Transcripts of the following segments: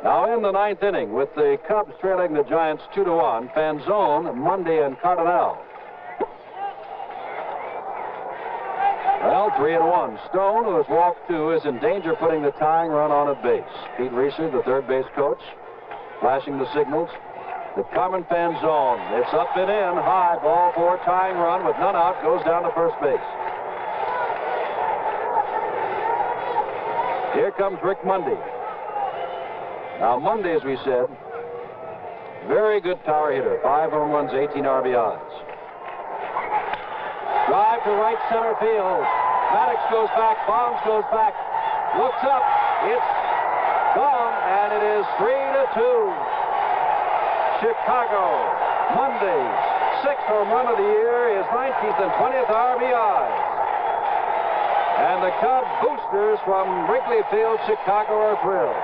Now in the ninth inning, with the Cubs trailing the Giants 2-1, Fanzone, Mundy, and Cardinal. Well, 3-1. Stone, who has walked 2, is in danger of putting the tying run on at base. Pete Reeser, the third base coach, flashing the signals. The Carmen Fanzone. It's up and in. High ball for tying run with none out. Goes down to first base. Here comes Rick Mundy. Now Mundy, as we said, very good power hitter. 5 home runs, 18 RBIs. Drive to right center field. Maddox goes back. Bonds goes back. Looks up. It's gone, and it is 3-2. Chicago. Mundy's 6th home run of the year, his 19th and 20th RBIs. And the Cub boosters from Wrigley Field, Chicago, are thrilled.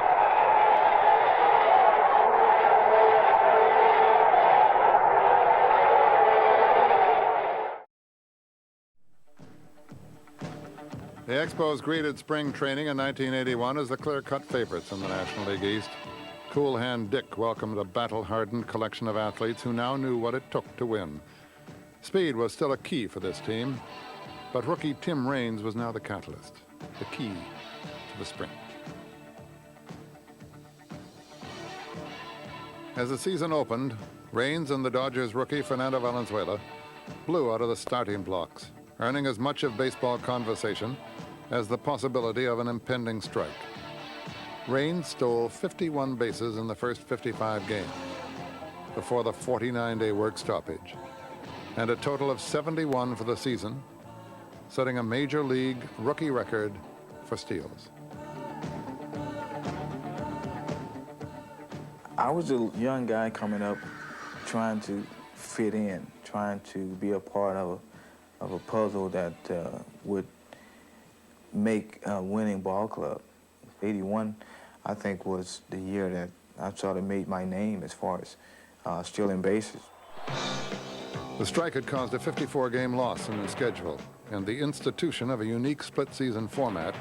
The Expos greeted spring training in 1981 as the clear-cut favorites in the National League East. Cool Hand Dick welcomed a battle-hardened collection of athletes who now knew what it took to win. Speed was still a key for this team, but rookie Tim Raines was now the catalyst, the key to the sprint. As the season opened, Raines and the Dodgers rookie Fernando Valenzuela blew out of the starting blocks, earning as much of baseball conversation as the possibility of an impending strike. Raines stole 51 bases in the first 55 games before the 49-day work stoppage, and a total of 71 for the season, setting a major league rookie record for steals. I was a young guy coming up, trying to fit in, trying to be a part of a puzzle that would make a winning ball club. 81, I think, was the year that I sort of made my name as far as stealing bases. The strike had caused a 54-game loss in the schedule and the institution of a unique split-season format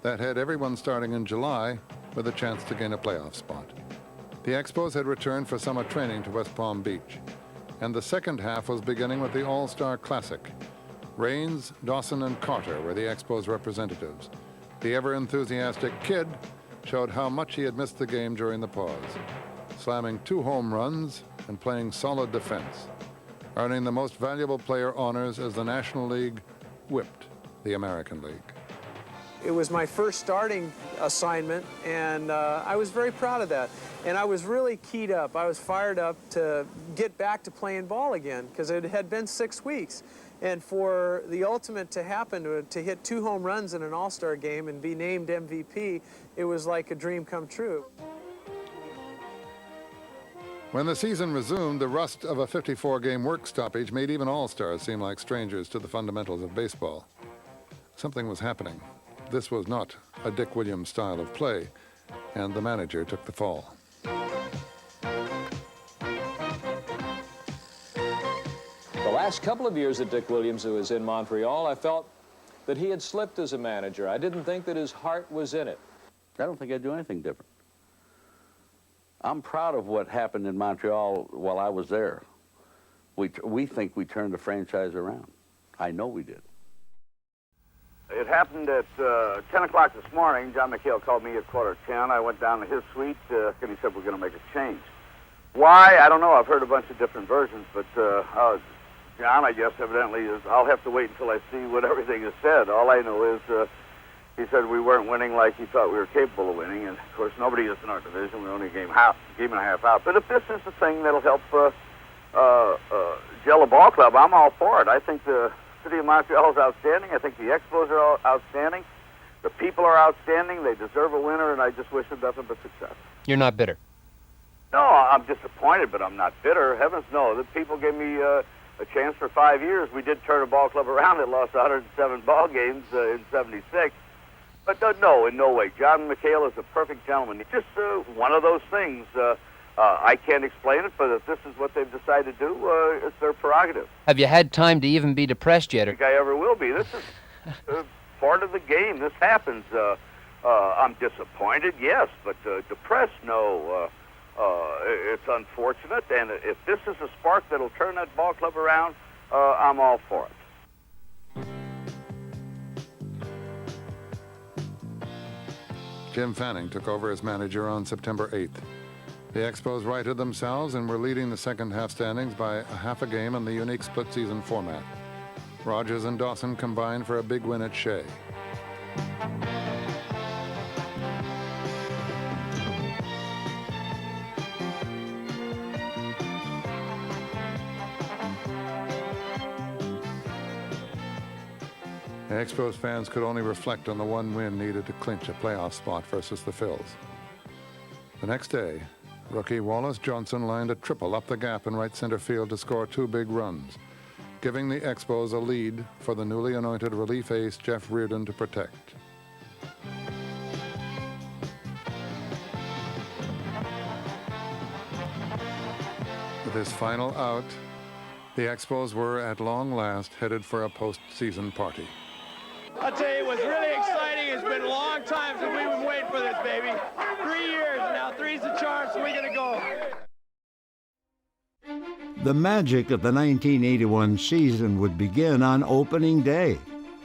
that had everyone starting in July with a chance to gain a playoff spot. The Expos had returned for summer training to West Palm Beach, and the second half was beginning with the All-Star Classic. Raines, Dawson, and Carter were the Expos representatives. The ever-enthusiastic Kid showed how much he had missed the game during the pause, slamming 2 home runs and playing solid defense, earning the most valuable player honors as the National League whipped the American League. It was my first starting assignment, and I was very proud of that. And I was really keyed up. I was fired up to get back to playing ball again, because it had been 6 weeks. And for the ultimate to happen, to hit 2 home runs in an All-Star game and be named MVP, it was like a dream come true. When the season resumed, the rust of a 54-game work stoppage made even All-Stars seem like strangers to the fundamentals of baseball. Something was happening. This was not a Dick Williams style of play, and the manager took the fall. The last couple of years that Dick Williams was in Montreal, I felt that he had slipped as a manager. I didn't think that his heart was in it. I don't think I'd do anything different. I'm proud of what happened in Montreal while I was there. We think we turned the franchise around. I know we did. It happened at 10 o'clock this morning. John McHale called me at 9:45. I went down to his suite, and he said, we're going to make a change. Why? I don't know. I've heard a bunch of different versions, but John, I guess, evidently, I'll have to wait until I see what everything is said. All I know is he said we weren't winning like he thought we were capable of winning, and, of course, nobody is in our division. We're only a game and a half out. But if this is the thing that'll help gel a ball club, I'm all for it. I think the city of Montreal is outstanding. I think the Expos are all outstanding. The people are outstanding. They deserve a winner, and I just wish them nothing but success. You're not bitter? No, I'm disappointed, but I'm not bitter. Heavens no. The people gave me a chance for 5 years. We did turn a ball club around. It lost 107 ball games in '76. But no, in no way. John McHale is a perfect gentleman. It's just one of those things. I can't explain it, but if this is what they've decided to do, it's their prerogative. Have you had time to even be depressed yet? I don't think I ever will be. This is part of the game. This happens. I'm disappointed, yes, but depressed, no. It's unfortunate, and if this is a spark that'll turn that ball club around, I'm all for it. Jim Fanning took over as manager on September 8th. The Expos righted themselves and were leading the second half standings by a half a game in the unique split-season format. Rogers and Dawson combined for a big win at Shea. The Expos fans could only reflect on the one win needed to clinch a playoff spot versus the Phillies. The next day, rookie Wallace Johnson lined a triple up the gap in right center field to score 2 big runs, giving the Expos a lead for the newly anointed relief ace Jeff Reardon to protect. With his final out, the Expos were at long last headed for a postseason party. I'll tell you, it was really exciting. It's been a long time since we've been waiting for this, baby. 3 years, now 3's the charm, so we're gonna go. The magic of the 1981 season would begin on opening day.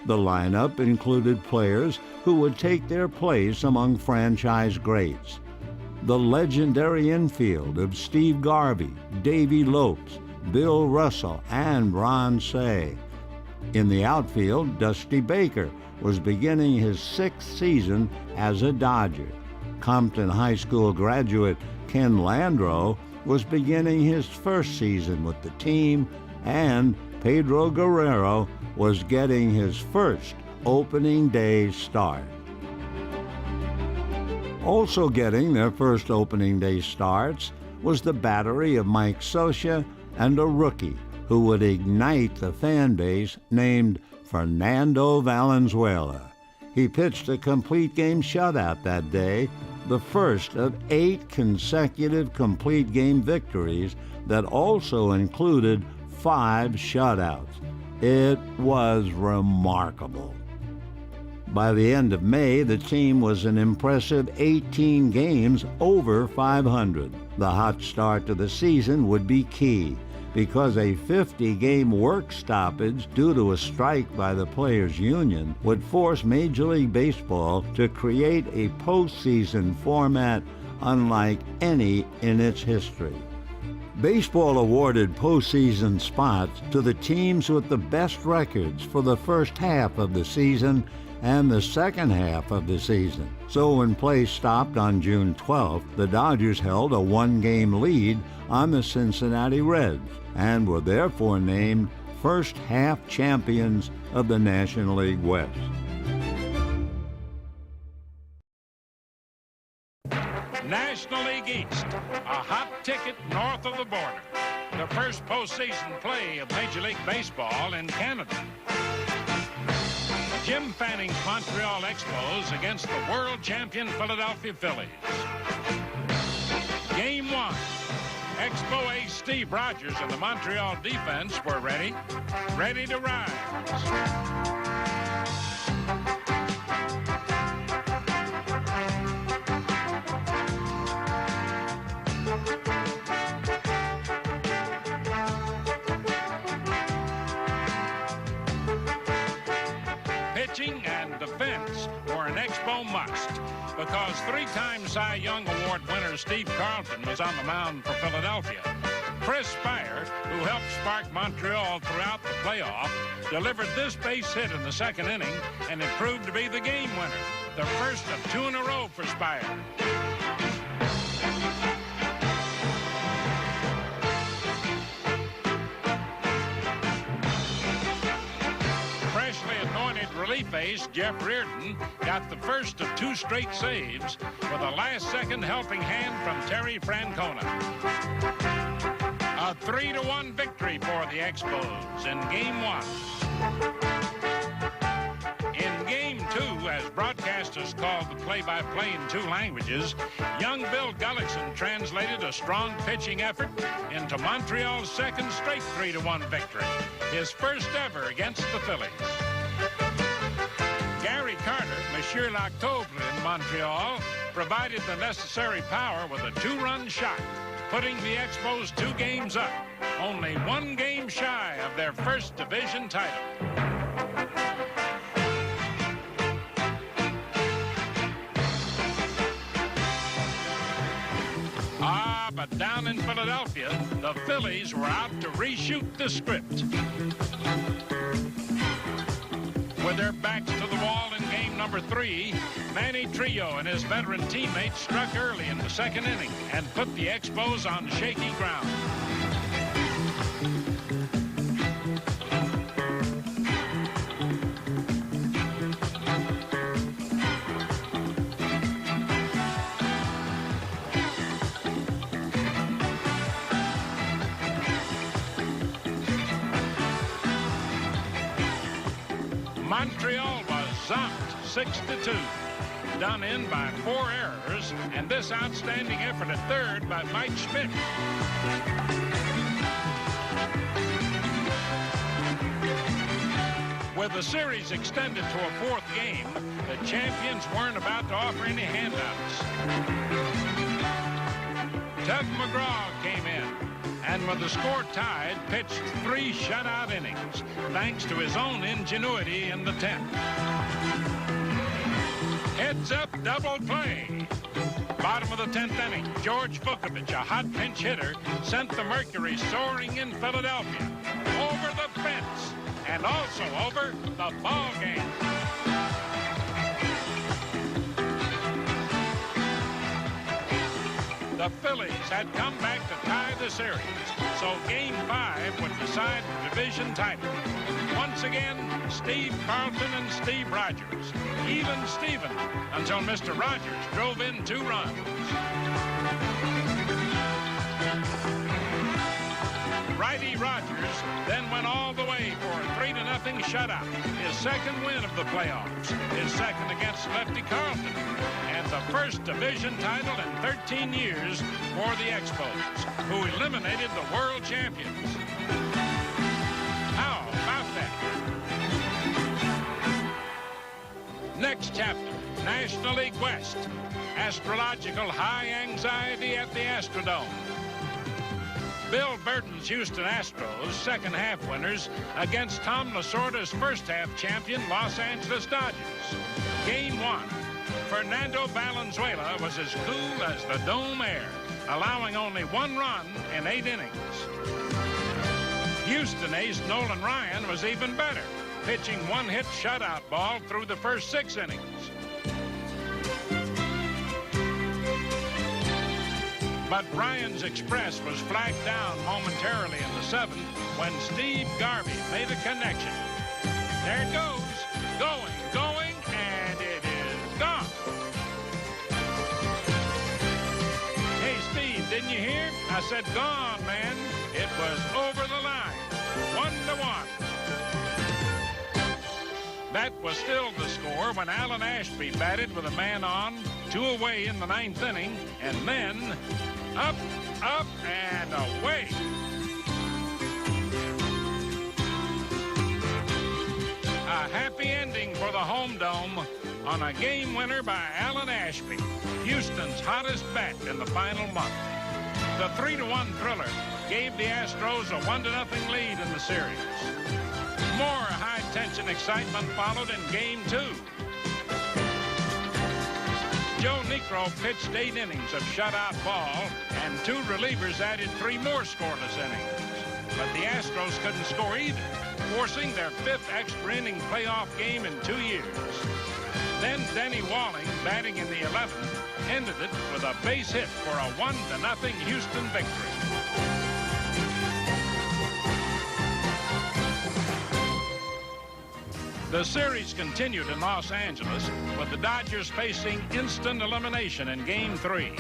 The lineup included players who would take their place among franchise greats. The legendary infield of Steve Garvey, Davy Lopes, Bill Russell, and Ron Cey. In the outfield, Dusty Baker was beginning his 6th season as a Dodger. Compton High School graduate Ken Landreau was beginning his 1st season with the team, and Pedro Guerrero was getting his first opening day start. Also getting their first opening day starts was the battery of Mike Scioscia and a rookie who would ignite the fan base named Fernando Valenzuela. He pitched a complete game shutout that day, the first of 8 consecutive complete game victories that also included 5 shutouts. It was remarkable. By the end of May, the team was an impressive 18 games over 500. The hot start to the season would be key, because a 50-game work stoppage due to a strike by the Players' Union would force Major League Baseball to create a postseason format unlike any in its history. Baseball awarded postseason spots to the teams with the best records for the first half of the season and the second half of the season. So when play stopped on June 12th, the Dodgers held a 1-game lead on the Cincinnati Reds and were therefore named first half champions of the National League West. National League East, a hot ticket north of the border. The first postseason play of Major League Baseball in Canada. Jim Fanning's Montreal Expos against the world champion Philadelphia Phillies. Game 1. Expo ace Steve Rogers and the Montreal defense were ready to rise. Pitching and defense were an Expo must, because 3-time Cy Young Award winner Steve Carlton was on the mound for Philadelphia. Chris Spire, who helped spark Montreal throughout the playoff, delivered this base hit in the 2nd inning, and it proved to be the game winner, the first of 2 in a row for Spire. Relief ace Jeff Reardon got the first of 2 straight saves with a last-second helping hand from Terry Francona. A 3-1 victory for the Expos in Game 1. In Game 2, as broadcasters called the play-by-play in 2 languages, young Bill Gullickson translated a strong pitching effort into Montreal's 2nd straight 3-1 victory, his first ever against the Phillies. Gary Carter Monsieur L'Octobre in Montreal provided the necessary power with a 2-run shot, putting the Expos 2 games up, only 1 game shy of their first division title. But down in Philadelphia, the Phillies were out to reshoot the script. With their backs to the wall in game number 3, Manny Trillo and his veteran teammates struck early in the second inning and put the Expos on shaky ground. Montreal was zonked 6-2, done in by 4 errors, and this outstanding effort at third by Mike Schmidt. With the series extended to a 4th game, the champions weren't about to offer any handouts. Tug McGraw came in, and with the score tied, pitched 3 shutout innings, thanks to his own ingenuity in the 10th. Heads-up double play. Bottom of the 10th inning, George Vukovich, a hot pinch hitter, sent the Mercury soaring in Philadelphia, over the fence, and also over the ball game. The Phillies had come back to tie the series, so Game 5 would decide the division title. Once again, Steve Carlton and Steve Rogers. Even Steven, until Mr. Rogers drove in 2 runs. Righty Rogers then went all the way for a 3-0 shutout, his second win of the playoffs, his second against lefty Carlton, and the first division title in 13 years for the Expos, who eliminated the world champions. How about that? Next chapter, National League West. Astrological high anxiety at the Astrodome. Bill Burton's Houston Astros, second half winners against Tom Lasorda's first half champion Los Angeles Dodgers. Game 1. Fernando Valenzuela was as cool as the dome air, allowing only 1 run in 8 innings. Houston ace Nolan Ryan was even better, pitching 1-hit shutout ball through the first 6 innings. But Ryan's Express was flagged down momentarily in the 7th when Steve Garvey made a connection. There it goes, going, and it is gone. Hey, Steve, didn't you hear? I said gone, man. It was over the line, 1-1. That was still the score when Alan Ashby batted with a man on, 2 away in the 9th inning, and then up, and away. A happy ending for the home dome on a game winner by Alan Ashby, Houston's hottest bat in the final month. The 3-1 thriller gave the Astros a 1-0 lead in the series. More high-tension excitement followed in Game 2. Joe Niekro pitched 8 innings of shutout ball, and 2 relievers added 3 more scoreless innings. But the Astros couldn't score either, forcing their 5th extra inning playoff game in 2 years. Then Denny Walling, batting in the 11th, ended it with a base hit for a 1-0 Houston victory. The series continued in Los Angeles, with the Dodgers facing instant elimination in Game 3.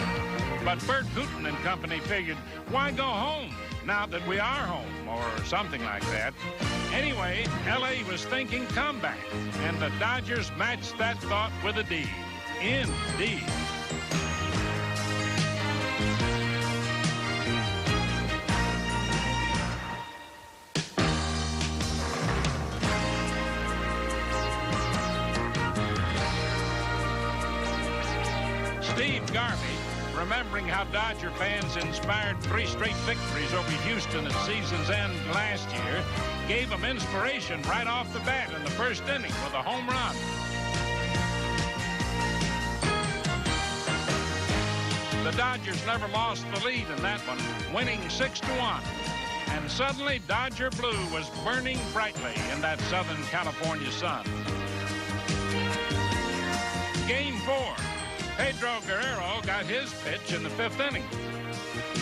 But Bert Hooton and company figured, why go home now that we are home, or something like that. Anyway, L.A. was thinking comeback, and the Dodgers matched that thought with a deed. Indeed. remembering how Dodger fans inspired 3 straight victories over Houston at season's end last year, gave them inspiration right off the bat in the first inning with a home run. The Dodgers never lost the lead in that one, winning 6-1. And suddenly, Dodger blue was burning brightly in that Southern California sun. Game 4. Pedro Guerrero got his pitch in the 5th inning.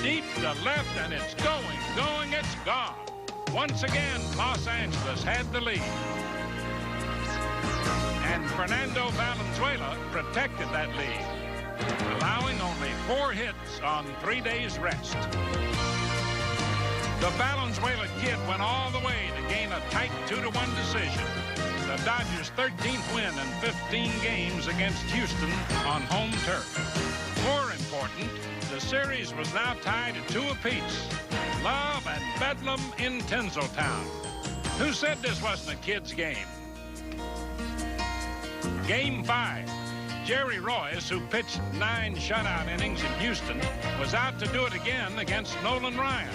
Deep to left, and it's going, it's gone. Once again, Los Angeles had the lead. And Fernando Valenzuela protected that lead, allowing only 4 hits on 3 days' rest. The Valenzuela kid went all the way to gain a tight 2-1 decision. The Dodgers' 13th win in 15 games against Houston on home turf. More important, the series was now tied at 2 apiece. Love and bedlam in Tinseltown. Who said this wasn't a kid's game? Game 5. Jerry Royce, who pitched 9 shutout innings in Houston, was out to do it again against Nolan Ryan.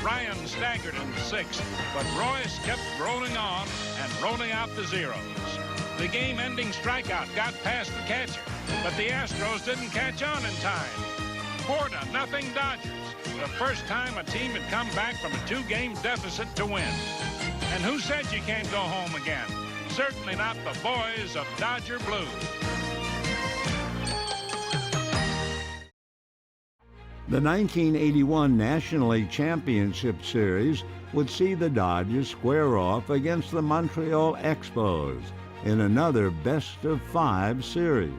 Ryan staggered in the 6th, but Royce kept rolling on and rolling out the zeros. The game-ending strikeout got past the catcher, but the Astros didn't catch on in time. 4-0 Dodgers, the first time a team had come back from a 2-game deficit to win. And who said you can't go home again? Certainly not the boys of Dodger Blue. The 1981 National League Championship Series would see the Dodgers square off against the Montreal Expos in another best-of-5 series.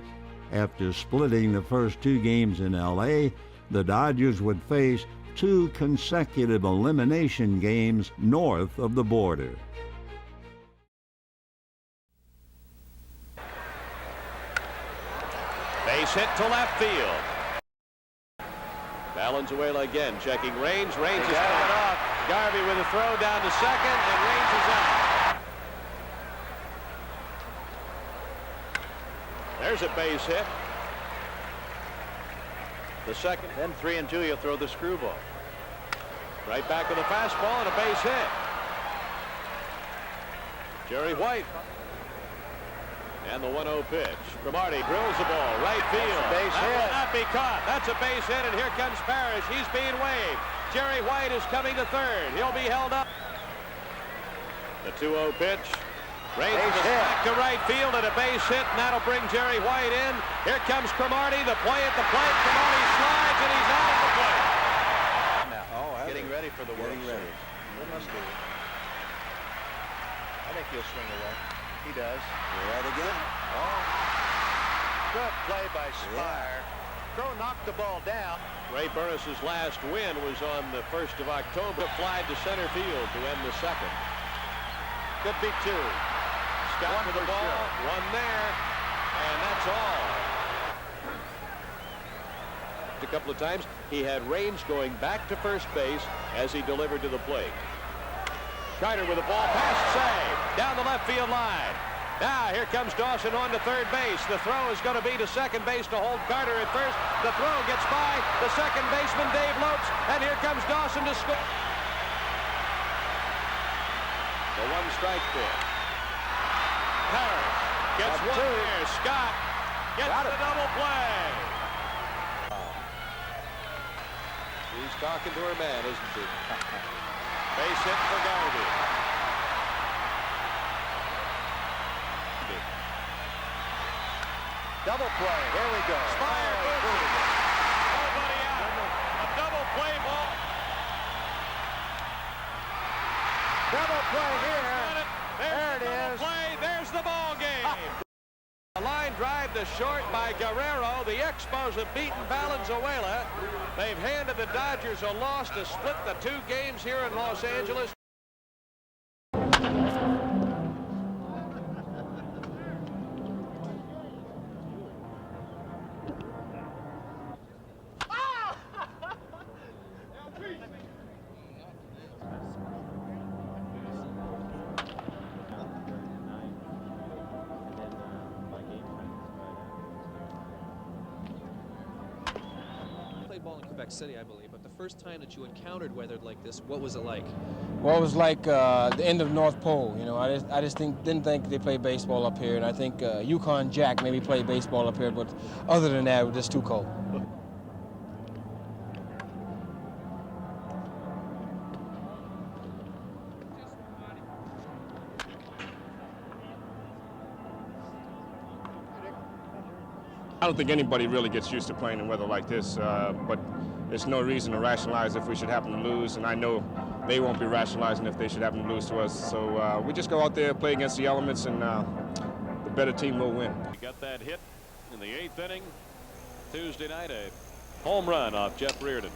After splitting the first 2 games in L.A., the Dodgers would face 2 consecutive elimination games north of the border. Base hit to left field. Valenzuela again checking range. Range is cut off. Garvey with a throw down to second, and Range is out. There's a base hit. The second, then 3-2. You'll throw the screwball. Right back with a fastball and a base hit. Jerry White. And the 1-0 pitch. Cromartie drills the ball. Right field. Base hit. Will not be caught. That's a base hit, and here comes Parrish. He's being waved. Jerry White is coming to third. He'll be held up. The 2-0 pitch. Ranges back to right field and a base hit, and that'll bring Jerry White in. Here comes Cromartie. The play at the plate. Cromartie slides, and he's out of the plate. Now, getting ready for the World Series. What must do? I think he'll swing away. He does. Right again. Oh. Good play by Spire. Crow knocked the ball down. Ray Burris' last win was on the 1st of October. Flied to center field to end the 2nd. Could be 2. Scott with the ball. Sure. 1 there. And that's all. A couple of times, he had Range going back to first base as he delivered to the plate. Carter with the ball, pass save, down the left field line. Now here comes Dawson on to third base. The throw is going to be to second base to hold Carter at first. The throw gets by the second baseman, Dave Lopes, and here comes Dawson to score. The 1-strike pitch. Parrish gets 1 there. Scott gets the double play. He's talking to her man, isn't he? Base hit for Garvey. Double play. Here we go. Spire. Nobody out. A double play ball. Double play here. There it is. Play. There's the ball game. A line drive to short by Guerrero. The Expos have beaten Valenzuela. They've handed the Dodgers a loss to split the 2 games here in Los Angeles. ball in Quebec City, I believe, but the first time that you encountered weather like this, what was it like? Well, it was like the end of the North Pole. You know, I just didn't think they played baseball up here, and I think Yukon Jack maybe played baseball up here, but other than that, it was just too cold. I don't think anybody really gets used to playing in weather like this, but there's no reason to rationalize if we should happen to lose, and I know they won't be rationalizing if they should happen to lose to us. So we just go out there, play against the elements, and the better team will win. He got that hit in the 8th inning Tuesday night, a home run off Jeff Reardon.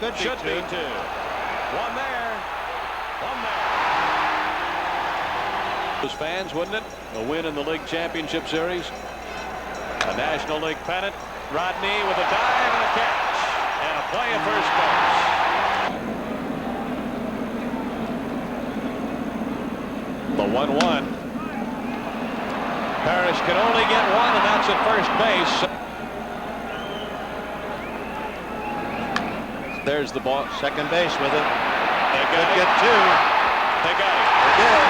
Should be two. One there. One there. Those fans, wouldn't it? A win in the League Championship Series. A National League pennant. Rodney with a dive and a catch. And a play at first base. The 1-1. Parrish can only get one, and that's at first base. There's the ball. Second base with it. They got get two. They got it. They did.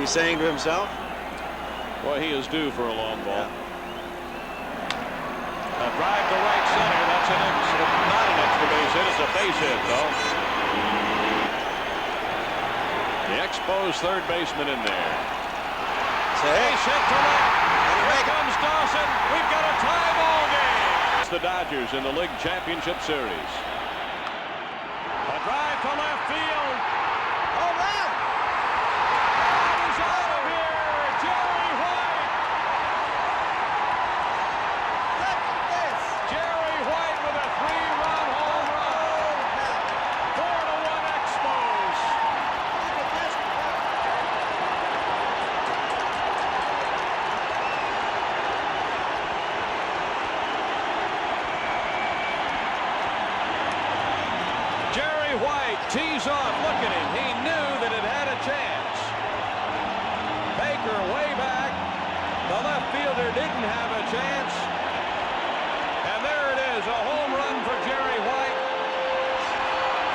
He's saying to himself, boy, he is due for a long ball. A drive to right center. That's not an extra base hit. It's a base hit, though. The Expos third baseman in there. Base hit to left. Here comes Dawson. We've got a tie ball game. It's the Dodgers in the League Championship Series. A drive to left field. Home run. He's out of here. Jerry White. Jerry White with a 3-run home run. 4-1 Expos. Jerry White tees off. Look at him. He knew that it had a chance. Baker way back. The left fielder didn't have a chance. And there it is, a home run for Jerry White.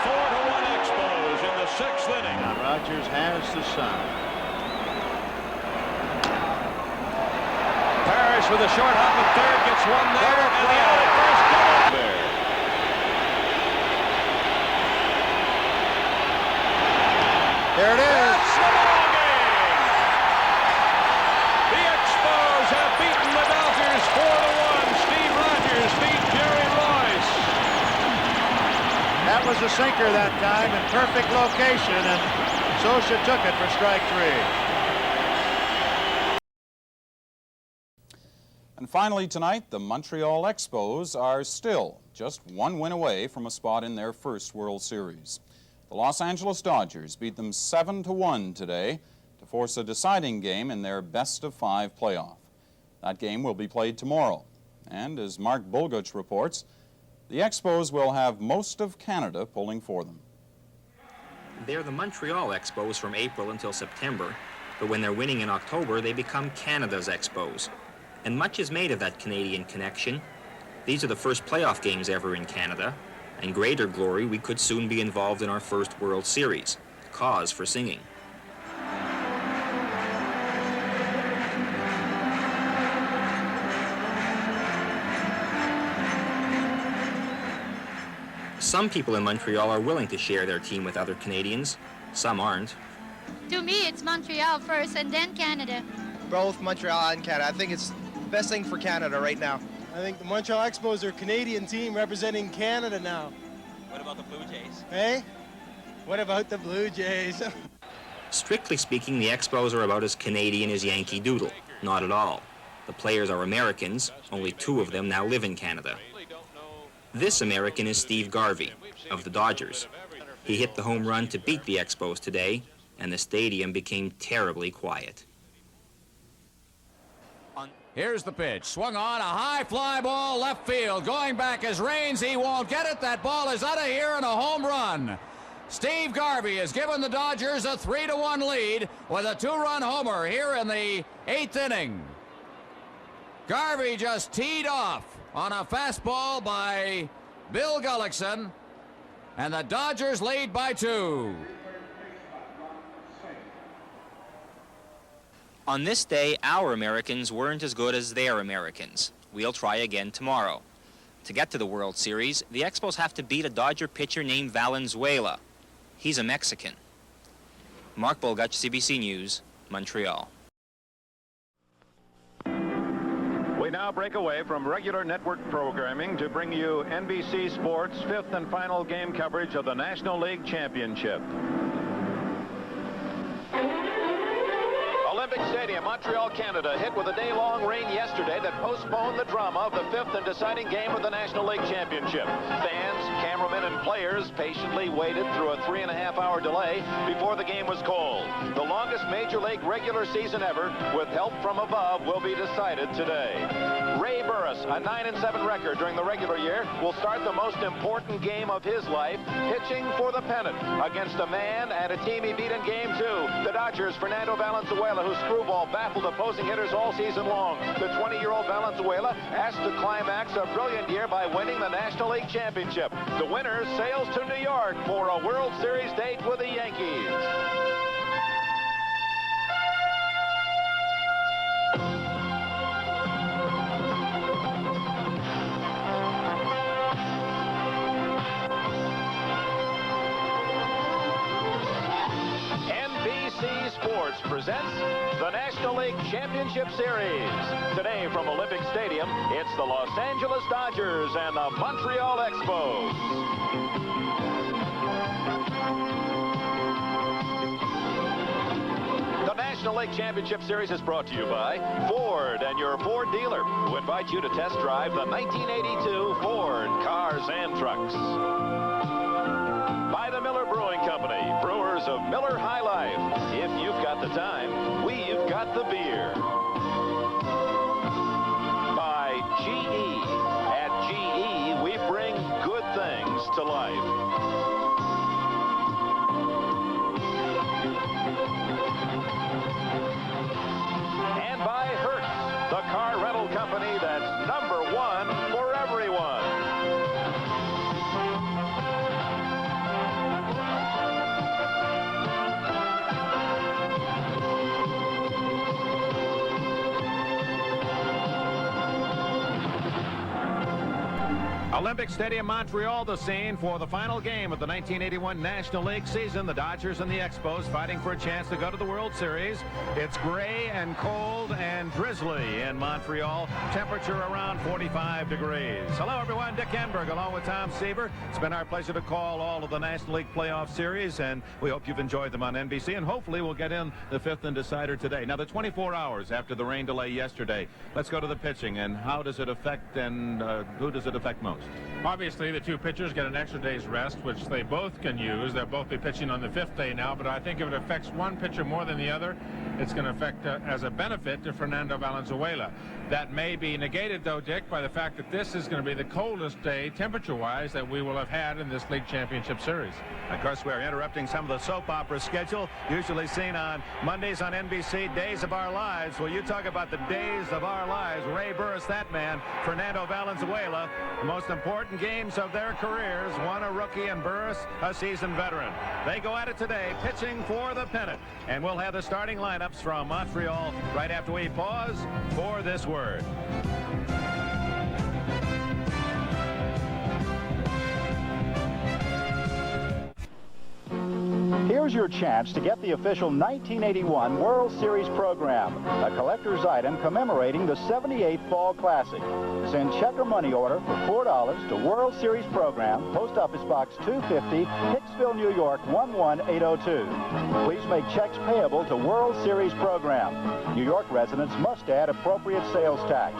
4-1 Expos in the 6th inning. Now Rogers has the sign. Parrish with a short hop at third, gets one there, and the out at first double there. There it is. That's the ball game. The Expos have beaten the Dodgers 4-1. Steve Rogers beat Jerry Royce. That was a sinker that time in perfect location, and Socha took it for strike 3. And finally tonight, the Montreal Expos are still just one win away from a spot in their first World Series. The Los Angeles Dodgers beat them 7-1 today to force a deciding game in their best-of-5 playoff. That game will be played tomorrow. And as Mark Bulguch reports, the Expos will have most of Canada pulling for them. They're the Montreal Expos from April until September, but when they're winning in October, they become Canada's Expos. And much is made of that Canadian connection. These are the first playoff games ever in Canada, and greater glory, we could soon be involved in our first World Series. Cause for singing. Some people in Montreal are willing to share their team with other Canadians. Some aren't. To me, it's Montreal first and then Canada. Both Montreal and Canada. I think it's the best thing for Canada right now. I think the Montreal Expos are a Canadian team representing Canada now. What about the Blue Jays? Hey? What about the Blue Jays? Strictly speaking, the Expos are about as Canadian as Yankee Doodle. Not at all. The players are Americans. Only 2 of them now live in Canada. This American is Steve Garvey of the Dodgers. He hit the home run to beat the Expos today, and the stadium became terribly quiet. Here's the pitch. Swung on, a high fly ball, left field. Going back as Raines. He won't get it. That ball is out of here and a home run. Steve Garvey has given the Dodgers a 3-1 lead with a 2-run homer here in the 8th inning. Garvey just teed off on a fastball by Bill Gullickson, and the Dodgers lead by 2. On this day, our Americans weren't as good as their Americans. We'll try again tomorrow. To get to the World Series, the Expos have to beat a Dodger pitcher named Valenzuela. He's a Mexican. Mark Bulgach, CBC News, Montreal. We now break away from regular network programming to bring you NBC Sports' 5th and final game coverage of the National League Championship. Olympic Stadium, Montreal, Canada, hit with a day-long rain yesterday that postponed the drama of the 5th and deciding game of the National League Championship. Fans, cameramen, and players patiently waited through a 3.5-hour delay before the game was called. The longest Major League regular season ever, with help from above, will be decided today. Ray Burris, a 9-7 record during the regular year, will start the most important game of his life, pitching for the pennant against a man and a team he beat in Game 2, the Dodgers' Fernando Valenzuela, whose screwball baffled opposing hitters all season long. The 20-year-old Valenzuela asked to climax a brilliant year by winning the National League Championship. The winner sails to New York for a World Series date with the Yankees. NBC Sports presents the National League Championship Series. Today from Olympic Stadium, it's the Los Angeles Dodgers and the Montreal Expos. The National League Championship Series is brought to you by Ford and your Ford dealer, who invite you to test drive the 1982 Ford cars and trucks. By the Miller Brewing Company, brewers of Miller High Life. If you've got the time, we've got the beer. By GE. At GE, we bring good things to life. And by Hertz, the car rental company that's #1 for everyone. Olympic Stadium, Montreal, the scene for the final game of the 1981 National League season. The Dodgers and the Expos fighting for a chance to go to the World Series. It's gray and cold and drizzly in Montreal. Temperature around 45 degrees. Hello, everyone. Dick Enberg along with Tom Seaver. It's been our pleasure to call all of the National League playoff series, and we hope you've enjoyed them on NBC, and hopefully we'll get in the 5th and decider today. Now, the 24 hours after the rain delay yesterday, let's go to the pitching, and how does it affect, and who does it affect most? Obviously, the two pitchers get an extra day's rest, which they both can use. They'll both be pitching on the 5th day now, but I think if it affects one pitcher more than the other, it's going to affect as a benefit to Fernando Valenzuela. That may be negated, though, Dick, by the fact that this is going to be the coldest day, temperature-wise, that we will have had in this league championship series. Of course, we're interrupting some of the soap opera schedule, usually seen on Mondays on NBC, Days of Our Lives. Well, you talk about the days of our lives. Ray Burris, that man, Fernando Valenzuela, the most important games of their careers, one a rookie and Burris a seasoned veteran. They go at it today, pitching for the pennant. And we'll have the starting lineups from Montreal right after we pause for this word. Here's your chance to get the official 1981 World Series program, a collector's item commemorating the 78th Fall Classic. Send check or money order for $4 to World Series program, Post Office Box 250, Hicksville, New York 11802. Please make checks payable to World Series program. New York residents must add appropriate sales tax.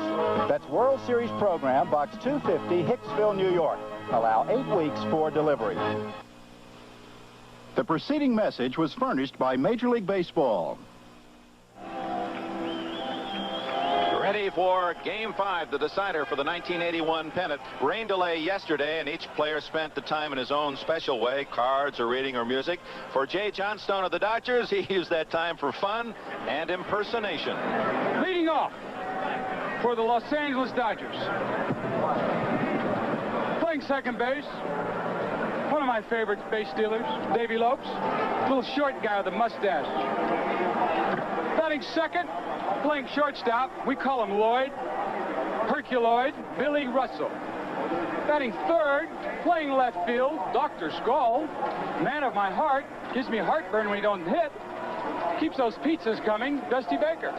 That's World Series program, Box 250, Hicksville, New York. Allow 8 weeks for delivery. The preceding message was furnished by Major League Baseball. Ready for Game 5, the decider for the 1981 pennant. Rain delay yesterday, and each player spent the time in his own special way, cards or reading or music. For Jay Johnstone of the Dodgers, he used that time for fun and impersonation. Leading off for the Los Angeles Dodgers. Playing second base, one of my favorite base stealers, Davy Lopes, little short guy with a mustache. Batting second, playing shortstop, we call him Lloyd, Herculoid, Billy Russell. Batting third, playing left field, Dr. Skull, man of my heart, gives me heartburn when he don't hit, keeps those pizzas coming, Dusty Baker.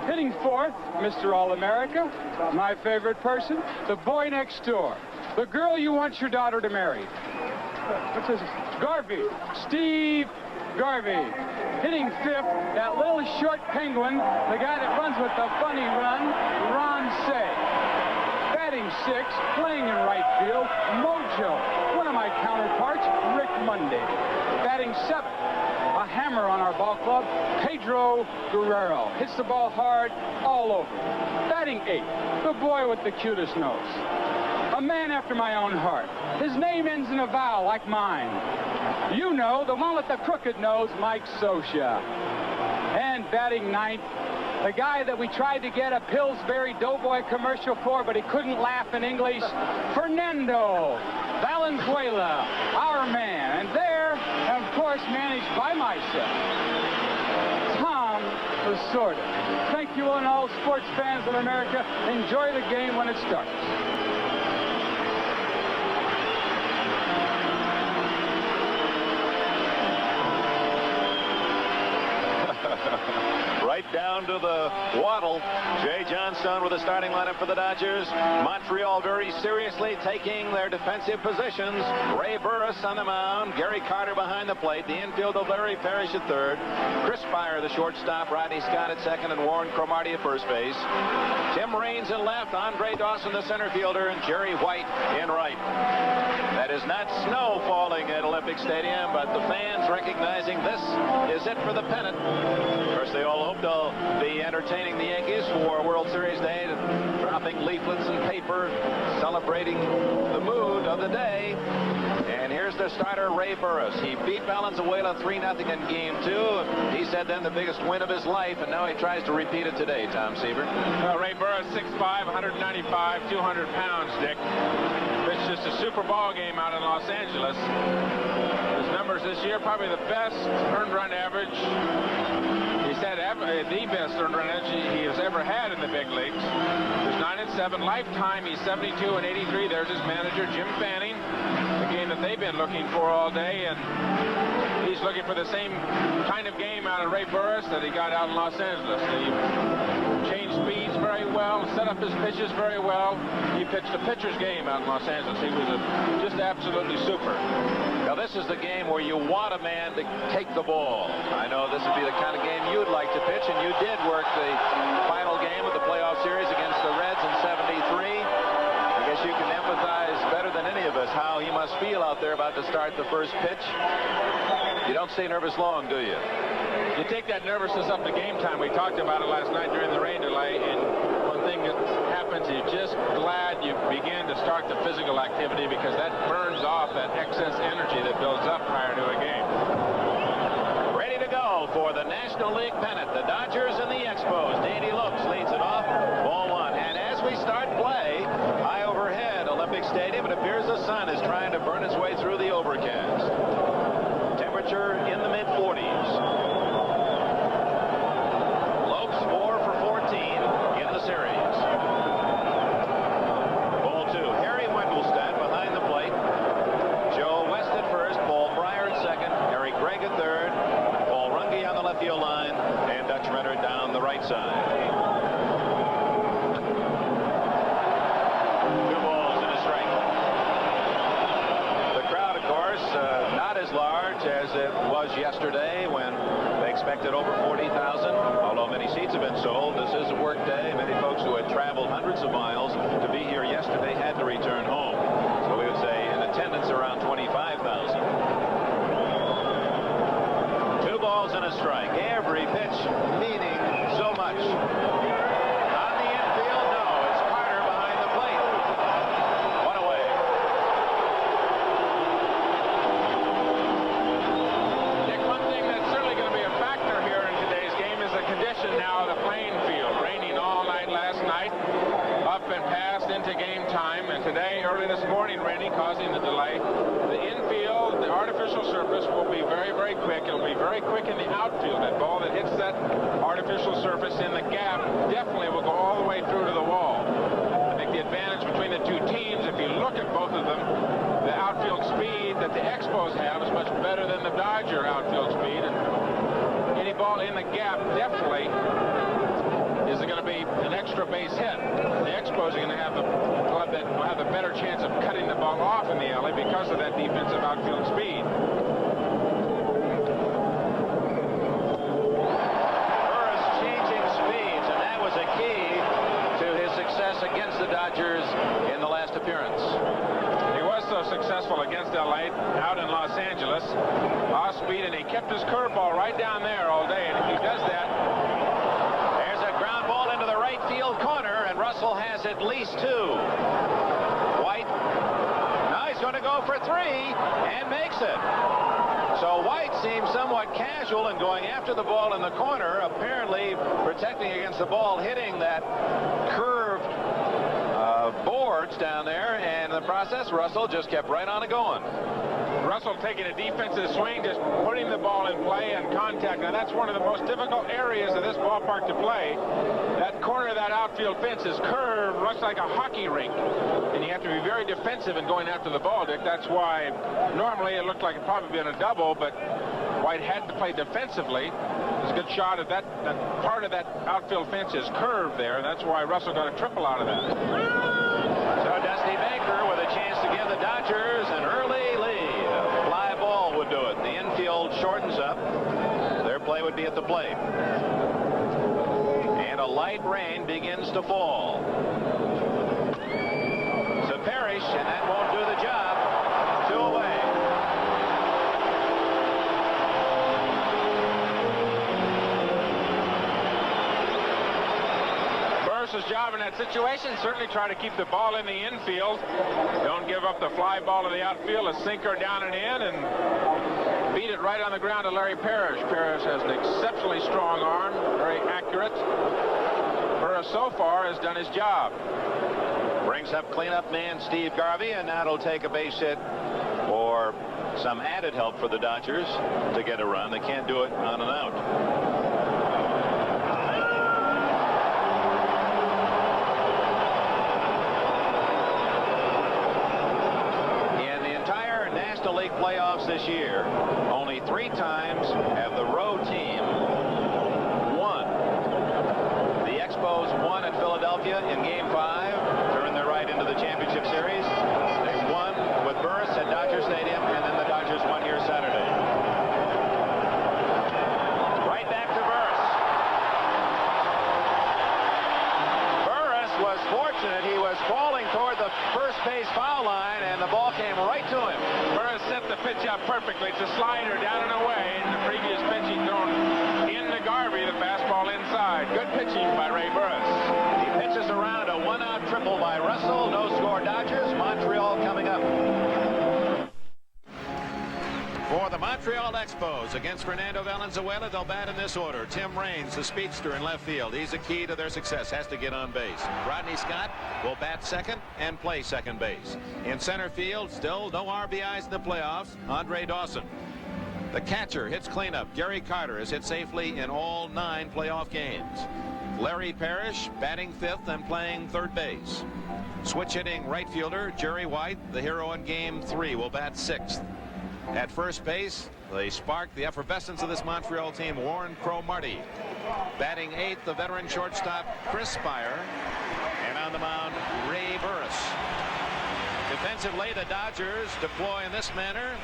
Hitting fourth, Mr. All-America, my favorite person, the boy next door, the girl you want your daughter to marry. What's his? Garvey, Steve Garvey. Hitting fifth, that little short penguin, the guy that runs with the funny run, Ron Say. Batting sixth, playing in right field, Mojo, one of my counterparts, Rick Monday. Batting seventh, a hammer on our ball club, Pedro Guerrero. Hits the ball hard all over. Batting eighth, the boy with the cutest nose. A man after my own heart. His name ends in a vowel like mine. You know, the one with the crooked nose, Mike Scioscia. And batting ninth, the guy that we tried to get a Pillsbury Doughboy commercial for, but he couldn't laugh in English, Fernando Valenzuela, our man. And there, and of course, managed by myself, Tom Lasorda. Thank you and all sports fans of America. Enjoy the game when it starts. Right down to the waddle. Jay Johnstone with the starting lineup for the Dodgers. Montreal very seriously taking their defensive positions. Ray Burris on the mound. Gary Carter behind the plate. The infield of Larry Parrish at third. Chris Spire, the shortstop. Rodney Scott at second. And Warren Cromartie at first base. Tim Raines in left. Andre Dawson, the center fielder. And Jerry White in right. That is not snow falling at Olympic Stadium, but the fans recognizing this is it for the pennant. Of course, they all hope they'll be entertaining the Yankees for World Series Day, dropping leaflets and paper, celebrating the mood of the day. And here's the starter, Ray Burris. He beat Valenzuela 3-0 in Game 2. He said then the biggest win of his life, and now he tries to repeat it today, Tom Seaver. Ray Burris, 6'5", 195, 200 pounds, Dick. It's just a super ball game out in Los Angeles. His numbers this year, probably the best earned run average. He said the best earned run average he has ever had in the big leagues. There's 9-7 lifetime. He's 72-83. There's his manager, Jim Fanning. The game that they've been looking for all day, and he's looking for the same kind of game out of Ray Burris that he got out in Los Angeles. He changed speeds very well, set up his pitches very well. He pitched a pitcher's game out in Los Angeles. He was just absolutely super. Now this is the game where you want a man to take the ball. I know this would be the kind of game you'd like to pitch, and you did work the final game of the playoff series against the Reds in '73. I guess you can empathize better than any of us how he must feel out there about to start the first pitch. You don't stay nervous long, do you? You take that nervousness up to game time. We talked about it last night during the rain delay, and one thing that happens, you're just glad you begin to start the physical activity because that burns off that excess energy that builds up prior to a game. Ready to go for the National League pennant. The Dodgers and the Expos. Danny Lopes leads it off. Ball one. And as we start play, high overhead, Olympic Stadium, it appears the sun is trying to burn its way through the overcast. Temperature in the mid-40s. Lopes 4 for 14 in the series. Ball two. Harry Wendelstedt behind the plate. Joe West at first. Paul Pryor at second. Harry Gregg at third. Paul Runge on the left field line. And Dutch Renner down the right side. As it was yesterday when they expected over 40,000. Although many seats have been sold, this is a work day. Many folks who had traveled hundreds of miles to be here yesterday had to return home. So we would say in attendance around 25,000. 2 balls and a strike. Every pitch meaning so much. On the infield, no. It's Carter behind the plate. One away. Now the playing field, raining all night last night. warning, Randy, causing the delay. The infield, the artificial surface will be very, very quick. It'll be very quick in the outfield. That ball that hits that artificial surface in the gap definitely will go all the way through to the wall. I think the advantage between the two teams, if you look at both of them, the outfield speed that the Expos have is much better than the Dodger outfield speed. And any ball in the gap definitely is going to be an extra base hit. The Expos are going to have the better chance of cutting the ball off in the alley because of that defensive outfield speed. Burris changing speeds, and that was a key to his success against the Dodgers in the last appearance. He was so successful against LA out in Los Angeles. Off speed, and he kept his curveball right down there all day, and if he does that, into the right field corner, and Russell has at least two. White, now he's going to go for three and makes it. So White seems somewhat casual in going after the ball in the corner, apparently protecting against the ball hitting that curved boards down there, and in the process Russell just kept right on it going. Russell taking a defensive swing, just putting the ball in play and contact. Now that's one of the most difficult areas of this ballpark to play. That corner of that outfield fence is curved, looks like a hockey rink, and you have to be very defensive in going after the ball, Dick. That's why normally it looked like it probably been a double, but White had to play defensively. There's a good shot at that part of that outfield fence is curved there. That's why Russell got a triple out of that. So Dusty Baker with a chance to give the Dodgers an early lead. A fly ball would do it. The infield shortens up. Their play would be at the plate. And a light rain begins to fall. So Parrish, and that won't do the job. 2 away. Burris' job in that situation, certainly try to keep the ball in the infield. Don't give up the fly ball to the outfield, a sinker down and in, and beat it right on the ground to Larry Parrish. Parrish has an exceptionally strong arm, very accurate. Burris so far has done his job. Brings up cleanup man Steve Garvey, and that'll take a base hit or some added help for the Dodgers to get a run. They can't do it on and out. League playoffs this year, only 3 times have the road team won. The Expos won at Philadelphia in Game 5, turned their right into the championship series. They won with Burris at Dodger Stadium, and then the Dodgers won here Saturday. Right back to Burris. Burris was fortunate. He was falling toward the first base foul line, and the ball came right to him. Burris set the pitch up perfectly. It's a slider down and away. In the previous pitch, he'd thrown in to Garvey, the fastball inside. Good pitching by Ray Burris. He pitches around a 1-out triple by Russell. No score Dodgers. Montreal coming up. For the Montreal Expos against Fernando Valenzuela, they'll bat in this order. Tim Raines, the speedster in left field. He's the key to their success. Has to get on base. Rodney Scott will bat second and play second base. In center field, still no RBIs in the playoffs. Andre Dawson. The catcher hits cleanup. Gary Carter has hit safely in all 9 playoff games. Larry Parrish batting 5th and playing third base. Switch hitting right fielder Jerry White, the hero in Game 3, will bat 6th. At first base, they sparked the effervescence of this Montreal team, Warren Cromartie. Batting 8th, the veteran shortstop Chris Spire. And on the mound, Ray Burris. Defensively, the Dodgers deploy in this manner.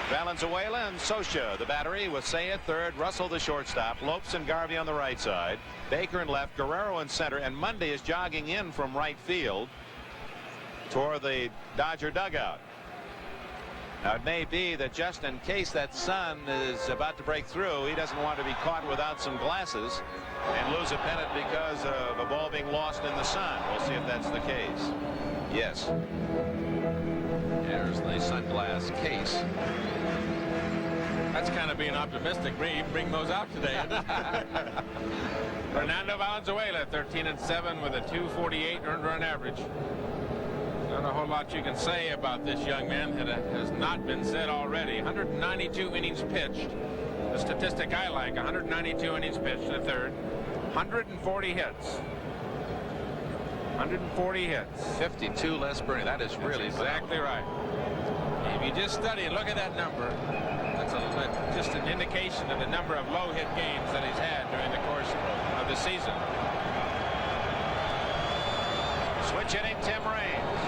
Valenzuela and Socia, the battery, with Say at third, Russell the shortstop, Lopes and Garvey on the right side, Baker in left, Guerrero in center, and Monday is jogging in from right field toward the Dodger dugout. Now, it may be that just in case that sun is about to break through, he doesn't want to be caught without some glasses and lose a pennant because of a ball being lost in the sun. We'll see if that's the case. Yes. There's the sunglass case. That's kind of being optimistic. Bring those out today. Fernando Valenzuela, 13-7 with a 248 earned run average. Not a whole lot you can say about this young man that has not been said already. 192 innings pitched. The statistic I like, 192 innings pitched in the third. 140 hits. 140 hits. 52 less Bernie. That is really exactly right. If you just study and look at that number, that's just an indication of the number of low hit games that he's had during the course of the season. Switch hitting Tim Raines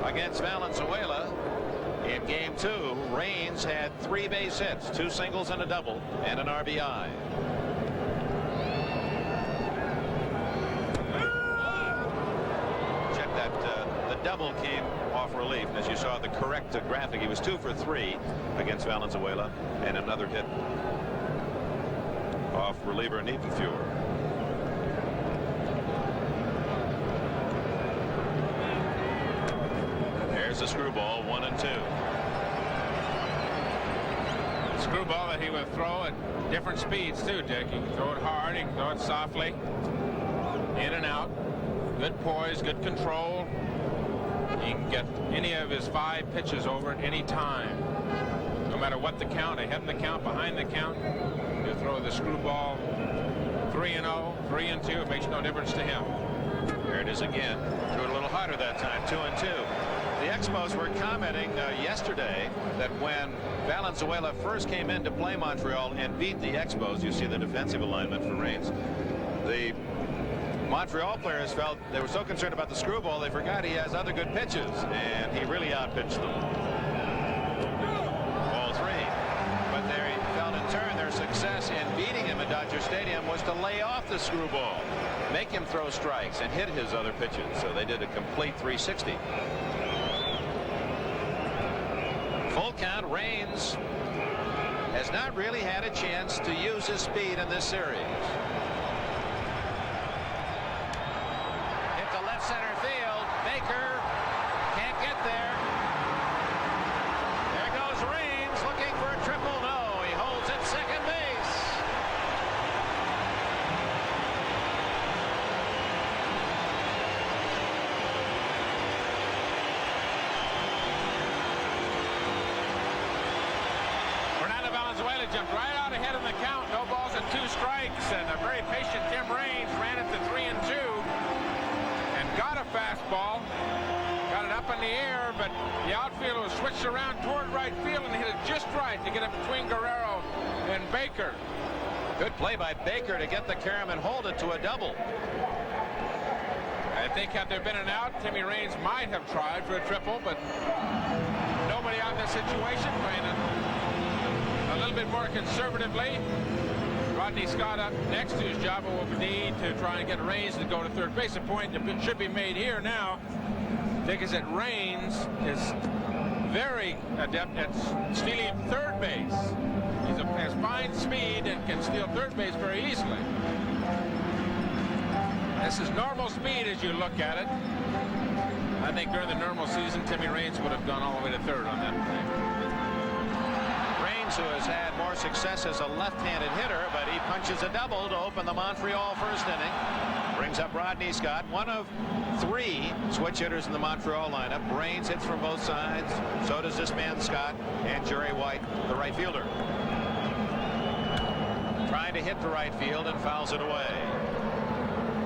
against Valenzuela. In game 2, Raines had 3 base hits, 2 singles and a double, and an RBI. Check that the double came off relief, and as you saw the correct graphic, he was 2 for 3 against Valenzuela, and another hit off reliever Niedenfuhr. There's a screwball, 1-2. Screwball that he would throw at different speeds too, Dick. He can throw it hard, he can throw it softly, in and out. Good poise, good control. He can get any of his 5 pitches over at any time. No matter what the count, ahead of the count, behind the count, you throw the screwball 3-0, 3-2. It makes no difference to him. There it is again. Threw it a little harder that time, 2-2. The Expos were commenting yesterday that when Valenzuela first came in to play Montreal and beat the Expos, you see the defensive alignment for Raines. The Montreal players felt they were so concerned about the screwball they forgot he has other good pitches, and he really outpitched them. Ball 3. But they felt in turn their success in beating him at Dodger Stadium was to lay off the screwball, make him throw strikes and hit his other pitches. So they did a complete 360. Full count. Raines has not really had a chance to use his speed in this series. Hit to left center field. Baker can't get there. There goes Raines looking for a triple. No, he holds at second base. Valenzuela jumped right out ahead in the count. No balls and 2 strikes, and a very patient Tim Raines ran it to 3-2 and got a fastball. Got it up in the air, but the outfielder was switched around toward right field and hit it just right to get it between Guerrero and Baker. Good play by Baker to get the carom and hold it to a double. I think had there been an out, Timmy Raines might have tried for a triple, but nobody out in this situation, playing a little bit more conservatively. Rodney Scott up next to his job will need to try and get Raines to go to third base. A point that should be made here now, Dick, is that Raines is very adept at stealing third base. He has fine speed and can steal third base very easily. This is normal speed as you look at it. I think during the normal season, Timmy Raines would have gone all the way to third on that thing. Who has had more success as a left-handed hitter, but he punches a double to open the Montreal first inning. Brings up Rodney Scott, one of 3 switch hitters in the Montreal lineup. Raines hits from both sides. So does this man Scott, and Jerry White, the right fielder. Trying to hit the right field and fouls it away.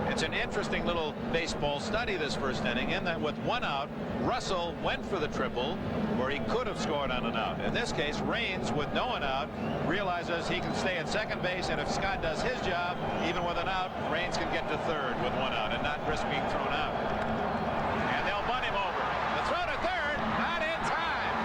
It's an interesting little baseball study this first inning, in that with 1 out, Russell went for the triple where he could have scored on an out. In this case, Raines, with no one out, realizes he can stay at second base, and if Scott does his job, even with an out, Raines can get to third with 1 out and not risk being thrown out. And they'll bunt him over. The throw to third, not in time.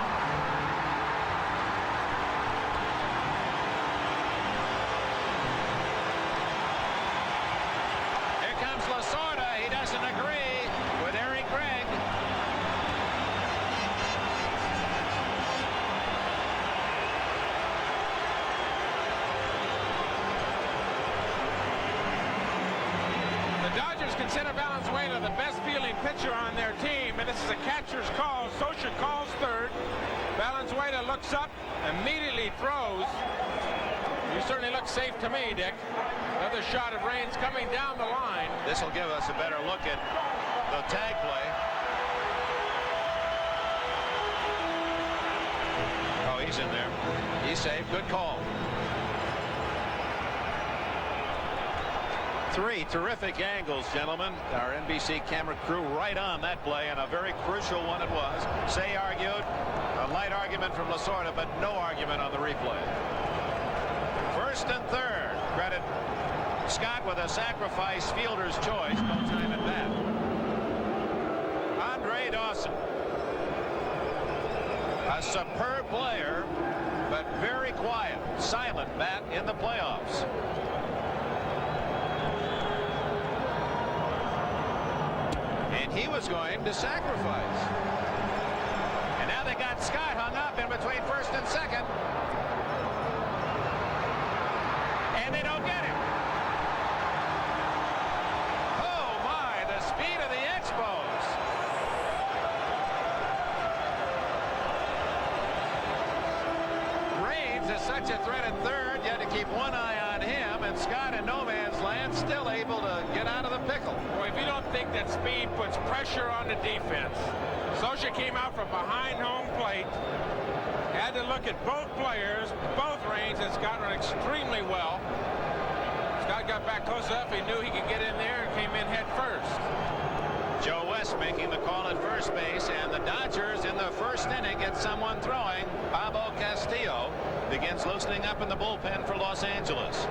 Here comes Lasorda. He doesn't agree with Eric Gregg. Consider Valenzuela the best fielding pitcher on their team, and this is a catcher's call. Socha calls third. Valenzuela looks up, immediately throws. You certainly look safe to me, Dick. Another shot of Raines coming down the line. This will give us a better look at The tag play. Oh, he's in there. He's safe. Good call. 3 terrific angles, gentlemen. Our NBC camera crew right on that play, and a very crucial one it was. Say argued. A light argument from Lasorda, but no argument on the replay. First and third. Credit Scott with a sacrifice fielder's choice. No time at bat. Andre Dawson. A superb player, but very quiet, silent bat in the playoffs. And he was going to sacrifice. And now they got Scott hung up in between first and second. And they don't get him. Oh my, the speed of the Expos. Reigns is such a threat at third. You had to keep one eye on him, and Scott in no man's land still able to get out of the pickle. Well, if you don't think that speed puts pressure on the defense, Scioscia came out from behind home plate, had to look at both players, both Reigns and Scott run extremely well. Scott got back close enough, he knew he could get in there and came in head first. Joe West making the call at first base, and the Dodgers in the first inning get someone throwing. Pablo Castillo begins loosening up in the bullpen for Los Angeles.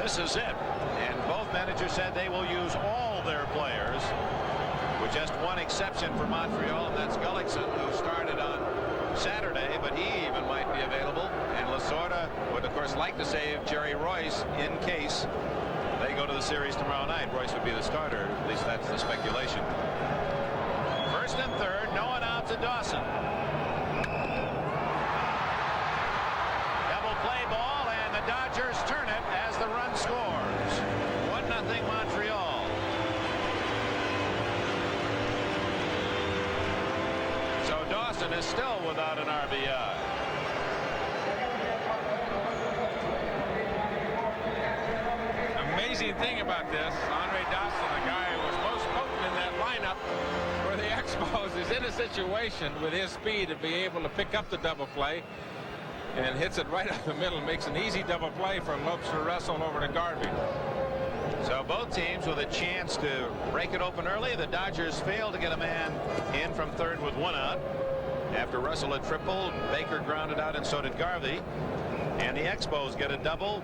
This is it, and both managers said they will use all their players, with just one exception for Montreal, and that's Gullickson, who started on Saturday, but he even might be available. And Lasorda would, of course, like to save Jerry Royce in case they go to the series tomorrow night. Royce would be the starter. At least that's the speculation. First and third, no one out to Dawson. Double play ball, and the Dodgers turn it as the run scores. 1-0 Montreal. So Dawson is still without an RBI. Amazing thing about this, Andre Dawson, the guy who was most potent in that lineup for the Expos, is in a situation with his speed to be able to pick up the double play and hits it right up the middle, makes an easy double play for Lopes to wrestle over to Garvey. So both teams with a chance to break it open early. The Dodgers failed to get a man in from third with one out. After Russell had tripled, Baker grounded out, and so did Garvey. And the Expos get a double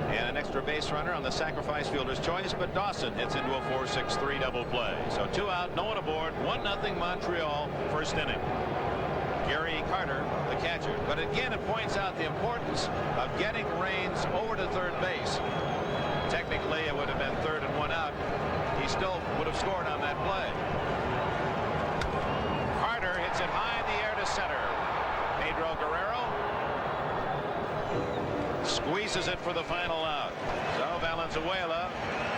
and an extra base runner on the sacrifice fielder's choice, but Dawson hits into a 4-6-3 double play. So 2 out, no one aboard, 1-0 Montreal, first inning. Gary Carter, the catcher. But again, it points out the importance of getting Reigns over to third base. Technically, it would have been third and 1 out. He still would have scored on that play. Carter hits it high in the air to center. Pedro Guerrero squeezes it for the final out. So Valenzuela,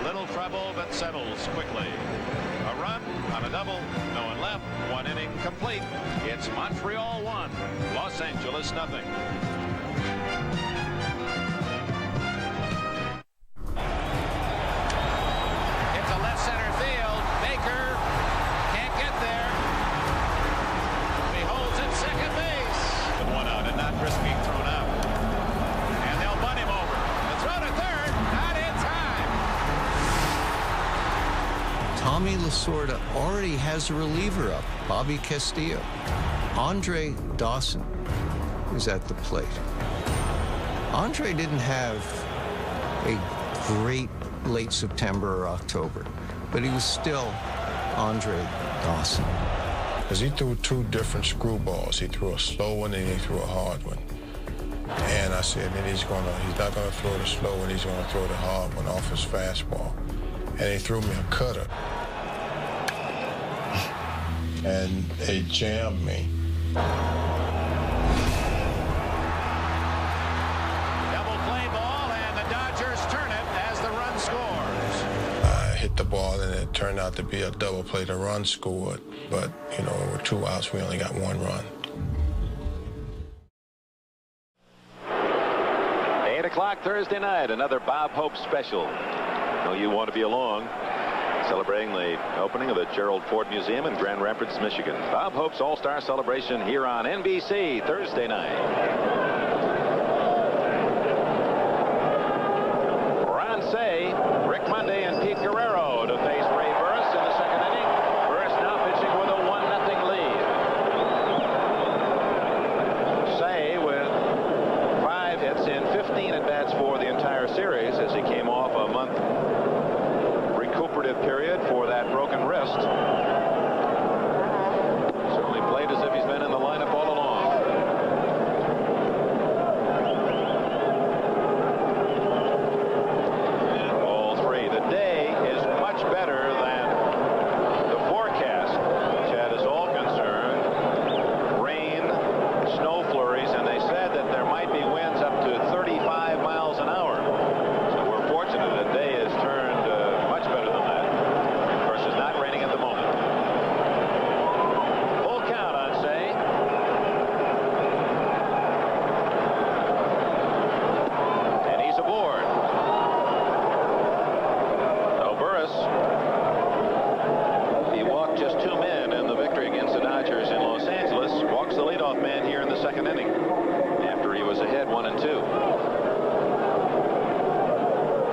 little trouble, but settles quickly. A run on a double, no one left, 1 inning complete. It's Montreal 1, Los Angeles 0. It's a left center field. Baker can't get there. He holds at second base. With 1 out and not risk being thrown out. And they'll bunt him over. The throw to third, not in time. Tommy Lasorda already has a reliever up, Bobby Castillo. Andre Dawson is at the plate. Andre didn't have a great late September or October, but he was still Andre Dawson. Because he threw 2 different screwballs. He threw a slow one and he threw a hard one. And I said, then he's not gonna throw the slow one, he's gonna throw the hard one off his fastball. And he threw me a cutter. And they jammed me. Double play ball, and the Dodgers turn it as the run scores. I hit the ball, and it turned out to be a double play. The run scored, but, you know, with 2 outs, we only got 1 run. 8 o'clock Thursday night, another Bob Hope special. No, you want to be along. celebrating the opening of the Gerald Ford Museum in Grand Rapids, Michigan. Bob Hope's All-Star Celebration here on NBC Thursday night. Ron Say, Rick Monday, and Pete Guerrero to face Ray Burris in the second inning. Burris now pitching with a 1-0 lead. Say with 5 hits in 15 at-bats for the entire series as he came off a month recuperative period for that broken wrist. Certainly played as if he's been in the lineup all along. Ball 3. The day is much better than the forecast. Chad is all concerned. Rain, snow flurries, and they said that there might be winds up to 35 miles an hour. So we're fortunate the day has turned much better than that. Of course, it's not raining at the moment. Full count on Say. And he's aboard. So Burris, he walked just 2 men in the victory against the Dodgers in Los Angeles. Walks the leadoff man here in the second inning after he was ahead 1-2.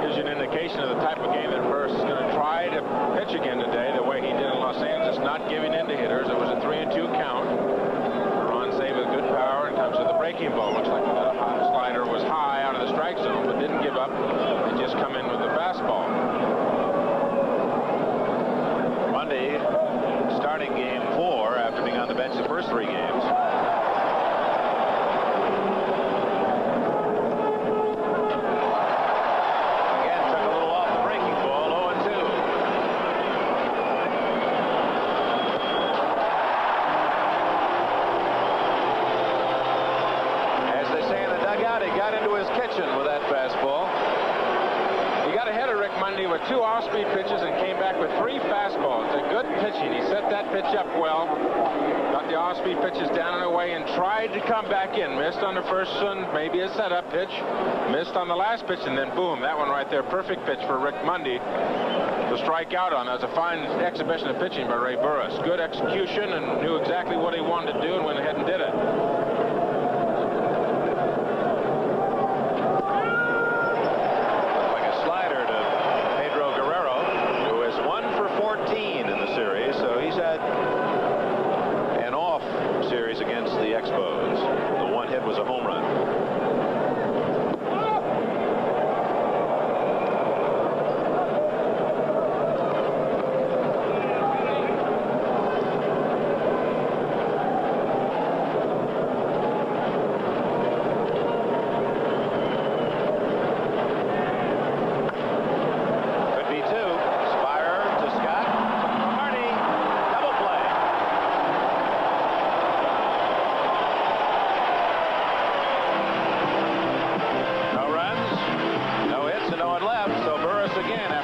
Gives you an indication of the type of game that Burris is going to try to pitch again today, the way he did in Los Angeles, not giving in to hitters. It was a 3-2 count. Ron Say with good power in terms of the breaking ball. Looks like the slider was high out of the strike zone, but didn't give up and just come in with the fastball. Monday starting game 4 after being on the bench the first 3 games. Again, took a little off the breaking ball, 0-2. As they say in the dugout, he got into his kitchen with that fastball. He got ahead of Rick Monday with 2 off-speed pitches and came back with 3 fastballs. A good pitching. He set that pitch up well. Got the off-speed pitches down and away and tried to come back in. Missed on the first one, maybe a setup pitch. Missed on the last pitch, and then boom, that one right there. Perfect pitch for Rick Monday to strike out on. That was a fine exhibition of pitching by Ray Burris. Good execution and knew exactly what he wanted to do and went ahead and did it. Against the Expos. The one hit was a home run. Could be 2. Spire to Scott. Marty. Double play.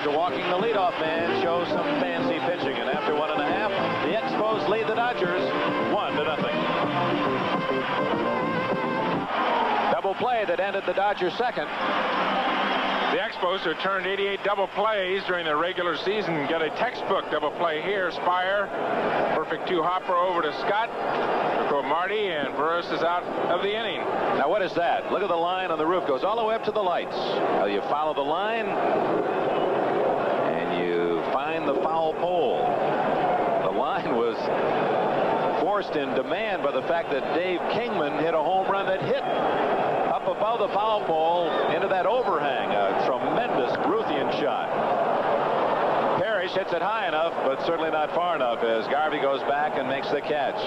Walking the leadoff man shows some fancy pitching, and after 1.5, the Expos lead the Dodgers 1-0. Double play that ended the Dodgers' second. The Expos, who turned 88 double plays during the regular season, got a textbook double play here. Spire, perfect 2-hopper over to Scott. Go Marty, and Burris is out of the inning. Now what is that? Look at the line on the roof. Goes all the way up to the lights. Now you follow the line. Find the foul pole. The line was forced in demand by the fact that Dave Kingman hit a home run that hit up above the foul pole into that overhang. A tremendous Bruthian shot. Parrish hits it high enough, but certainly not far enough as Garvey goes back and makes the catch.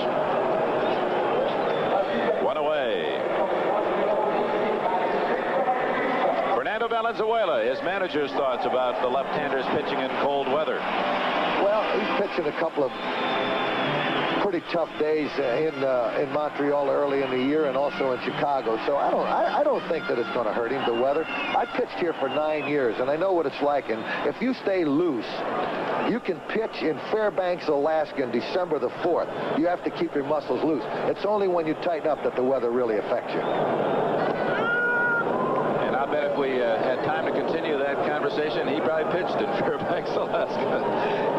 1 away. Fernando Valenzuela, his manager's thoughts about the left-handers pitching in cold weather. Well, he's pitching a couple of pretty tough days in Montreal early in the year and also in Chicago. So I don't think that it's going to hurt him, the weather. I pitched here for 9 years, and I know what it's like. And if you stay loose, you can pitch in Fairbanks, Alaska on December the 4th. You have to keep your muscles loose. It's only when you tighten up that the weather really affects you. bet if we had time to continue that conversation, he probably pitched in Fairbanks, Alaska.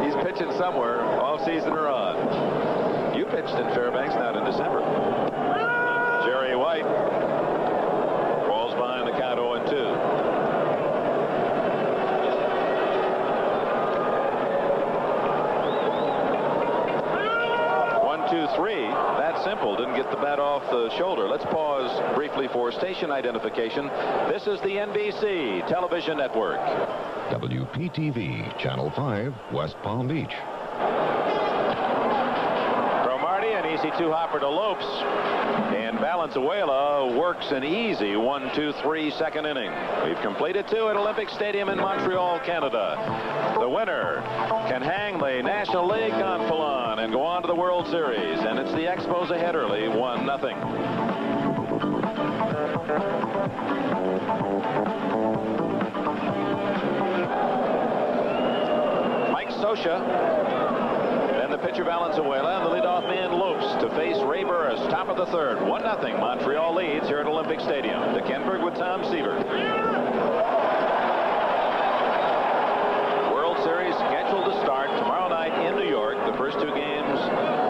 He's pitching somewhere all season or on. You pitched in Fairbanks, not in December. Jerry White falls behind the count 0-2. 1-2-3. That simple. Didn't get the bat off the shoulder. Let's pause briefly for station identification. This is the NBC television network. WPTV, Channel 5, West Palm Beach. From Marty, an easy two-hopper to Lopes. And Valenzuela works an easy 1-2-3 second inning. We've completed 2 at Olympic Stadium in Montreal, Canada. The winner can hang the National League gonfalon and go on to the World Series. And it's the Expos ahead early, 1-0. Mike Scioscia. The pitcher Valenzuela and the leadoff man Lopes to face Ray Burris. Top of the third. 1-0. Montreal leads here at Olympic Stadium. To Kenberg with Tom Seaver. World Series scheduled to start tomorrow night in New York. The first 2 games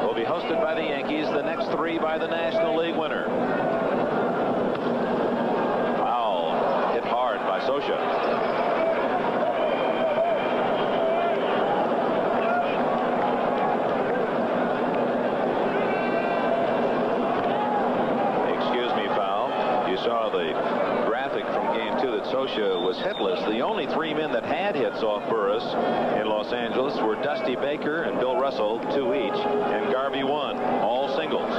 will be hosted by the Yankees. The next 3 by the National League winner. Foul hit hard by Scioscia. Saw the graphic from game 2 that Scioscia was hitless. The only 3 men that had hits off Burris in Los Angeles were Dusty Baker and Bill Russell, 2 each, and Garvey 1, all singles.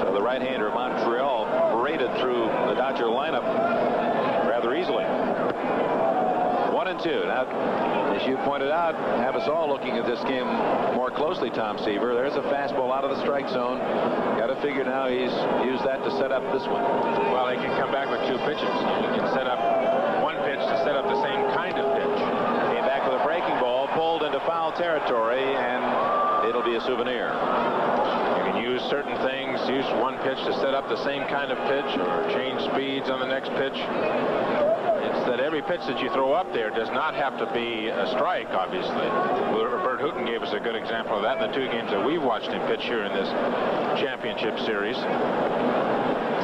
So the right-hander of Montreal paraded through the Dodger lineup rather easily. 1-2. Now, as you pointed out, have us all looking at this game more closely, Tom Seaver. There's a fastball out of the strike zone. Got to figure now he's used that to set up this one. Well, he can come back with 2 pitches. He can set up 1 pitch to set up the same kind of pitch. Came back with a breaking ball, pulled into foul territory, and it'll be a souvenir. You can use certain things, use 1 pitch to set up the same kind of pitch or change speeds on the next pitch. It's that every pitch that you throw up there does not have to be a strike, obviously. Bert Hooton gave us a good example of that in the 2 games that we've watched him pitch here in this championship series.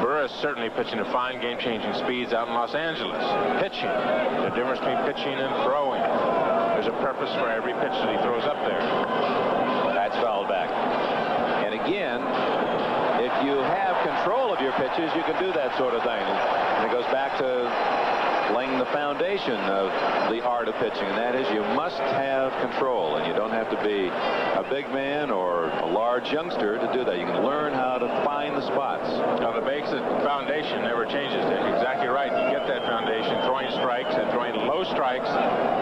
Burris certainly pitching a fine game-changing speeds out in Los Angeles. Pitching, the difference between pitching and throwing. There's a purpose for every pitch that he throws up there. That's fouled back. And again, if you have control of your pitches, you can do that sort of thing. And it goes back to laying the foundation of the art of pitching, and that is you must have control, and you don't have to be a big man or a large youngster to do that. You can learn how to find the spots. Now, the basic foundation never changes. That's exactly right. You get that foundation throwing strikes and throwing low strikes,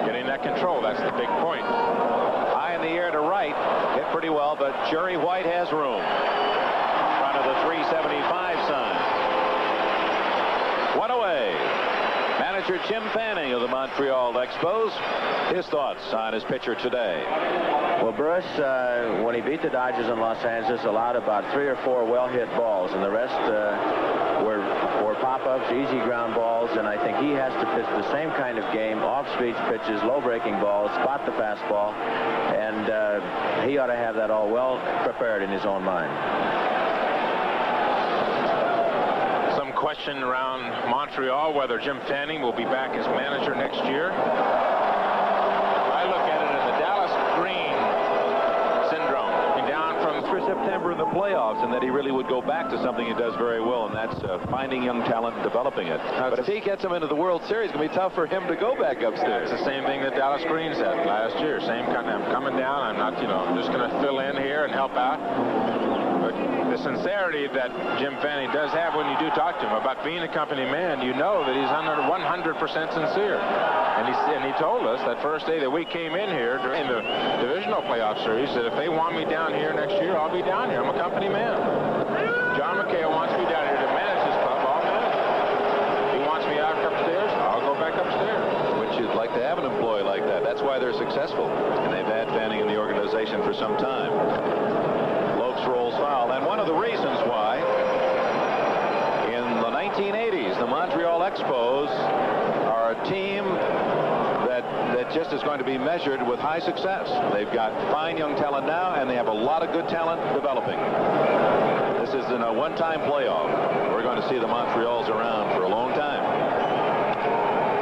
getting that control. That's the big point. High in the air to right, hit pretty well, but Jerry White has room in front of the 375 sign. 1 away. Manager Jim Fanning of the Montreal Expos. His thoughts on his pitcher today. Well, Burris, when he beat the Dodgers in Los Angeles, allowed about 3 or 4 well-hit balls, and the rest were pop-ups, easy ground balls, and I think he has to pitch the same kind of game, off-speed pitches, low-breaking balls, spot the fastball, and he ought to have that all well prepared in his own mind. Question around Montreal whether Jim Fanning will be back as manager next year. I look at it as the Dallas Green syndrome. Down from for September in the playoffs, and that he really would go back to something he does very well, and that's finding young talent and developing it. But if he gets him into the World Series, it's going to be tough for him to go back upstairs. It's the same thing that Dallas Green said last year. Same kind of, I'm coming down. I'm not, I'm just going to fill in here and help out. But the sincerity that Jim Fanning does have when you do talk to him about being a company man, you know that he's 100% sincere. And he told us that first day that we came in here during the divisional playoff series that if they want me down here next year, I'll be down here. I'm a company man. John McHale wants me down here to manage this club all minute. He wants me out upstairs, I'll go back upstairs. Which you'd like to have an employee like that. That's why they're successful. And they've had Fanning in the organization for some time. Rolls foul, and one of the reasons why in the 1980s the Montreal Expos are a team that just is going to be measured with high success. They've got fine young talent now, and they have a lot of good talent developing. This isn't a one-time playoff. We're going to see the Montreals around for a long time.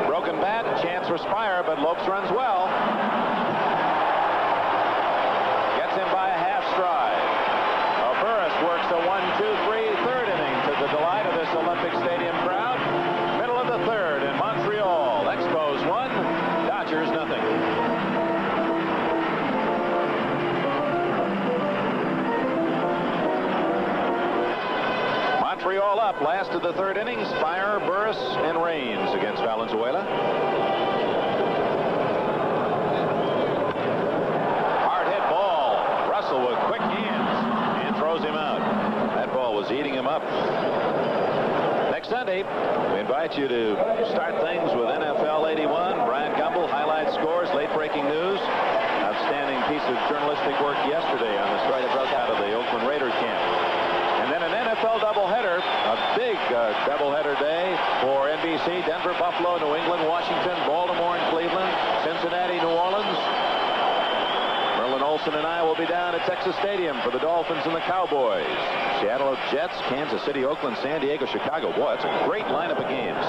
Broken bat, chance for Spire, but Lopes runs well. Gets him by a half stride. Burris works a 1-2-3 third inning to the delight of this Olympic Stadium crowd. Middle of the third in Montreal. Expos 1, Dodgers nothing. Montreal up last of the third inning. Spire, Burris, and Raines against Valenzuela. Hard hit ball. Russell with quick hands and throws him out. That ball was eating him up. Next Sunday, we invite you to start things with NFL 81. Brian Gumbel, highlight scores, late-breaking news. Outstanding piece of journalistic work yesterday on the story that broke out of the Oakland Raider camp. And then an NFL doubleheader, a big doubleheader day for NBC. Denver, Buffalo, New England, Washington, Baltimore, and Cleveland, Cincinnati, New Orleans. Merlin Olsen and I will be down at Texas Stadium for the Dolphins and the Cowboys. Seattle Jets, Kansas City, Oakland, San Diego, Chicago. Boy, that's a great lineup of games.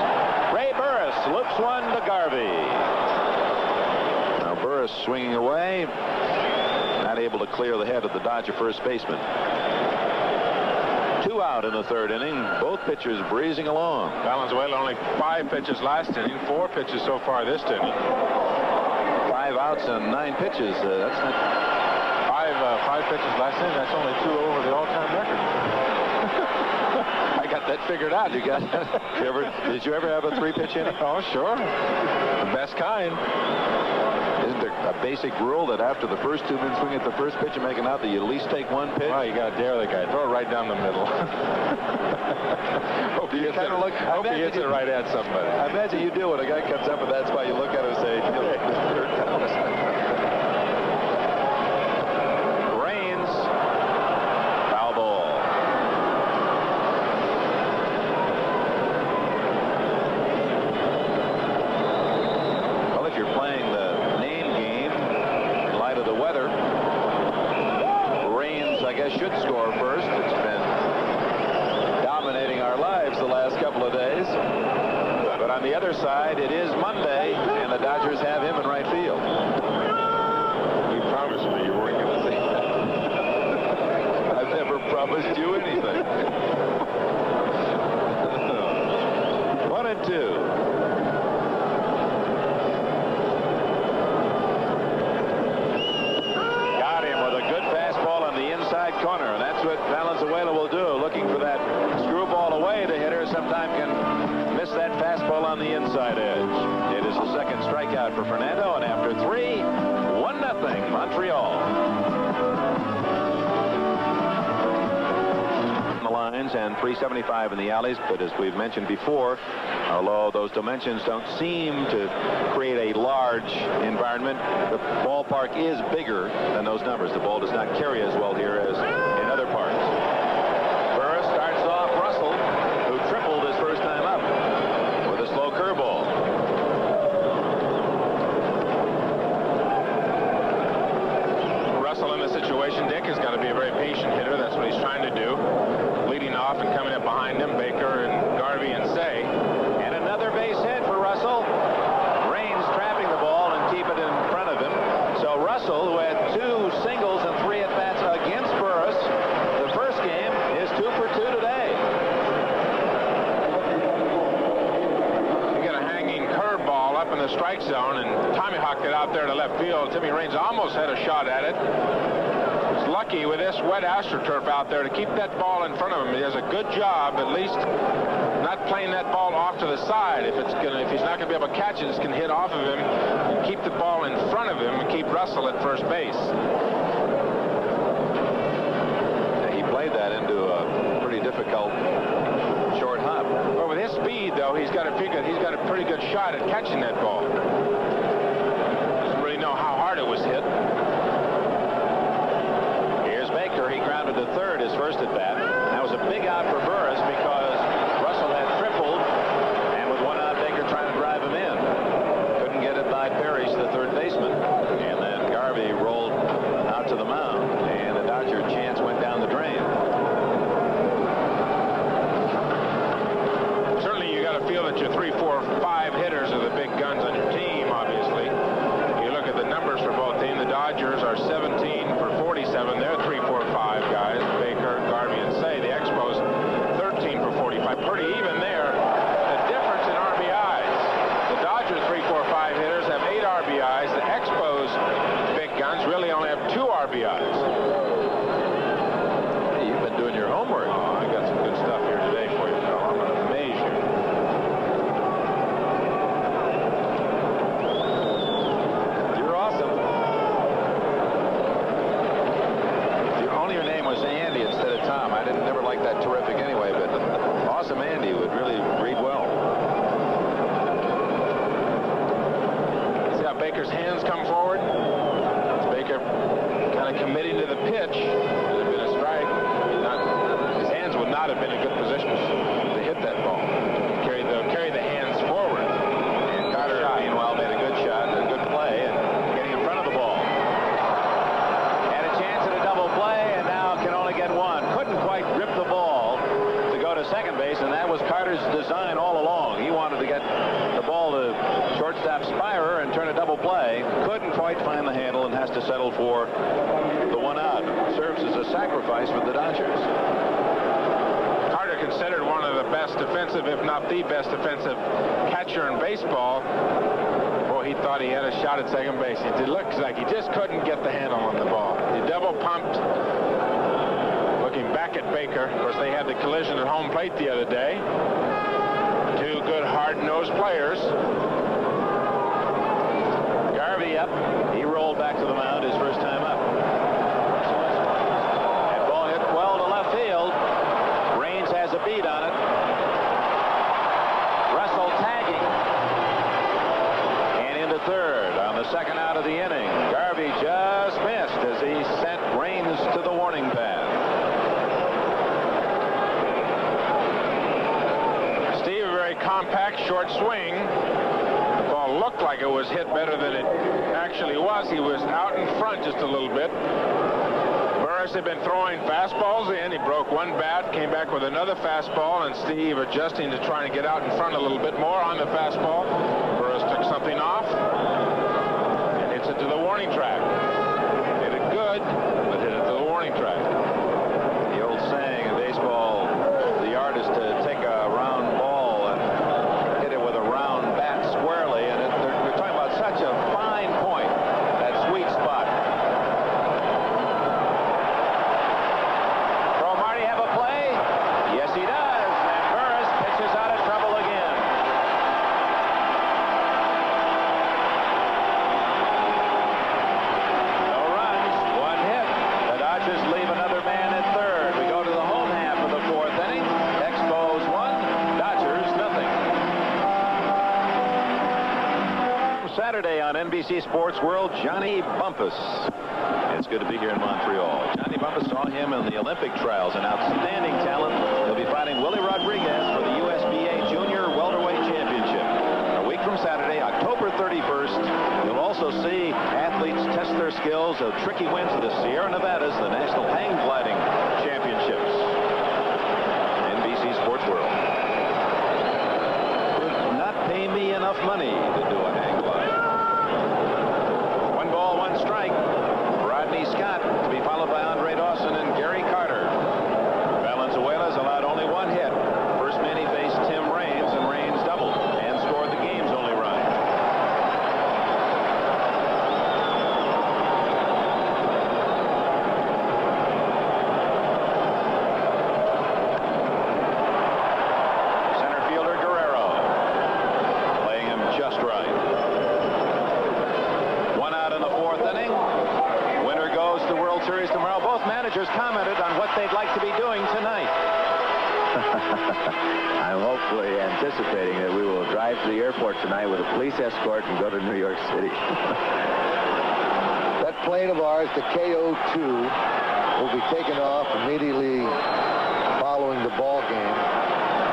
Ray Burris loops one to Garvey. Now Burris swinging away, not able to clear the head of the Dodger first baseman. 2 out in the third inning. Both pitchers breezing along. Valenzuela only 5 pitches last inning, 4 pitches so far this inning. 5 outs and 9 pitches. That's not 5 pitches last inning. That's only 2 over the all-time record. I got that figured out. You got that? Did you ever have a 3-pitch inning? Oh, sure. The best kind. Isn't there a basic rule that after the first 2 men swing at the first pitch and make an out that you at least take 1 pitch? Well, you got to dare the guy. Throw it right down the middle. Hope he hits it right at somebody. I imagine you do when a guy comes up with that spot. You look at him and say, Raines, foul ball. Well, if you're playing the weather, Raines, I guess, should score first. It's been dominating our lives the last couple of days. But on the other side, it is Monday, and the Dodgers have him in right field. You promised me you weren't going to say that. I've never promised you anything. 1-2. Corner, and that's what Valenzuela will do, looking for that screwball away. The hitter sometimes can miss that fastball on the inside edge. It is the second strikeout for Fernando, and after 3, 1-0 Montreal. The lines and 375 in the alleys, but as we've mentioned before, although those dimensions don't seem to create a large environment, the ballpark is bigger than those numbers. The ball does not carry as well here as in other parts. Burris starts off Russell, who tripled his first time up with a slow curveball. Russell in this situation, Dick, is going to be a very patient hitter. That's what he's trying to do. Leading off and coming up behind him, Baker and Garvey and Say. And another base hit for Russell. Raines trapping the ball and keep it in front of him. So Russell, who had 2 singles and 3 at-bats against Burris, the first game is 2 for 2 today. You got a hanging curveball up in the strike zone, and Tommy hawked it out there to left field. Timmy Raines almost had a shot at it. He's lucky with this wet AstroTurf out there to keep that ball in front of him. He does a good job, at least, not playing that ball off to the side. If he's not going to be able to catch it, it's going to hit off of him and keep the ball in front of him and keep Russell at first base. He played that into a pretty difficult short hop. Well, with his speed, though, he's got a pretty good shot at catching that ball. Doesn't really know how hard it was hit. Baker, he grounded to third his first at bat. That was a big out for Burris because Russell had tripled Baker's hands come forward. Baker kind of committing to the pitch. It had been a strike. His hands would not have been in good position to hit that ball. Carry the hands forward. And Carter, meanwhile, made a good shot, a good play, and getting in front of the ball. Had a chance at a double play, and now can only get one. Couldn't quite grip the ball to go to second base, and that was Carter's design all along. He wanted to get the ball to shortstop Spirer and turn a double play. Couldn't quite find the handle and has to settle for the one out. Serves as a sacrifice for the Dodgers. Carter, considered one of the best defensive, if not the best defensive catcher in baseball. Boy, he thought he had a shot at second base. It looks like he just couldn't get the handle on the ball. He double pumped. Looking back at Baker, of course, they had the collision at home plate the other day. Two good hard-nosed players. Garvey up. He rolled back to the mound his first time up. That ball hit well to left field. Raines has a beat on it. Russell tagging. And into third on the second out of the inning. Garvey just missed as he sent Raines to the warning pad. Steve, a very compact, short swing. The ball looked like it was hit better than it actually was. He was out in front just a little bit. Burris had been throwing fastballs in. He broke one bat, came back with another fastball, and Steve adjusting to try and get out in front a little bit more on the fastball. Burris took something off and hits it to the warning track. Hit it good, but hit it to the warning track. The old saying in baseball, the art is to take a round ball and hit it with a round bat squarely, and we're talking about such a fine point, that sweet spot. Will Marty have a play? Yes, he does, and Burris pitches out of trouble again. No runs, one hit. The Dodgers leave another man at third. We go to the home half of the fourth inning. Expos 1, Dodgers nothing. Saturday on NBC Sports World, Johnny Bumpus. It's good to be here in Montreal. Johnny Bumpus saw him in the Olympic trials, an outstanding talent. He'll be fighting Willie Rodriguez for the USBA Junior Welterweight Championship. A week from Saturday, October 31st, you'll also see athletes test their skills of tricky winds of the Sierra Nevadas, the National Hang Gliding Championships. NBC Sports World. Would not pay me enough money to do a hang glide. 1 ball, 1 strike. Rodney Scott to be followed by Andre Dawson and Gary Carter. Valenzuela's allowed only 1 hit. First man he faced Tim Raines, and Raines doubled and scored the game's only run. Center fielder Guerrero playing him just right. 1 out in the fourth inning. Winner goes to the World Series tomorrow. Both managers commented on what they'd like to be doing tonight. I'm hopefully anticipating that we will drive to the airport tonight with a police escort and go to New York City. That plane of ours, the KO-2, will be taken off immediately following the ball game.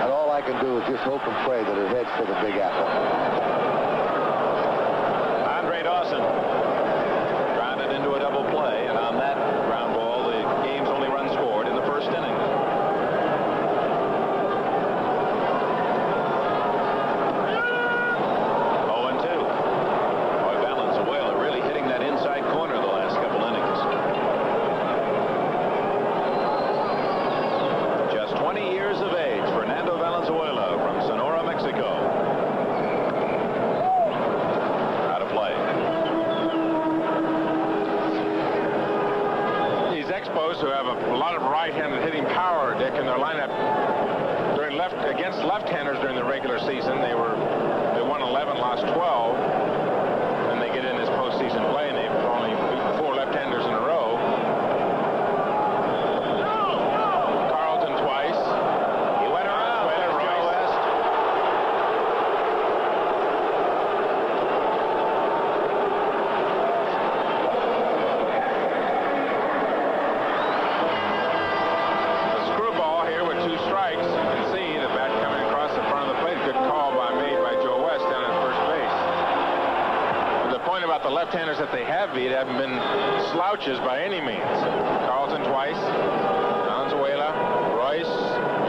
And all I can do is just hope and pray that it heads for the Big Apple. Andre Dawson grounded into a double play, and on that ground ball, the game's only run scored in the first inning. Fernando Valenzuela from Sonora, Mexico. Out of play. These Expos, who have a lot of right-handed hitting power, Dick, in their lineup against left-handers during the regular season. They won 11, lost 12. And they get in this postseason play, and they've only beaten 4 left-handers in a row. left-handers that they have beat haven't been slouches by any means. Carlton twice, Valenzuela, Royce.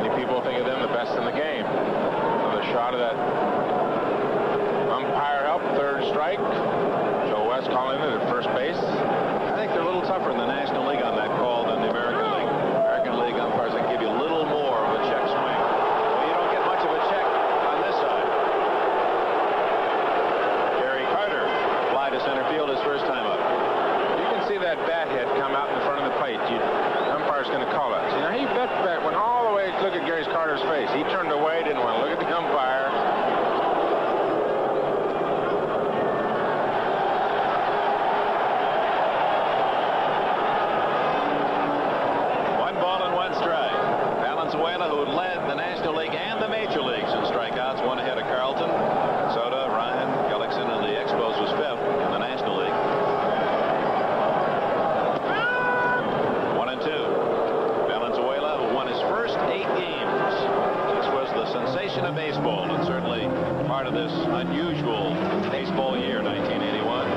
Many people think of them the best in the game. Another shot of that umpire help, third strike. Joe West calling it at first base. I think they're a little tougher in the National League on that call than the American League. American League umpires can give you a little more of a check swing. Well, you don't get much of a check on this side. Gary Carter fly to center field his first time up. You can see that bat hit come out in front of the plate. The umpire's going to call it. See, now he went all the way to look at Gary Carter's face. He turned away, didn't want to look at the umpire. Valenzuela, who led the National League and the Major Leagues in strikeouts, one ahead of Carlton. Soda, Ryan, Gullickson, and the Expos was fifth in the National League. 1-2. Valenzuela, who won his first 8 games. This was the sensation of baseball, and certainly part of this unusual baseball year, 1981.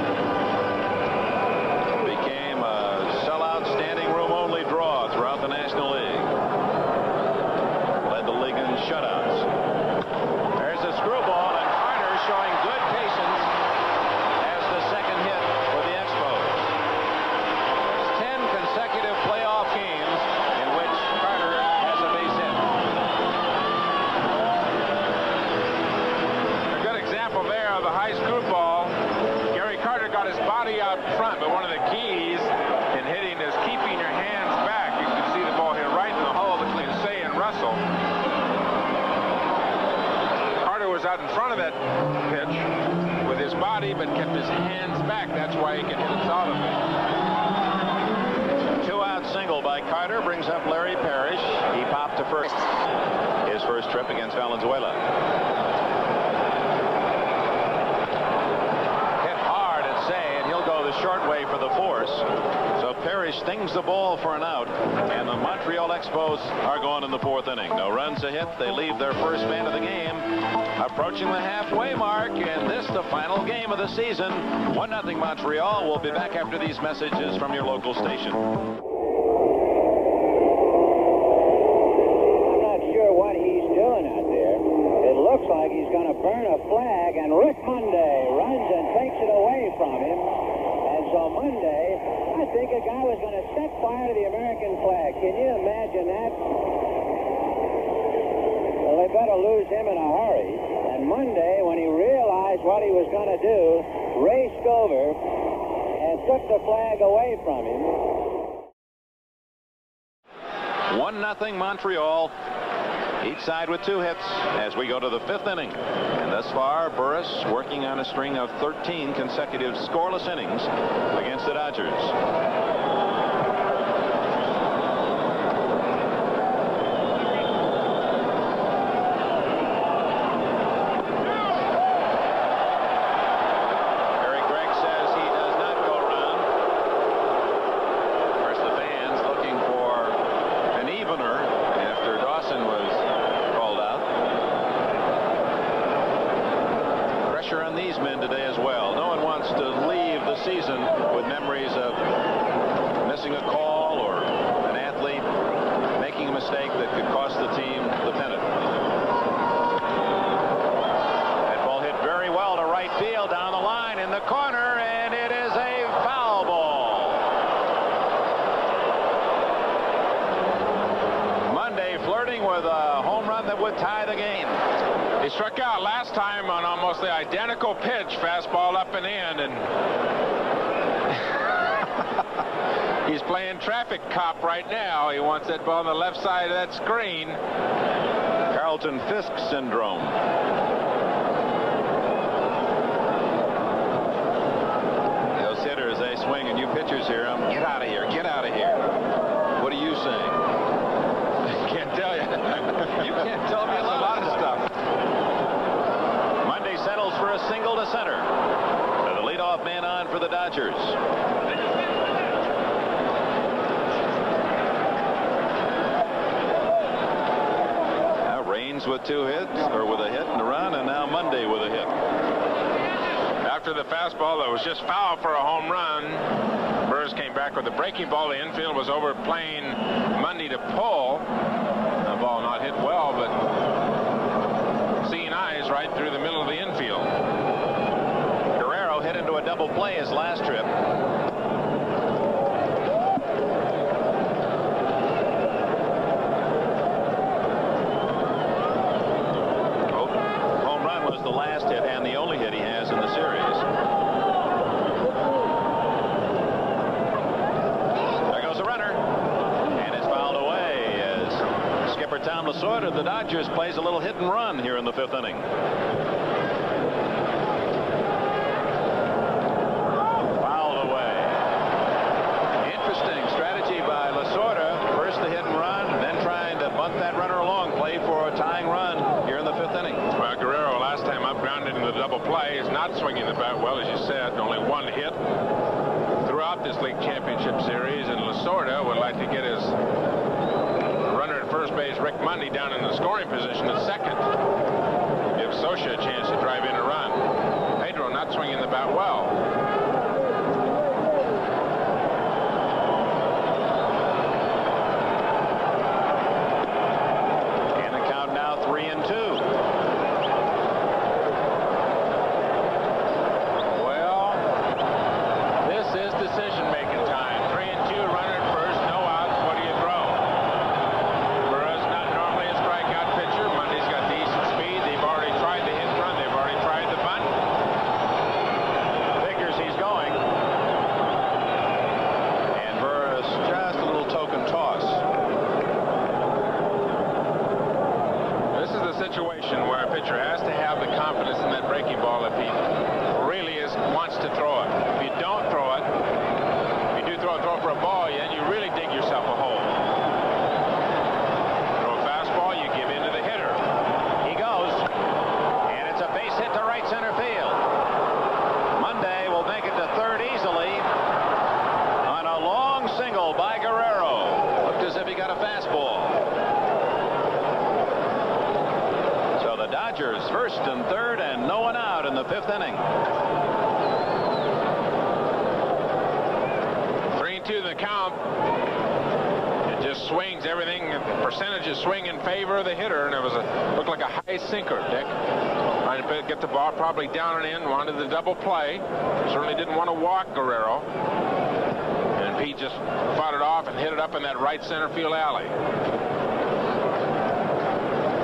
Became a sellout, standing room only draw throughout the National League. Shutouts. There's a screwball, and Carter showing good patience as the second hit for the Expos. 10 consecutive playoff games in which Carter has a base hit. A good example there of the high screwball. Gary Carter got his body out front, but one of the keys in hitting is keeping your hands back. You can see the ball hit right in the hole between Say and Russell. Was out in front of that pitch with his body, but kept his hands back. That's why he can hit it solidly. 2-out single by Carter brings up Larry Parrish. He popped to first. His first trip against Valenzuela. Hit hard at Say, and he'll go the short way for the force. So Parrish stings the ball for an out, and the Montreal Expos are going in the 4th inning. No runs a hit. They leave their first man of the game. Approaching the halfway mark, and this the final game of the season. 1-0 Montreal. We'll be back after these messages from your local station. I'm not sure what he's doing out there. It looks like he's going to burn a flag, and Rick Monday runs and takes it away from him. And so Monday, I think a guy was going to set fire to the American flag. Can you imagine that? Well, they better lose him in a hurry. And Monday, when he realized what he was going to do, raced over and took the flag away from him. 1-0 Montreal. Each side with 2 hits as we go to the 5th inning. And thus far, Burris working on a string of 13 consecutive scoreless innings against the Dodgers. He struck out last time on almost the identical pitch, fastball up and in, and he's playing traffic cop right now. He wants that ball on the left side of that screen. Carlton Fisk syndrome. Those hitters, they swing, and you pitchers hear them. Get out of here, get out of here. What are you saying? I can't tell you. You can't tell me a lot of stuff. Monday settles for a single to center. The leadoff man on for the Dodgers. Now Raines with 2 hits, or with a hit and a run, and now Monday with a hit. after the fastball that was just foul for a home run. Burris came back with a breaking ball. The infield was over playing Monday to pull. The ball not hit well, but seeing eyes right through the middle of the infield. Guerrero hit into a double play his last trip. Home run was the last hit and the only hit he has in the series. There goes the runner, and it's fouled away as skipper Tom Lasorda of the Dodgers plays a little hit and run here in the 5th inning. Fouled away. Interesting strategy by Lasorda. First the hit and run, then trying to bunt that runner along, play for a tying run here in the 5th inning. Well, Guerrero last time up grounded into the double play is not swinging the bat well, as you said. Only one hit throughout this league championship series, and Lasorda would like to get his runner at first base, Rick Mundy, down in the scoring position at second. Give Scioscia a chance to drive in a run. Pedro not swinging the bat well. And the count now 3-2. Well, this is decision-making time. 3-2, runner at first, no outs. What do you throw? Burris not normally a strikeout pitcher. Mundy's got decent speed. They've already tried the hit and run. They've already tried the bunt. Figures he's going. And Burris just a little token toss. This is a situation where a pitcher has to have the confidence in that breaking ball if he really wants to throw it. If you don't throw it, if you do throw for a ball, then you really dig yourself a hole. Throw a fastball, you give in to the hitter. He goes, and it's a base hit to right center field. Monday will make it to third easily on a long single by Guerrero. Looked as if he got a fastball. So the Dodgers first and third and no one out in the 5th inning. 3-2 the count. It just swings everything. Percentages swing in favor of the hitter, and it was looked like a high sinker, Dick. Trying to get the ball probably down and in. Wanted the double play. Certainly didn't want to walk Guerrero. And Pete just fought it off and hit it up in that right center field alley.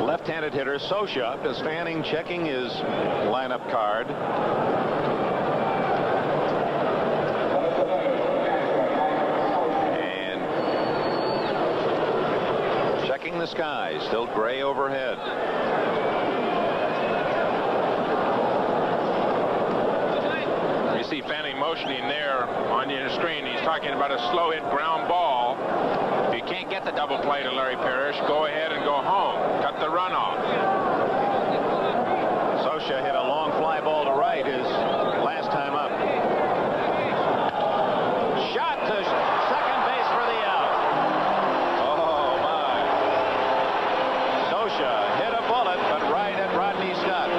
Left-handed hitter Scioscia is fanning, checking his lineup card. And checking the sky, still gray overhead. You see Fanning motioning there on your screen. He's talking about a slow hit ground ball. If you can't get the double play to Larry Parrish, go ahead and go home. Cut the run off. Scioscia hit a long fly ball to right his last time up. Shot to second base for the out. Oh, my. Scioscia hit a bullet, but right at Rodney Scott.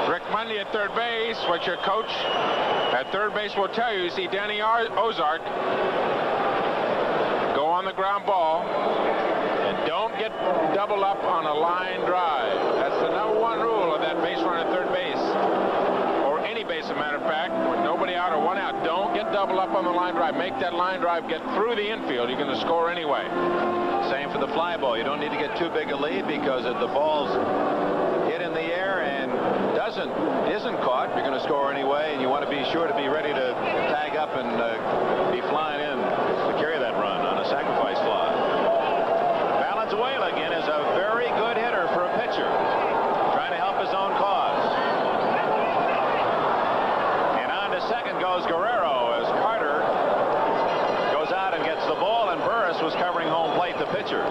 Rick Mundy at third base. What your coach at third base will tell you. You see Danny Ozark go on the ground ball and don't get doubled up on a line drive. That's the #1 rule of that base runner at third base, or any base, as a matter of fact. With nobody out or one out, don't get doubled up on the line drive. Make that line drive get through the infield. You're going to score anyway. Same for the fly ball. You don't need to get too big a lead, because if the ball's hit in the air and isn't caught, you're going to score anyway, and you want to be sure to be ready to tag up and be flying in to carry that run on a sacrifice fly. Valenzuela again is a very good hitter for a pitcher, trying to help his own cause. And on to second goes Guerrero as Carter goes out and gets the ball, and Burris was covering home plate, the pitcher.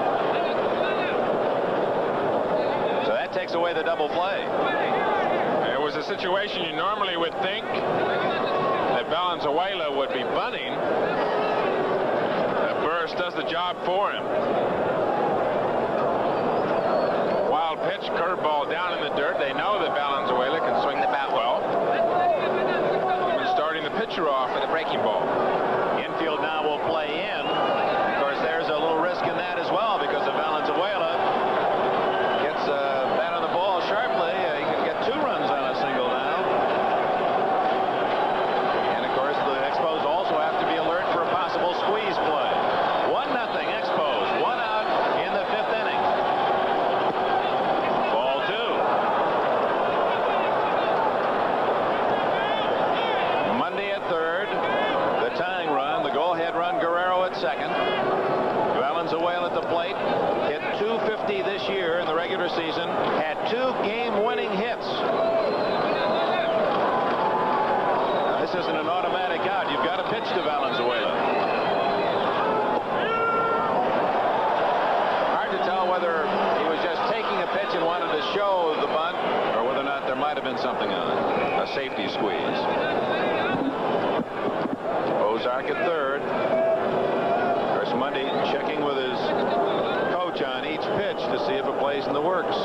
So that takes away the double play. It was a situation you normally would think that Valenzuela would be bunting. Burris does the job for him. Wow, pitch, curveball down in the dirt. They know that Valenzuela can swing the bat well. Even starting the pitcher off with a breaking ball. Infield now will play in. Of course, there's a little risk in that as well because if Valenzuela gets a bat on the ball sharply, he can get 2 runs on a single now. And of course, the Expos also have to be alert for a possible squeeze play. 1-0 Expos. 1 out in the 5th inning. Ball 2. Monday at 3rd. The tying run, the go-ahead run, Guerrero at 2nd. Valenzuela at the plate. Hit .250 this year in the regular season. Had 2 game-winning hits. Now, this isn't an automatic out. You've got to pitch to Valenzuela. Hard to tell whether he was just taking a pitch and wanted to show the bunt or whether or not there might have been something on it. A safety squeeze. Ozark at 3rd. There's Monday checking with his coach on each pitch to see if it plays in the works.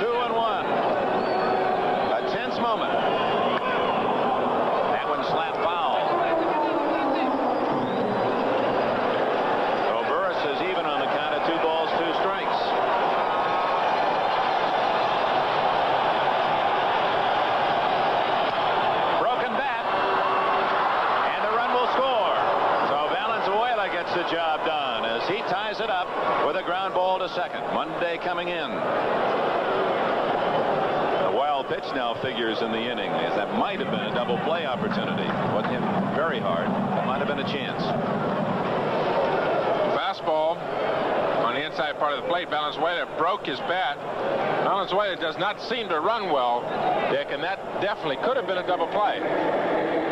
2-1. A tense moment. That one slapped foul. So Burris is even on the count of 2 balls, 2 strikes. The job done as he ties it up with a ground ball to 2nd. Monday coming in. The wild pitch now figures in the inning as that might have been a double play opportunity. Wasn't hit very hard. That might have been a chance. Fastball on the inside part of the plate. Valenzuela broke his bat. Valenzuela does not seem to run well, Dick, and that definitely could have been a double play.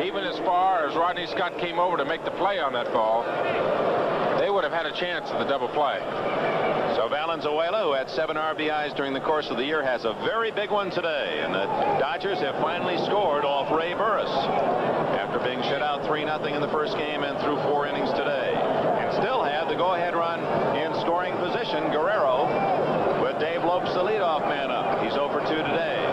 Even as far as Rodney Scott came over to make the play on that ball, they would have had a chance at the double play. So Valenzuela, who had 7 RBIs during the course of the year, has a very big one today. And the Dodgers have finally scored off Ray Burris after being shut out 3-0 in the first game and through 4 innings today. And still have the go-ahead run in scoring position, Guerrero, with Dave Lopes the leadoff man up. He's 0 for 2 today.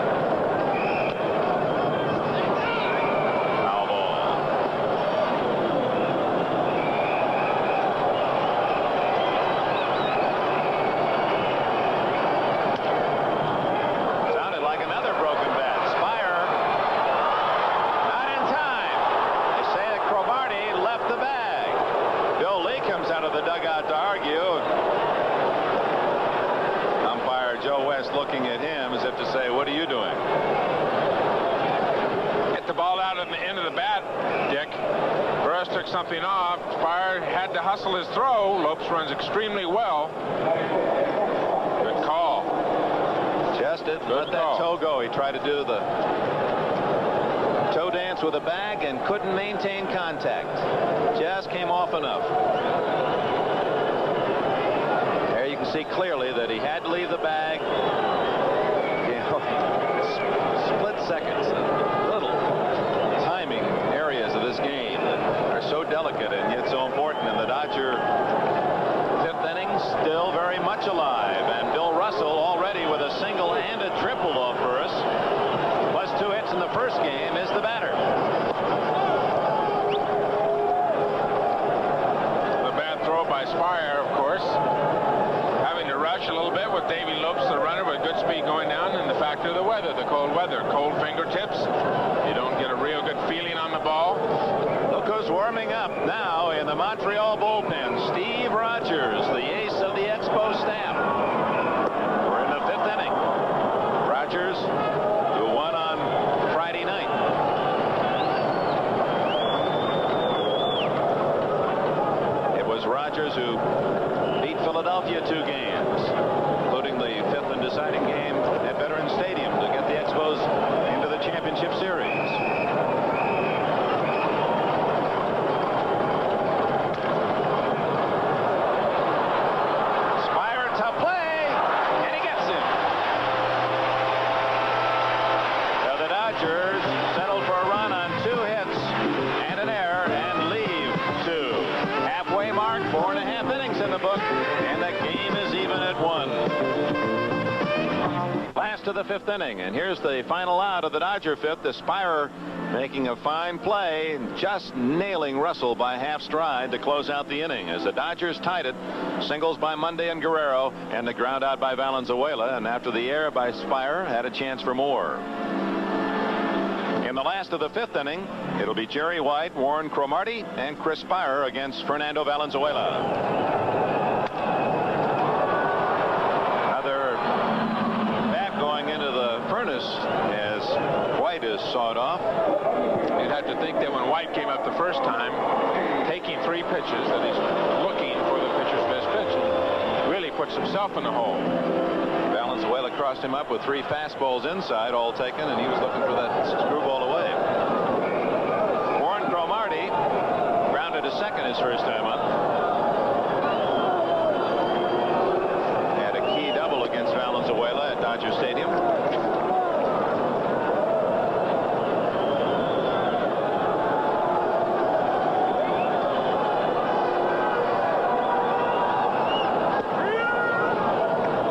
Looking at him as if to say, what are you doing? Get the ball out at the end of the bat, Dick. Burris took something off. Spire had to hustle his throw. Lopes runs extremely well. Good call. Just it. Let that toe go. He tried to do the toe dance with a bag and couldn't maintain contact. Just came off enough. There you can see clearly that he had to leave the bag. Split seconds, little timing areas of this game that are so delicate and yet so important. And the Dodger 5th inning still very much alive. And Bill Russell already with a single and a triple off Burris. Plus 2 hits in the first game is the batter. The bad throw by Spire, of course. Having to rush a little bit with Davey Lopes, the runner, with good speed going down, and the factor of the weather, the cold weather. Cold fingertips. You don't get a real good feeling on the ball. Look who's warming up now in the Montreal bullpen. Steve Rogers, the ace of the Expos staff. We're in the 5th inning. Rogers, who won on Friday night. It was Rogers who beat Philadelphia 2 games, including the 5th and deciding game at Veterans Stadium to get the Expos into the championship series. Spire to play, and he gets him. So the Dodgers settled for a run on 2 hits and an error and leave 2. Halfway mark, 4.5 innings in the book. of the 5th inning, and here's the final out of the Dodger 5th. The Spire making a fine play, just nailing Russell by half stride to close out the inning as the Dodgers tied it. Singles by Monday and Guerrero, and the ground out by Valenzuela, and after the error by Spire, had a chance for more. In the last of the 5th inning, it'll be Jerry White, Warren Cromartie, and Chris Spire against Fernando Valenzuela. Going into the furnace as White is sawed off. You'd have to think that when White came up the first time, taking 3 pitches, that he's looking for the pitcher's best pitch. He really puts himself in the hole. Valenzuela crossed him up with 3 fastballs inside, all taken, and he was looking for that screwball away. Warren Cromartie grounded to second his first time up. Had a key double against Valenzuela at Dodger Stadium.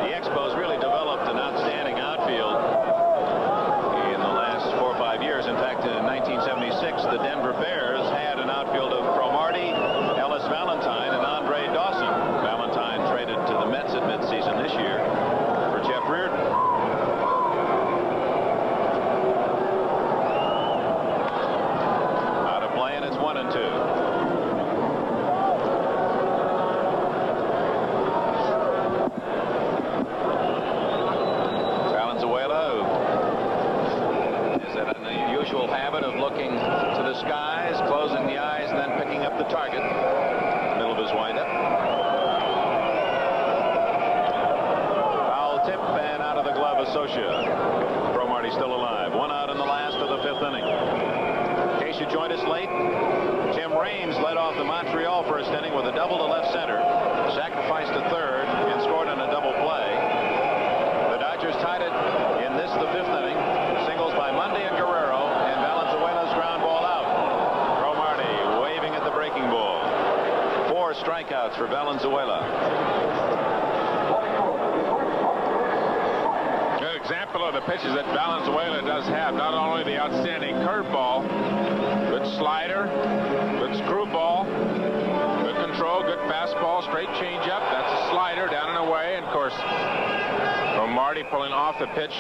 The Expos really developed an outstanding outfield in the last 4 or 5 years. In fact, in 1976, the Denver Bears had an outfield of Cromartie, Ellis Valentine, and Andre Dawson. Valentine traded to the Mets at midseason this year for Jeff Reardon. Out of play, and it's 1-2. Valenzuela, who has an unusual habit of looking to the skies, closing the eyes, and then picking up the target in the middle of his windup. Foul tip and out of the glove of Socia. Cromartie still alive. 1 out in the last of the 5th inning. In case you joined us late, Tim Raines led off the Montreal first inning with a double to left center, sacrificed to third, and scored on a double play. The Dodgers tied it in this, the 5th inning. Singles by Monday and Guerrero, and Valenzuela's ground ball out. Cromartie waving at the breaking ball. 4 strikeouts for Valenzuela. Good example of the pitches that Valenzuela does have. Not only the outstanding curveball, good slider, good screwball, good control, good fastball, straight changeup. That's a slider down and away. And of course, Cromartie pulling off the pitch,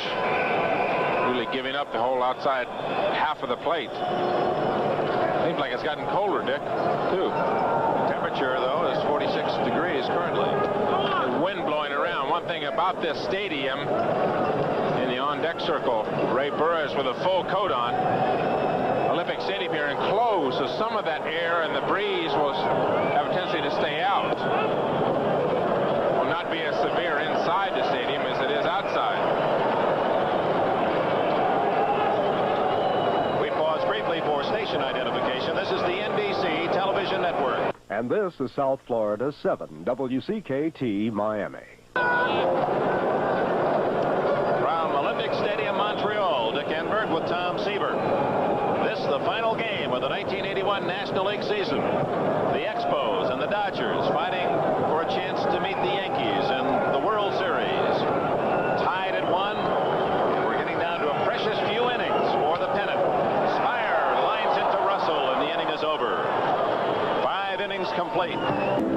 really giving up the whole outside half of the plate. Seems like it's gotten colder, Dick, too. Temperature, though, is 46 degrees currently. The wind blowing around. One thing about this stadium, in the on-deck circle, Ray Burris with a full coat on. Olympic Stadium here enclosed, so some of that air and the breeze will have a tendency to stay out. Will not be as severe inside the stadium as it is outside. We pause briefly for station identification. This is the NBC Television Network. And this is South Florida 7, WCKT Miami. From Olympic Stadium, Montreal, Dick Enberg with Tom Seaver. This the final game of the 1981 National League season. The Expos and the Dodgers fighting for a chance to meet the Yankees in the World Series. Tied at 1, and we're getting down to a precious few innings for the pennant. Spire lines into Russell, and the inning is over. 5 innings complete.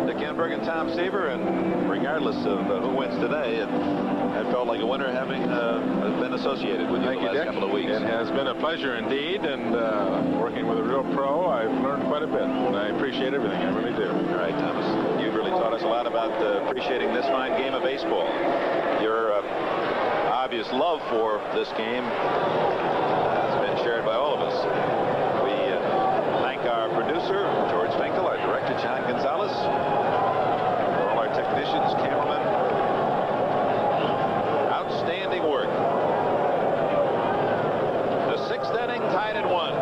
Dick Enberg and Tom Seaver, and regardless of who wins today, it felt like a winner having been associated with you the last couple of weeks. It has been a pleasure indeed, and working with a real pro, I've learned quite a bit, and I appreciate everything. I really do. All right, Thomas. You've really taught us a lot about appreciating this fine game of baseball. Your obvious love for this game has been shared by all of us. We thank our producer, George Finkel, our director, John Gonzalez, all our technicians, cameramen. Outstanding work. The 6th inning tied at 1.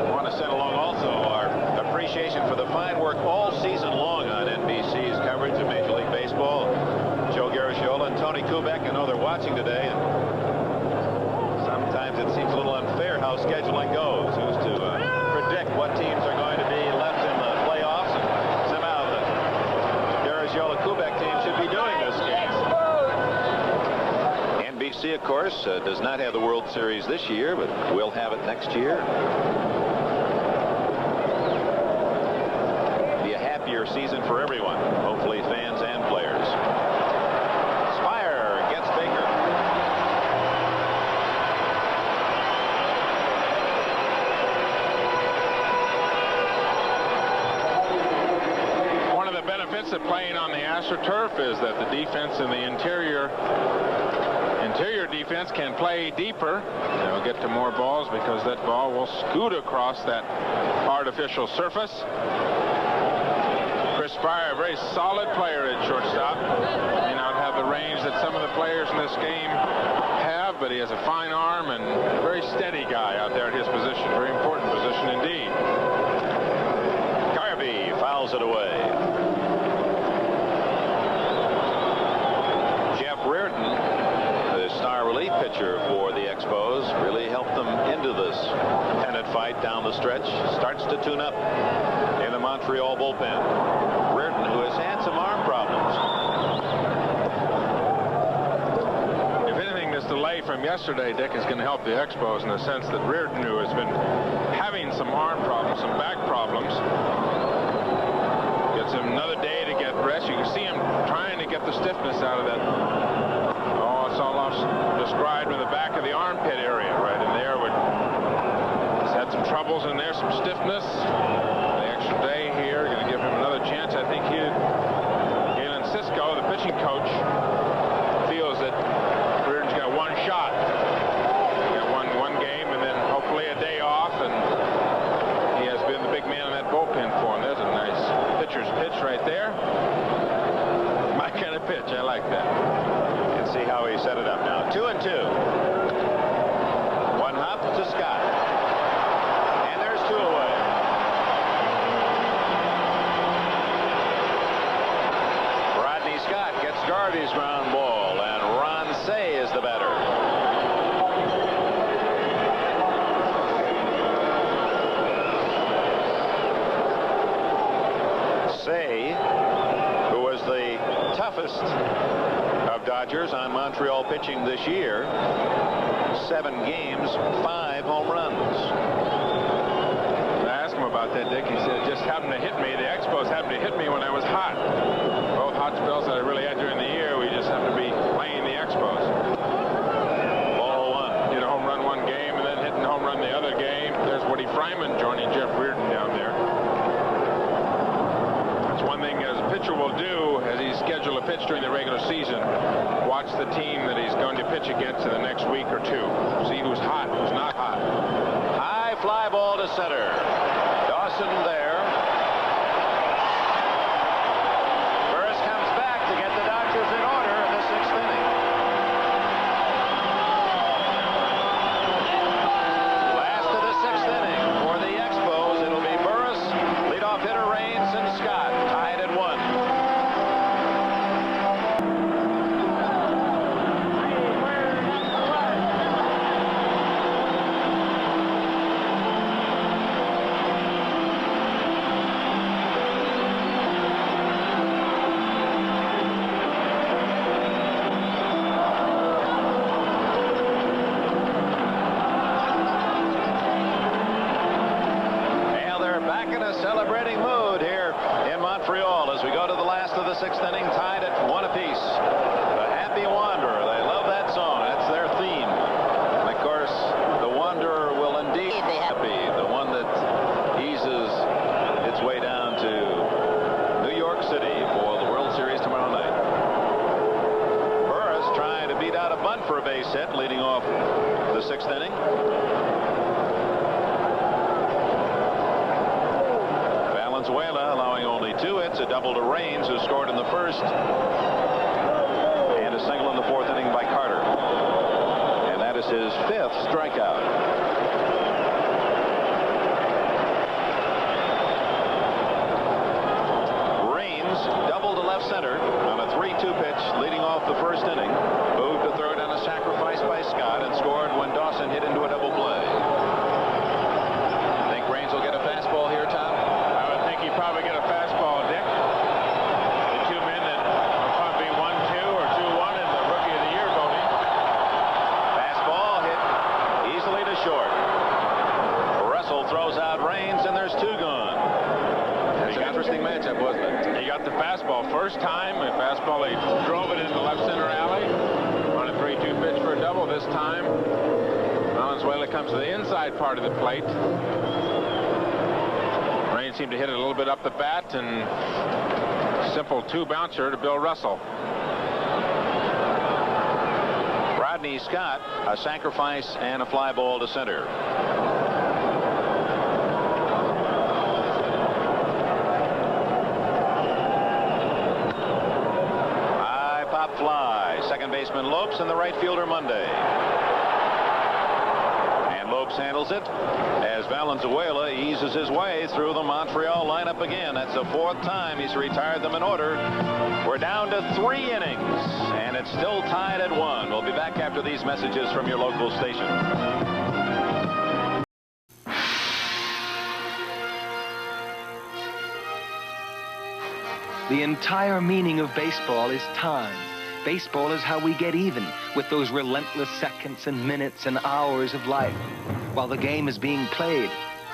I want to send along also our appreciation for the fine work all season long on NBC's coverage of Major League Baseball. Joe Garagiola and Tony Kubek, I know they're watching today, and sometimes it seems a little unfair how scheduling goes. Who's to predict what teams are going to be left in the playoffs? And somehow the Garagiola Kubek team should be doing NBC, of course, does not have the World Series this year, but will have it next year. Be a happier season for everyone, hopefully fans and players. Spire gets Baker. One of the benefits of playing on the AstroTurf is that the defense in the interior defense can play deeper. They'll get to more balls because that ball will scoot across that artificial surface. Chris Spire, a very solid player at shortstop. May not have the range that some of the players in this game have, but he has a fine arm and a very steady guy out there at his position. Very important position indeed. Garvey fouls it away. Jeff Reardon, the star relief pitcher for the Expos, really helped them into this pennant fight down the stretch. Starts to tune up in the Montreal bullpen. Reardon, who has had some arm problems. If anything, this delay from yesterday, Dick, is going to help the Expos in the sense that Reardon, who has been having some arm problems, some back problems, gets him another day to get rest. You can see him trying to get the stiffness out of that. Oh, it's almost described in the back of the armpit area right in there. He's had some troubles in there, some stiffness. The extra day here, going to give him another chance. I think Galen Cisco, the pitching coach, feels that Reardon's got one shot. He got one game and then hopefully a day off, and he has been the big man in that bullpen for him. There's a nice pitcher's pitch right there. My kind of pitch. I like that. And see how he set it up now. 2-2. One hop to Scott. And there's two away. Rodney Scott gets Garvey's ground ball, and Ron Say is the batter. Say, who was the toughest of Dodgers on Montreal pitching this year, 7 games, 5 home runs. I asked him about that, Dick. He said it just happened to hit me. The Expos happened to hit me when I was hot. Both hot spells that I really had during the year, we just happened to be playing the Expos. Ball one. Hit a home run one game and then hitting a home run the other game. There's Woody Fryman joining Jeff Reardon down there. That's one thing as a pitcher will do as he's scheduled a pitch during the regular season. Watch the team that he's going to pitch against in the next week or two. See who's hot, who's not hot. High fly ball to center. Dawson there. Burris comes back to get the Dodgers in order in the 6th inning. Last of the 6th inning for the Expos. It'll be Burris, leadoff hitter Raines, and Scott tied at 1. Celebrating mood here in Montreal as we go to the last of the 6th inning, tied at 1 apiece. The Happy Wanderer, they love that song. That's their theme. And of course, the Wanderer will indeed be happy. The one that eases its way down to New York City for the World Series tomorrow night. Burris trying to beat out a bunt for a base hit, leading off the 6th inning. Valenzuela allowing only 2 hits, a double to Raines, who scored in the 1st, and a single in the 4th inning by Carter. And that is his 5th strikeout. Raines double to left center on a 3-2 pitch, leading off the 1st inning. Moved to third on a sacrifice by Scott and scored when Dawson hit into a double play. Think Raines will get a fastball here, Tom? He probably get a fastball, Dick. The 2 men that will probably be 1-2 or 2-1 in the Rookie of the Year voting. the fastball. First time, a fastball, he drove it into left center alley on a 3-2 pitch for a double. This time, Valenzuela comes to the inside part of the plate. Rain seemed to hit it a little bit up the bat, and simple 2-bouncer to Bill Russell. Rodney Scott, a sacrifice and a fly ball to center. High pop fly. Second baseman Lopes and the right fielder Monday. And Lopes handles it as Valenzuela eases his way through the Montreal lineup again. That's the 4th time he's retired them in order. We're down to 3 innings, and it's still tied at 1. We'll be back after these messages from your local station. The entire meaning of baseball is time. Baseball is how we get even with those relentless seconds and minutes and hours of life. While the game is being played,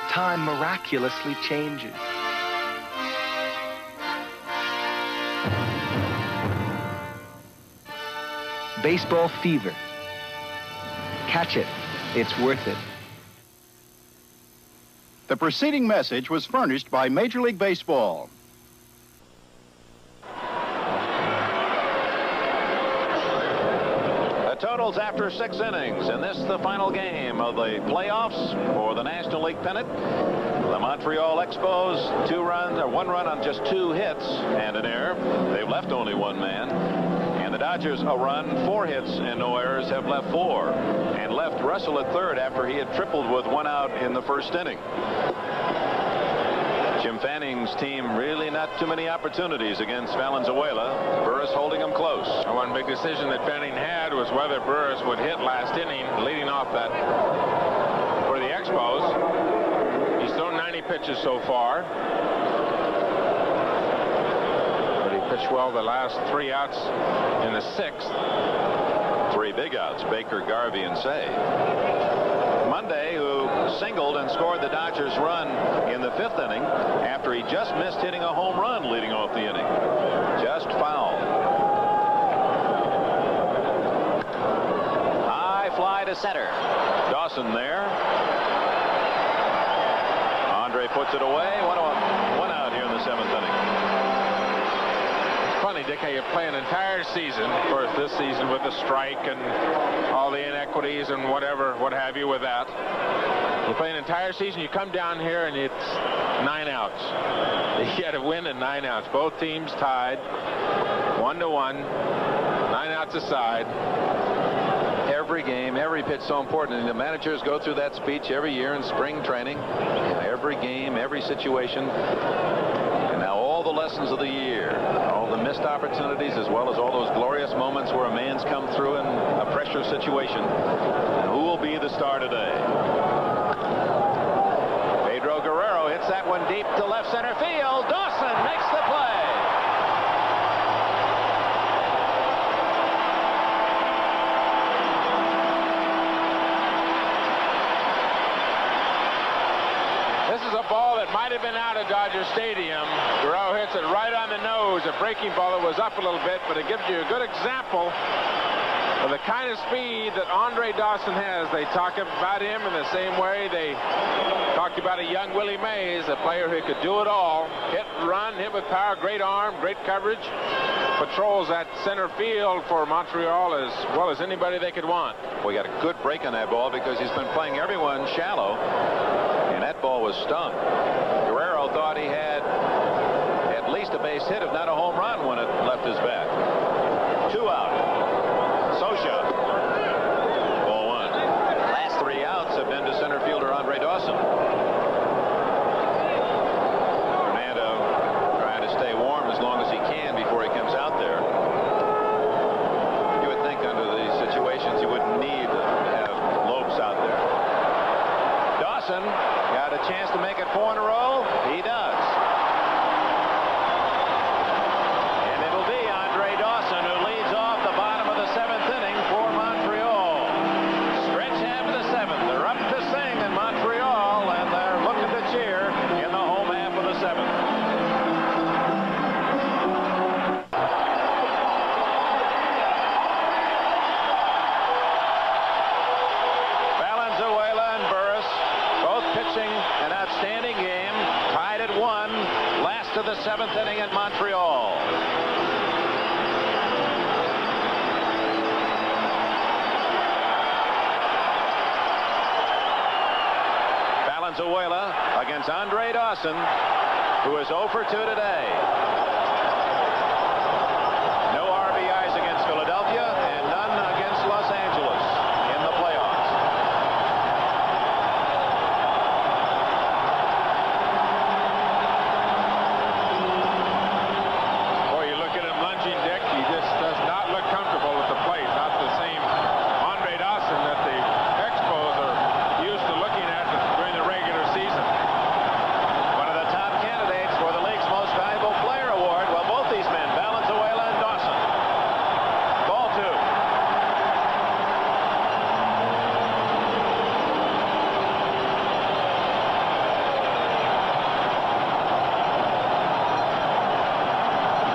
time miraculously changes. Baseball fever. Catch it. It's worth it. The preceding message was furnished by Major League Baseball. The totals after 6 innings, and this is the final game of the playoffs for the National League pennant. The Montreal Expos, 1 run on just 2 hits and an error. They've left only 1 man. And the Dodgers, a run, 4 hits and no errors, have left 4, and left Russell at third after he had tripled with 1 out in the first inning. Jim Fanning's team really not too many opportunities against Valenzuela. Burris holding him close. One big decision that Fanning had was whether Burris would hit last inning, leading off that for the Expos. He's thrown 90 pitches so far. Pitched well the last 3 outs in the 6th. 3 big outs, Baker, Garvey, and Say. Monday, who singled and scored the Dodgers' run in the 5th inning after he just missed hitting a home run leading off the inning. Just foul. High fly to center. Dawson there. Andre puts it away. 1 out here in the 7th inning. Funny, Dick, how you play an entire season, of course, this season with the strike and all the inequities and whatever, what have you with that. You play an entire season, you come down here and it's 9 outs. You had to win in 9 outs. Both teams tied 1-1, 9 outs aside. Every game, every pitch so important, and the managers go through that speech every year in spring training. Every game, every situation. And now all the lessons of the year, all the missed opportunities, as well as all those glorious moments where a man's come through in a pressure situation. And who will be the star today? Pedro Guerrero hits that one deep to left center field. Dawson makes the play. This is a ball that might have been out of Dodger Stadium. Guerrero hits it right on the nose. A breaking ball that was up a little bit, but it gives you a good example of the kind of speed that Andre Dawson has. They talk about him in the same way they talked about a young Willie Mays, a player who could do it all. Hit, run, hit with power, great arm, great coverage. Patrols that center field for Montreal as well as anybody they could want. We got a good break on that ball because he's been playing everyone shallow. And that ball was stung. Guerrero thought he had at least a base hit, if not a home run, when it left his bat. 2 out. Sosha. Ball 1. Last 3 outs have been to center fielder Andre Dawson. Fernando trying to stay warm as long as he can before he comes out there. You would think under these situations you wouldn't need to have Lopes out there. Dawson got a chance to make it 4 in a row. He does. And it'll be Andre Dawson who leads off the bottom of the 7th inning for Montreal. Stretch half of the 7th. They're up to sing in Montreal, and they're looking to cheer in the home half of the 7th. 7th inning in Montreal. Valenzuela against Andre Dawson, who is 0 for 2 today. No RBIs against Philadelphia and none against Los Angeles in the playoffs. Boy, you look at him lunging, Dick, he just does not look comfortable at the plate. Not the same Andre Dawson that the Expos are used to looking at during the regular season. One of the top candidates for the league's most valuable player award. Well, both these men, Valenzuela and Dawson. Ball 2.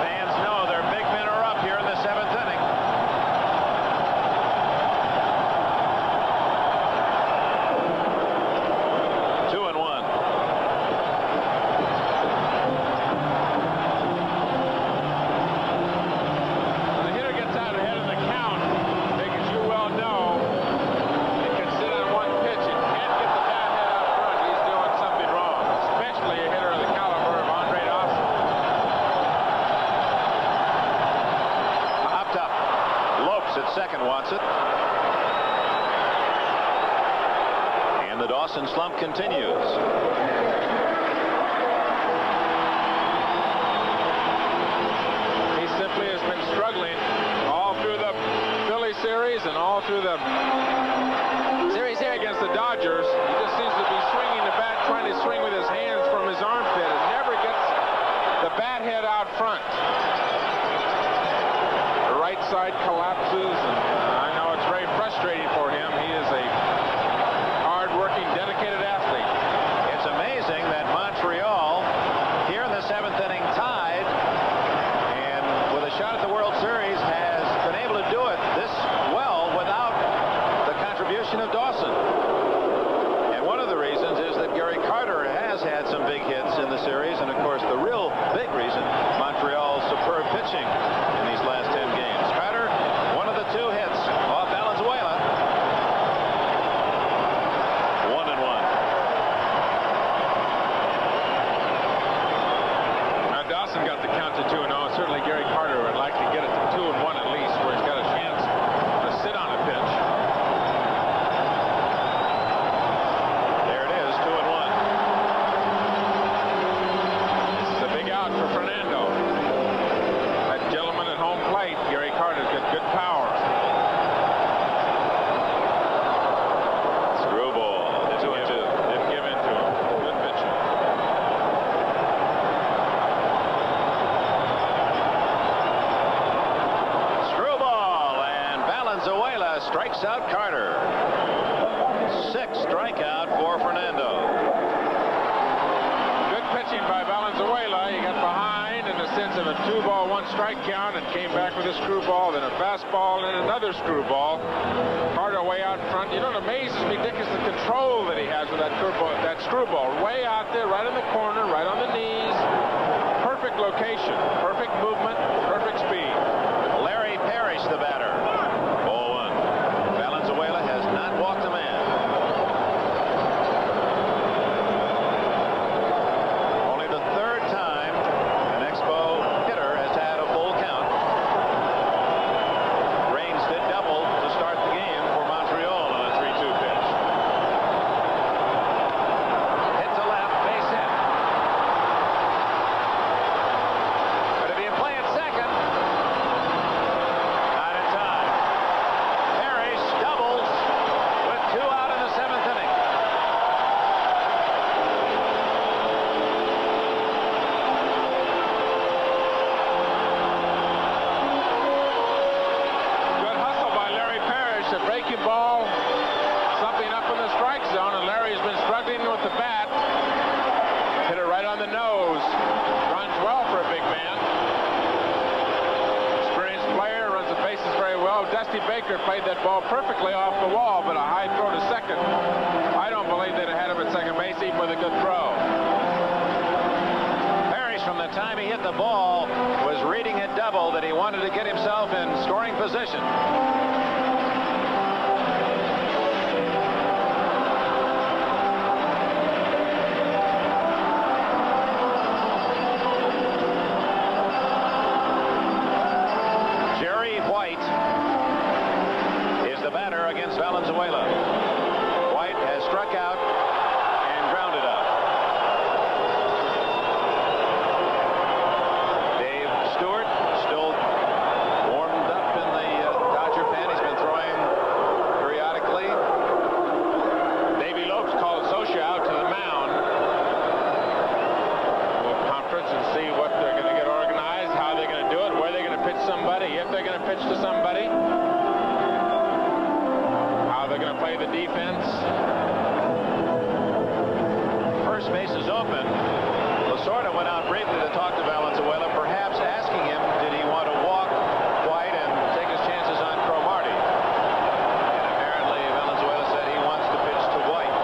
Fans know their big men are up here in the 7th inning. Two and one. When the hitter gets out ahead of the count, Dick, as you well know, he can sit on one pitch and can't get the bat head out front. He's doing something wrong, especially a hitter of the caliber of Andre Dawson. Hopped up. Lopes at second wants it. And the Dawson slump continues. He simply has been struggling all through the Phillies series and all through the series here against the Dodgers. He just seems to be swinging the bat, trying to swing with his hands from his armpit, and never gets the bat head out front. The right side collapses, and I know it's very frustrating for him. He is a hard-working, dedicated athlete. It's amazing that Montreal, here in the 7th inning, tied, and with a shot at the World Series, has been able to do it this well without the contribution of Dawson. And one of the reasons is that Gary Carter has had some big hits in the series, and of course the real big reason, Montreal's superb pitching in these last 10 games. Carter, one of the 2 hits off Valenzuela. 1 and 1. Now Dawson got the count to 2-0. Certainly Gary Carter would like to get it to 2 and 1 at least, where he's got a chance to sit on a pitch. There it is, 2 and 1. This is a big out for Fernando. That gentleman at home plate, Gary Carter's got good power. Screwball. 2 and 2. Didn't give in to him. Good pitching. Screwball, and Valenzuela strikes out Carter. 6th strikeout for Fernando. Good pitching by Valenzuela. He got behind in the sense of a 2-ball, 1-strike count and came back with a screwball, then a fastball, and another screwball. Carter way out front. You know what amazes me, Dick, is the control that he has with that screwball. Way out there, right in the corner, right on the knees. Perfect location, perfect movement, perfect speed. Larry Parrish, the batter. Ball 1. Valenzuela has not walked a man. Only the 3rd time an Expo hitter has had a full count. Raines did double to start the game for Montreal on a 3-2 pitch. Hit to left, base hit. But if you play at second, not in time. Parrish doubles with 2 out in the 7th inning. Good hustle by Larry Parrish. A breaking ball, something up in the strike zone, and Larry's been struggling with the bat. Hit it right on the nose. Runs well for a big man. Experienced player, runs the bases very well. Dusty Baker played that ball perfectly off the wall, but a high throw to second. I don't believe they'd have had him at second base even with a good throw. Parrish, from the time he the ball was reading it double, that he wanted to get himself in scoring position. Jerry White is the batter against Valenzuela. White has struck out and grounded out. Dave Stewart still warmed up in the Dodger pen. He's been throwing periodically. Davey Lopes called Socia out to the mound. We'll conference and see what they're going to get organized, how they're going to do it, where they're going to pitch somebody, if they're going to pitch to somebody, how they're going to play the defense. First base is open. Lasorda went out briefly to talk to Valenzuela, perhaps asking him, did he want to walk White and take his chances on Cromartie? And apparently Valenzuela said he wants to pitch to White.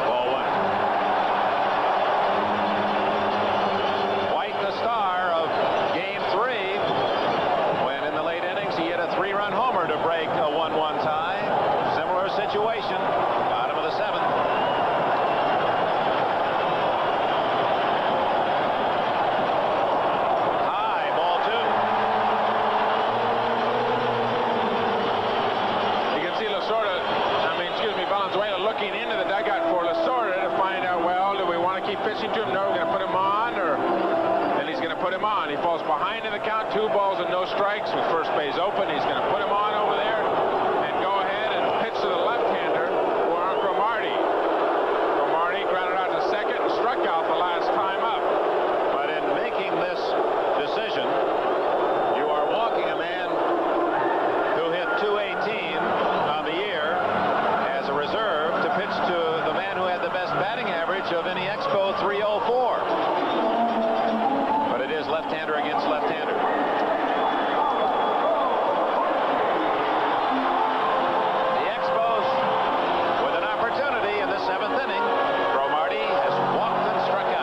Ball one. White, the star of Game 3, when in the late innings he hit a 3-run homer to break a 1-1 tie. Similar situation, bottom of the 7th. High, ball 2. You can see Valenzuela looking into the dugout for Lasorda to find out, well, do we want to keep pitching to him? No, we're going to put him on, or then he's going to put him on. He falls behind in the count, 2 balls and no strikes with first base open. He's going to put him on over there and go ahead and pitch to the left-hander for Cromartie. Cromartie grounded out to second and struck out the last time up. But in making this decision, you are walking a man who hit .218 on the year as a reserve to pitch to the man who had the best batting average of any Expo, .304. But it is left-hander against left-hander. The Expos with an opportunity in the 7th inning. Cromartie has walked and struck out.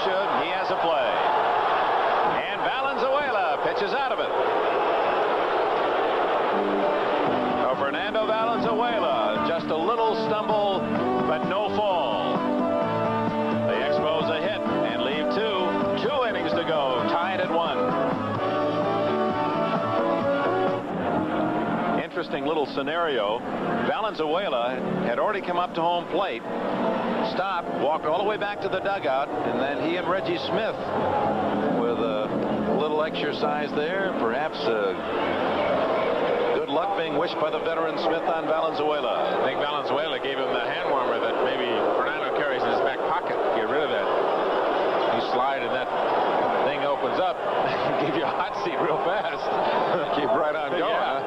He has a play. And Valenzuela pitches out of it. So Fernando Valenzuela, just a little stumble, but no fall. The Expos a hit and leave 2 innings to go, tied at 1. Interesting little scenario. Valenzuela had already come up to home plate, stopped, walked all the way back to the dugout, and then he and Reggie Smith with a little exercise there. Perhaps good luck being wished by the veteran Smith on Valenzuela. I think Valenzuela gave him the hand warmer that maybe Fernando carries in his back pocket. Get rid of that. You slide and that thing opens up. Give you a hot seat real fast. Keep right on going. Yeah.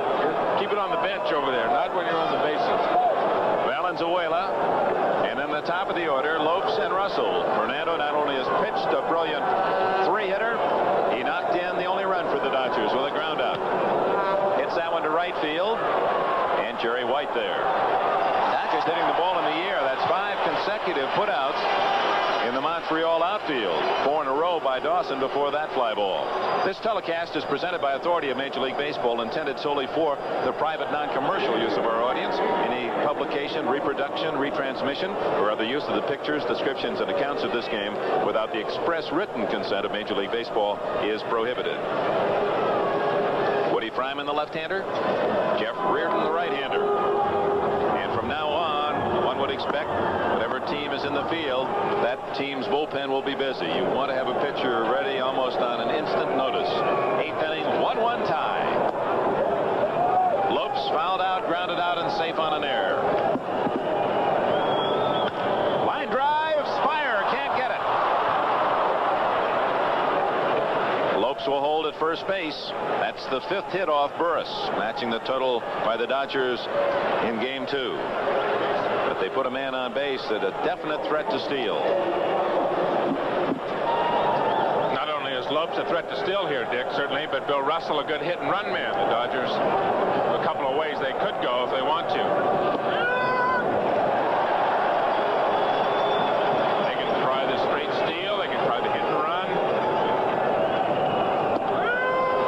Keep it on the bench over there, not when you're on the bases. Valenzuela, and then the top of the order, Lopes and Russell. Fernando not only has pitched a brilliant 3-hitter, he knocked in the only run for the Dodgers with a ground out. Hits that one to right field, and Jerry White there. Dodgers hitting the ball in the air. That's 5 consecutive putouts in the Montreal outfield. 4 in a row by Dawson before that fly ball. This telecast is presented by authority of Major League Baseball, intended solely for the private non-commercial use of our audience. Any publication, reproduction, retransmission, or other use of the pictures, descriptions, and accounts of this game without the express written consent of Major League Baseball is prohibited. Woody Fryman, the left-hander. Jeff Reardon, the right-hander. And from now on, one would expect whatever team is in the field, that team's bullpen will be busy. You want to have a pitcher ready almost on an instant notice. 8th inning, 1-1 tie. Lopes fouled out, grounded out, and safe on an error. Line drive, Spire can't get it. Lopes will hold at first base. That's the 5th hit off Burris, matching the total by the Dodgers in Game 2. But they put a man on base at a definite threat to steal. Not only is Lopes a threat to steal here, Dick, certainly, but Bill Russell a good hit and run man. The Dodgers have a couple of ways they could go if they want to. They can try the straight steal. They can try the hit and run.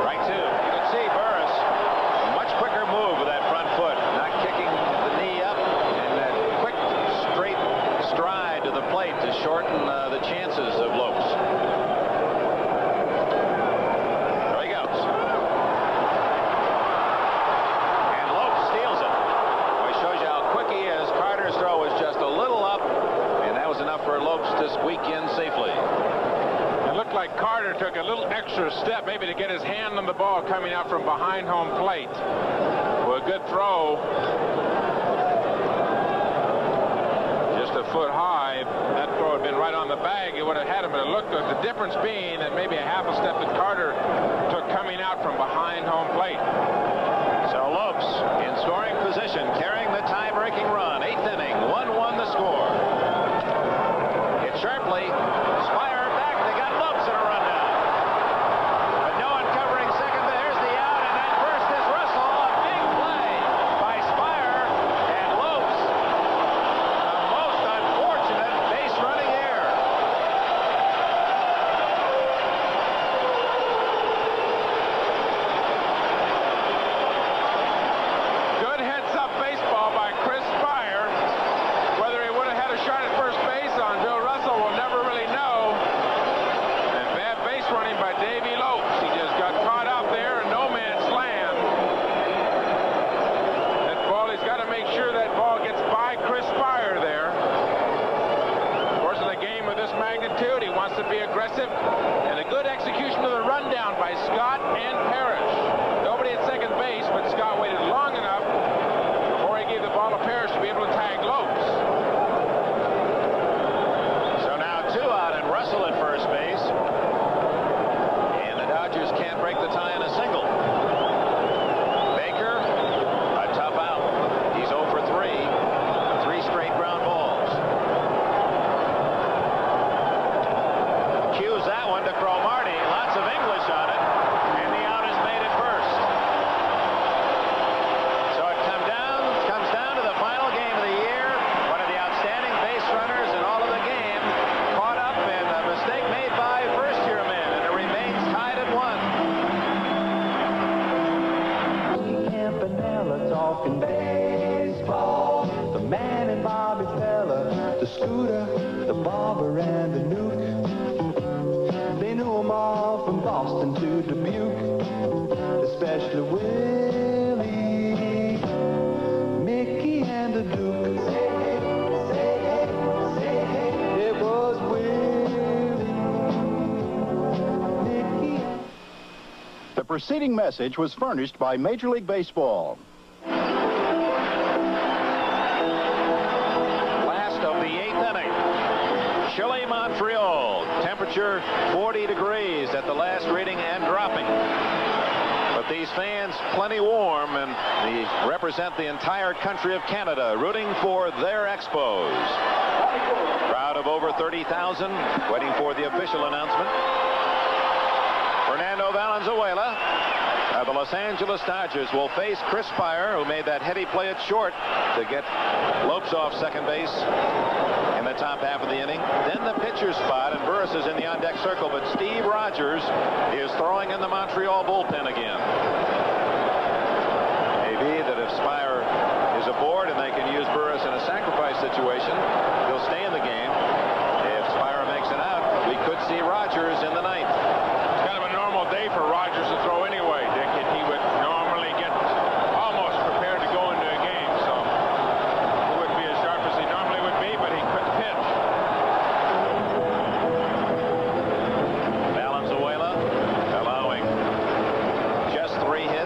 Right two. You can see Burris, a much quicker move with that front foot, not kicking the knee up, and that quick straight stride to the plate to shorten the chances of Lopes. There he goes. And Lopes steals it. Well, he shows you how quick he is. Carter's throw was just a little up, and that was enough for Lopes to squeak in safely. It looked like Carter took a little extra step, maybe to get his hand on the ball coming out from behind home plate. Well, a good throw. Just a foot high. If that throw had been right on the bag, it would have had him. But it looked like the difference being that maybe a half a step that Carter took coming out from behind home plate. So Lopes in scoring position, carrying the tie-breaking run. 8th inning, 1-1 the score. Hit sharply. Spire back. They got Lopes in a rundown. But no one covering second. There's the out, and that first is Russell. A big play by Spire and Lopes. The most unfortunate base running error. Good heads-up baseball by Chris Spire. Whether he would have had a shot at first base on Bill Russell, we'll never really know. And bad base running by Davey Lopes. He just got caught out there in no man's land. That ball, he's got to make sure that ball gets by Chris Spire there. Of course, in a game of this magnitude, he wants to be aggressive. And a good execution of the rundown by Scott and Parrish. Nobody at second base, but Scott waited long enough before he gave the ball to Parrish to be able to tag Lopes. So now 2 out and Russell at first base. And the Dodgers can't break the tie in a single. Baker, a tough out. He's 0 for 3. 3 straight ground balls. Cues that one to Cromartie. Lots of English on it. And the out is made at first. So it comes down to the final game of the year. One of the outstanding base runners in all of the game caught up in a mistake made by first-year men, and it remains tied at 1. Campanella talking baseball. The man and Bobby Fella, the Scooter, the Barber, and the Nuke. They knew them all from Boston to Dubuque, especially Willie, Mickey, and the Duke. Say hey, say hey, say hey. It was Willie, Mickey. The preceding message was furnished by Major League Baseball. Last of the 8th inning. Chilly Montreal. Temperature 40 degrees at the last reading and dropping. But these fans plenty warm, and they represent the entire country of Canada, rooting for their Expos. Crowd of over 30,000 waiting for the official announcement. Fernando Valenzuela of the Los Angeles Dodgers will face Chris Spire, who made that heady play at short to get Lopes off second base in the top half of the inning. Then the pitcher's spot, and Burris is in the on-deck circle, but Steve Rogers is throwing in the Montreal bullpen again. Maybe that if Spire is aboard and they can use Burris in a sacrifice situation, he'll stay in the game. If Spire makes it out, we could see Rogers in the 9th. It's kind of a normal day for Rogers to throw anyway, Dick, and he would normally get almost prepared to go into a game, so he wouldn't be as sharp as he normally would be, but he couldn't pitch. Valenzuela allowing just 3 hits.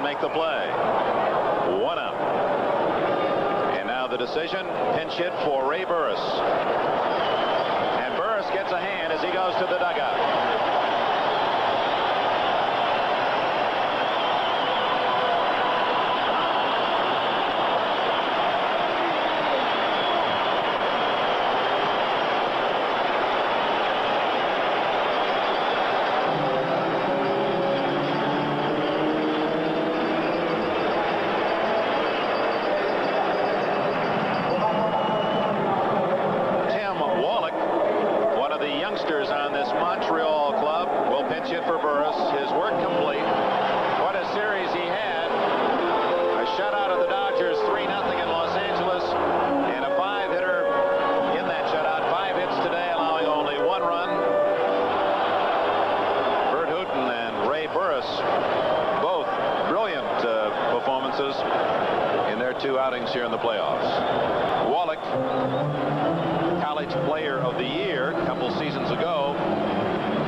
make the play. 1 out. And now the decision, pinch hit for Ray Burris. And Burris gets a hand as he goes to the dugout. On this Montreal club will pinch hit for Burris. His work complete. What a series he had. A shutout of the Dodgers, 3-0 in Los Angeles, and a 5-hitter in that shutout. 5 hits today, allowing only 1 run. Bert Hooton and Ray Burris, both brilliant performances in their 2 outings here in the playoffs. Wallach, College Player of the Year a couple seasons ago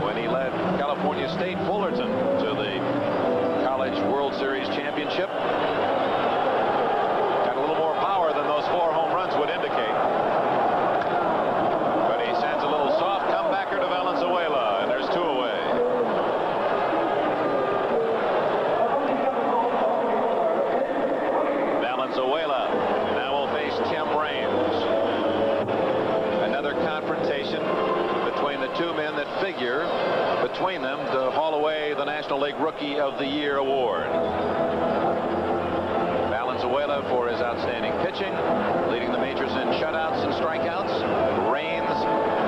when he led California State Fullerton to the College World Series championship. Got a little more power than those 4 home runs would indicate. But he sends a little soft comebacker to Valenzuela, and there's 2 away. Valenzuela now will face Tim Raines. Another confrontation between the 2 men that figure between them to haul away the National League Rookie of the Year award. Valenzuela for his outstanding pitching, leading the majors in shutouts and strikeouts. Raines,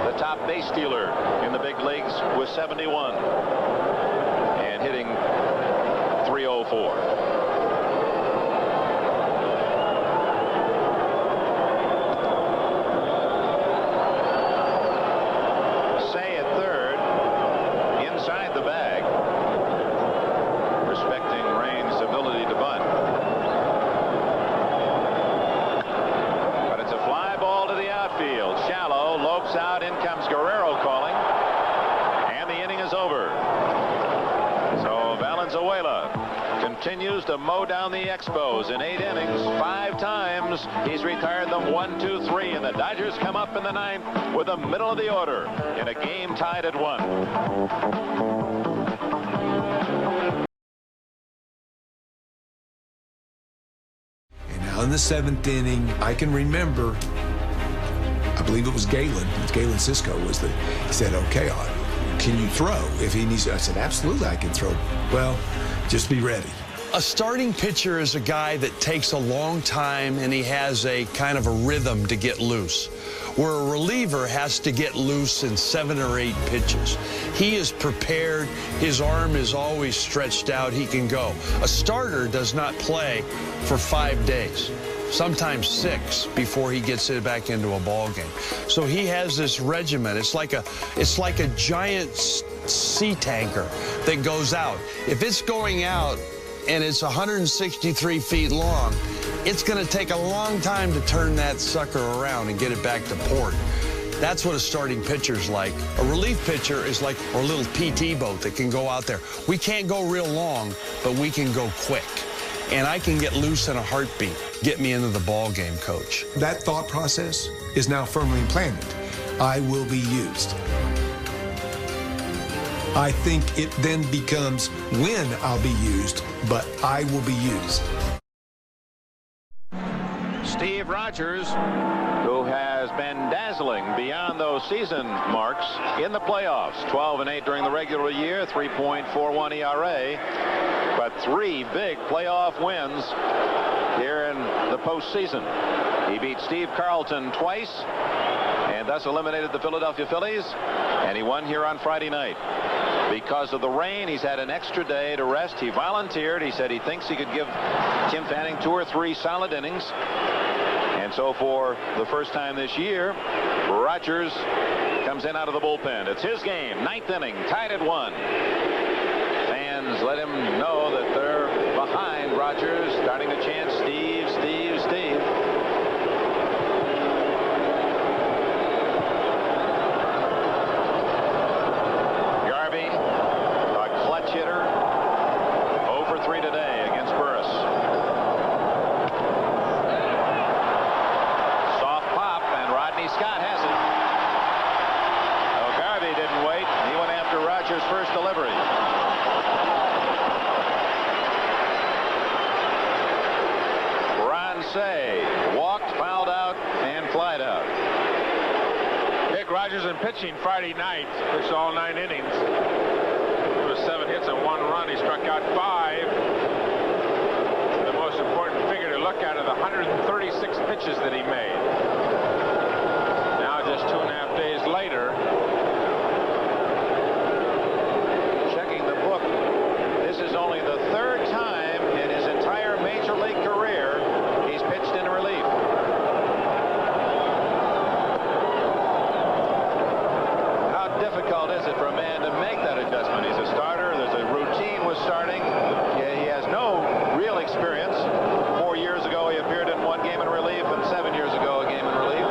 the top base stealer in the big leagues with 71 and hitting .304. Out, in comes Guerrero calling, and the inning is over. So Valenzuela continues to mow down the Expos in 8 innings, 5 times. He's retired them 1, 2, 3, and the Dodgers come up in the 9th with the middle of the order in a game tied at 1. And now in the 7th inning, I can remember, I believe it was Galen. Galen Cisco was he said, okay, can you throw if he needs? I said, absolutely, I can throw. Well, just be ready. A starting pitcher is a guy that takes a long time and he has a kind of a rhythm to get loose, where a reliever has to get loose in 7 or 8 pitches. He is prepared. His arm is always stretched out. He can go. A starter does not play for 5 days. Sometimes 6 before he gets it back into a ball game. So he has this regimen. It's like a giant sea tanker that goes out. If it's going out and it's 163 feet long, it's going to take a long time to turn that sucker around and get it back to port. That's what a starting pitcher's like. A relief pitcher is like a little PT boat that can go out there. We can't go real long, but we can go quick. And I can get loose in a heartbeat. Get me into the ball game, coach. That thought process is now firmly implanted. I will be used. I think it then becomes when I'll be used, but I will be used. Steve Rogers, who has been dazzling beyond those season marks in the playoffs. 12-8 during the regular year, 3.41 ERA, but 3 big playoff wins here in the postseason. He beat Steve Carlton twice and thus eliminated the Philadelphia Phillies, and he won here on Friday night. Because of the rain, he's had an extra day to rest. He volunteered. He said he thinks he could give Tim Fanning 2 or 3 solid innings. And so for the first time this year, Rogers comes in out of the bullpen. It's his game, 9th inning, tied at 1. Fans let him know that they're behind Rogers, starting to chant, Steve, Steve, Steve. Garvey, a clutch hitter, 0 for 3 today against Burris. Say. Walked, fouled out, and flied out. Dick Rogers in pitching Friday night. Pitched all 9 innings. It was 7 hits and 1 run. He struck out 5. The most important figure to look at are the 136 pitches that he made. Now just 2.5 days later. Checking the book. This is only the 3rd time in his entire Major League career he's pitched in relief. How difficult is it for a man to make that adjustment? He's a starter. There's a routine with starting. He has no real experience. 4 years ago he appeared in 1 game in relief, and 7 years ago a game in relief.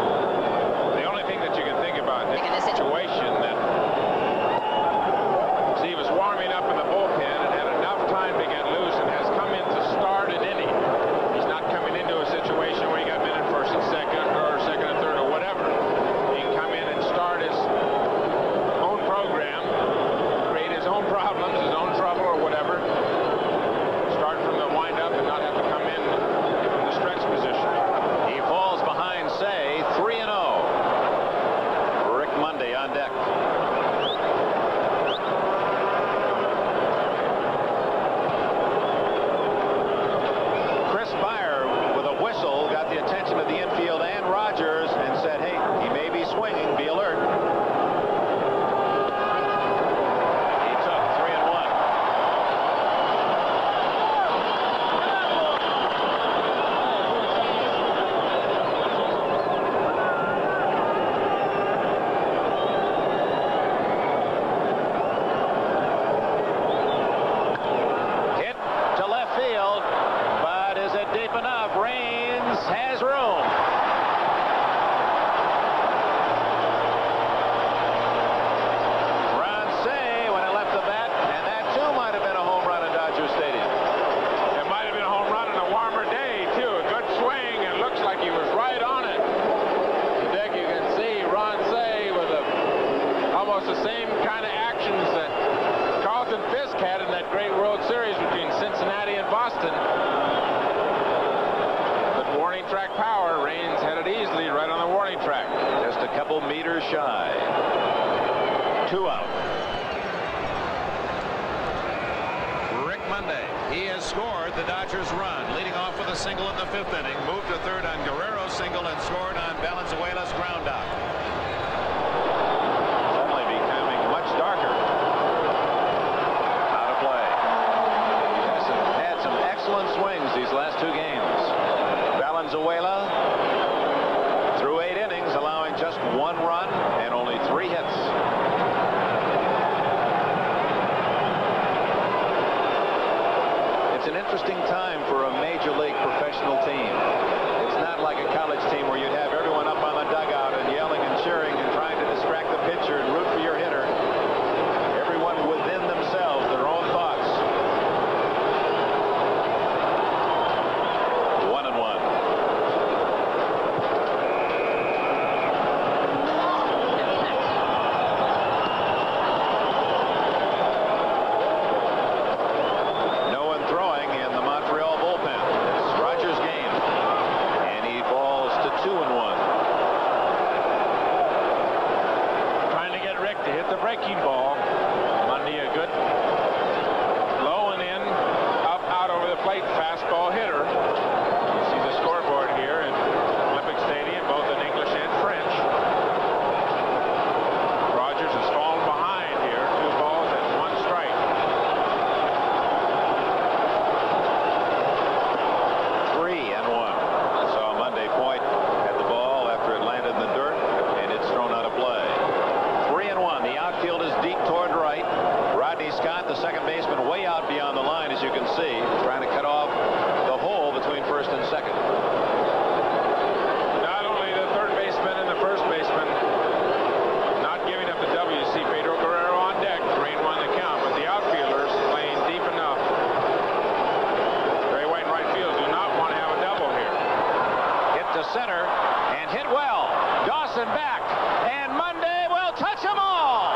The only thing that you can think about in this situation that he was warming up in the bullpen and had enough time to get loose and has come in to start an inning. He's not coming into a situation where he got men in first and second or second and third or whatever. He can come in and start his own program, create his own problems, his own trouble or whatever. Start from the windup and not have to come in from the stretch position. He falls behind Say, 3-0. Rick Monday on deck. Got the attention of the infield and Rogers and said, hey, he may be swinging, be alert. He took 3-1. Hit to left field, but is it deep enough? Raines has room. Ron Say when it left the bat, and that too might have been a home run in Dodger Stadium. It might have been a home run on a warmer day too. A good swing, and looks like he was right on it. Dick, you can see Ron Say with almost the same kind of actions that Carlton Fisk had in that great World Series between Cincinnati and Boston. Warning track power. Raines headed easily right on the warning track. Just a couple meters shy. 2 out. Rick Monday. He has scored the Dodgers run, leading off with a single in the 5th inning. Moved to third on Guerrero's single and scored on Valenzuela's ground out. Suddenly becoming much darker. Out of play. He's had some excellent swings these last 2 games. Valenzuela through 8 innings, allowing just 1 run and only 3 hits. It's an interesting time for a major league professional team. It's not like a college team where you'd have everyone up on the dugout and yelling and cheering and trying to distract the pitcher and root for your hitter. Everyone within themselves, their own thoughts. 1-1. breaking ball. Monday a good low and in, up, out over the plate fastball hitter. You see the scoreboard here in Olympic Stadium, both in English and French. Rogers has fallen behind here, 2 balls and 1 strike. Three and one. I saw Monday point at the ball after it landed in the dirt, and it's thrown out of play. 3 and 1. The outfield is deep toward right. Rodney Scott, the second baseman, way out beyond the line, as you can see, trying to cut off the hole between first and second. Not only the third baseman and the first baseman not giving up the W. You see Pedro Guerrero on deck, 3-1 the count, but the outfielders playing deep enough. Barry White in right field do not want to have a double here. Hit to center and hit well. Dawson back, and Monday will touch them all.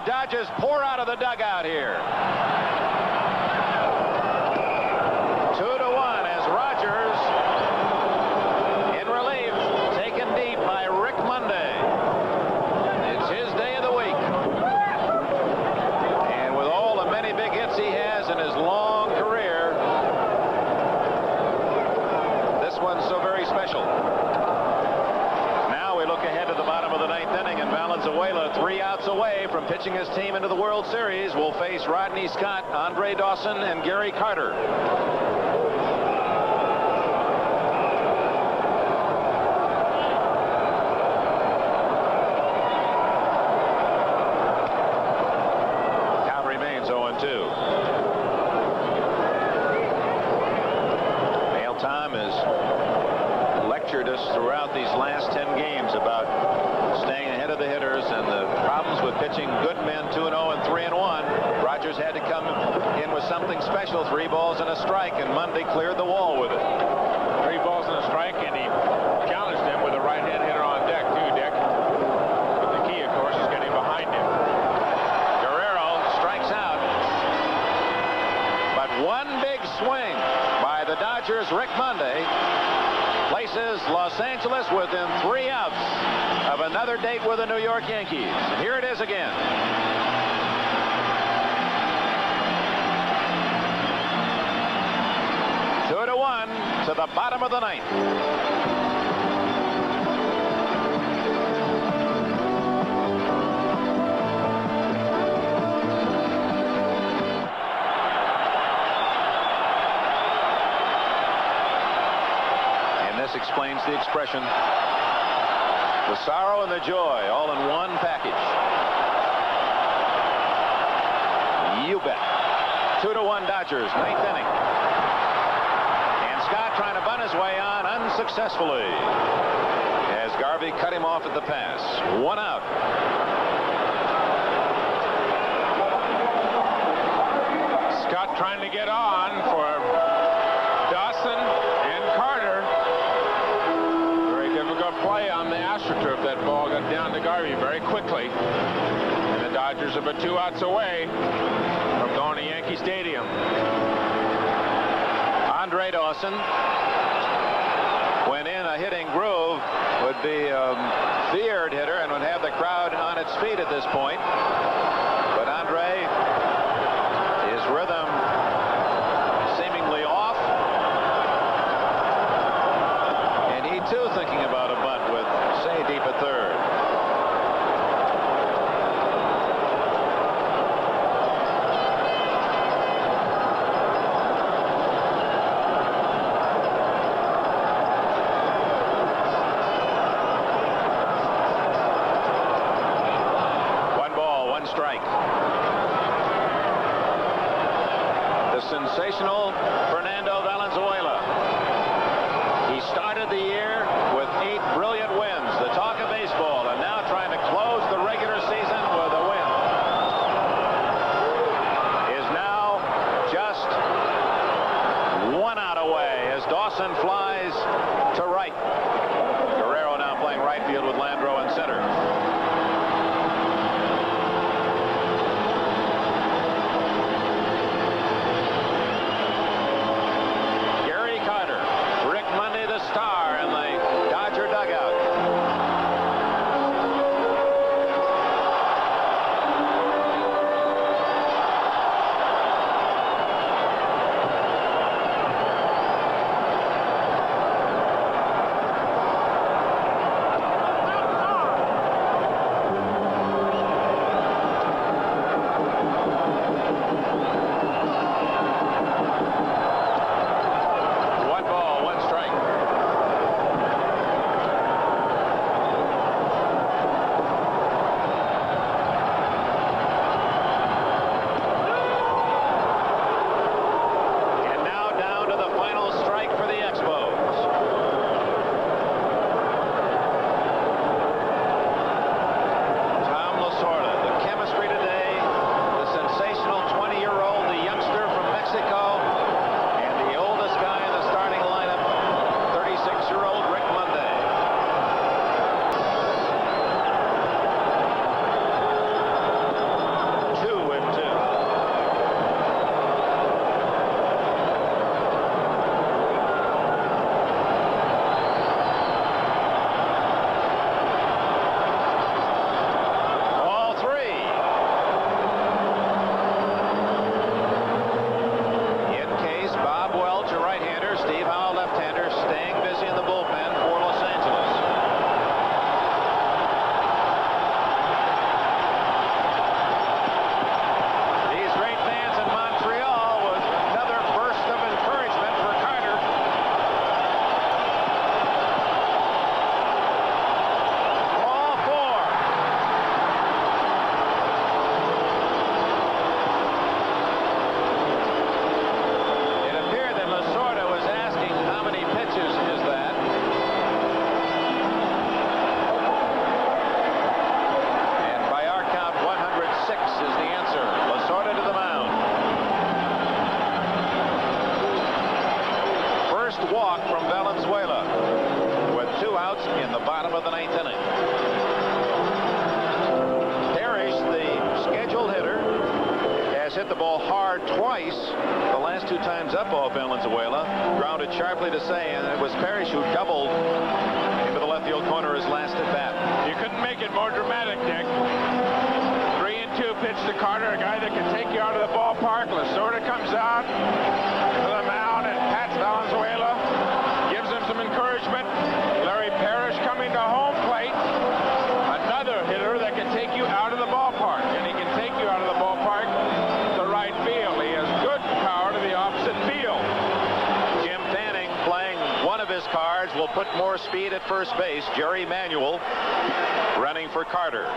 Dodgers pour out of the dugout here. 2-1 as Rogers in relief, taken deep by Rick Monday. It's his day of the week. And with all the many big hits he has in his long career, this one's so very special. Now we look ahead to the bottom of the ninth inning, and Valenzuela, 3 outs away from pitching his team into the World Series, will face Rodney Scott, Andre Dawson, and Gary Carter. Count remains 0-2. Neil Tom has lectured us throughout these last 10 games about staying ahead of the hitters and the problems with pitching good men 2-0 and 3-1. Rogers had to come in with something special, 3 balls and a strike, and Monday cleared the wall with it. 3 balls and a strike, and he challenged him with a right-hand hitter on deck, too, Dick. But the key, of course, is getting behind him. Guerrero strikes out. But one big swing by the Dodgers' Rick Monday places Los Angeles within 3 outs of another date with the New York Yankees. And here it is again. Two to one to the bottom of the ninth. This explains the expression. The sorrow and the joy all in one package. You bet. 2-1 Dodgers, ninth inning. And Scott trying to bunt his way on unsuccessfully as Garvey cut him off at the pass. 1 out. Scott trying to get on for Dawson and Carter. Difficult play on the AstroTurf. That ball got down to Garvey very quickly. And the Dodgers are but 2 outs away from going to Yankee Stadium. Andre Dawson, when in a hitting groove, would be a feared hitter and would have the crowd on its feet at this point. But Andre, his rhythm seemingly off. And he too thinking about a bunt with Say deep at third. Strike. The sensational Fernando Valenzuela. He started the year with 8 brilliant wins, the talk of baseball, and now trying to close the regular season with a win. Is now just 1 out away as Dawson flies to right. Guerrero now playing right field with Landreau in center. Star in the Dodger dugout. walk from Valenzuela with 2 outs in the bottom of the 9th inning. Parrish, the scheduled hitter, has hit the ball hard twice. The last 2 times up off Valenzuela. Grounded sharply to say, and it was Parrish who doubled into the left field corner his last at bat. You couldn't make it more dramatic, Dick. 3-2 pitch to Carter, a guy that can take you out of the ballpark. Lasorda comes out to the mound and pats Valenzuela, gives him some encouragement. Larry Parrish coming to home plate. Another hitter that can take you out of the ballpark, and he can take you out of the ballpark to right field. He has good power to the opposite field. Jim Fanning, playing one of his cards, will put more speed at first base. Jerry Manuel running for Carter.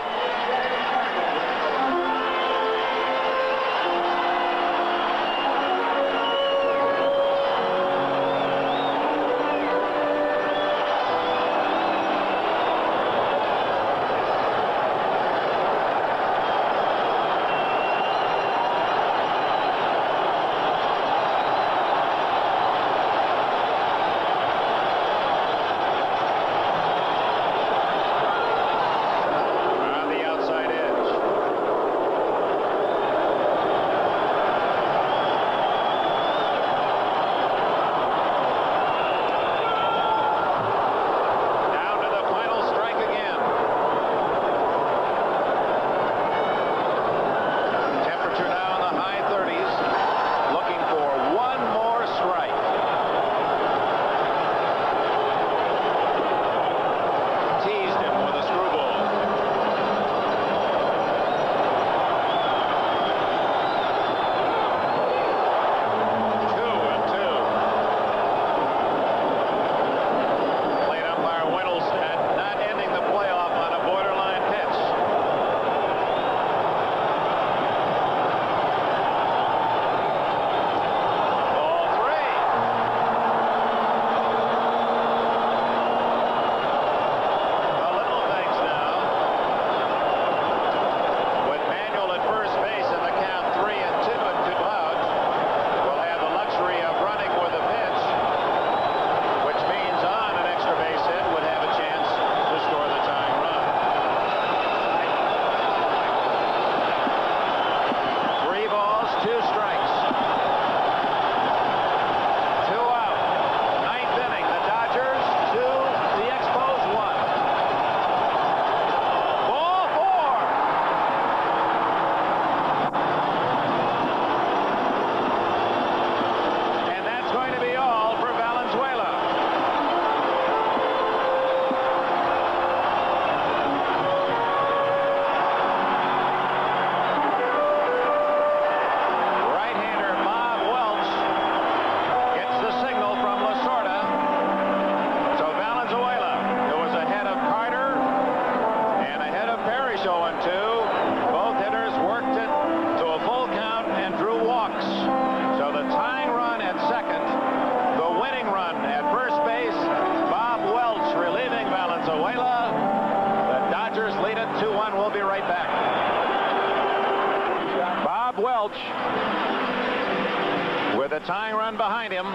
With a tying run behind him,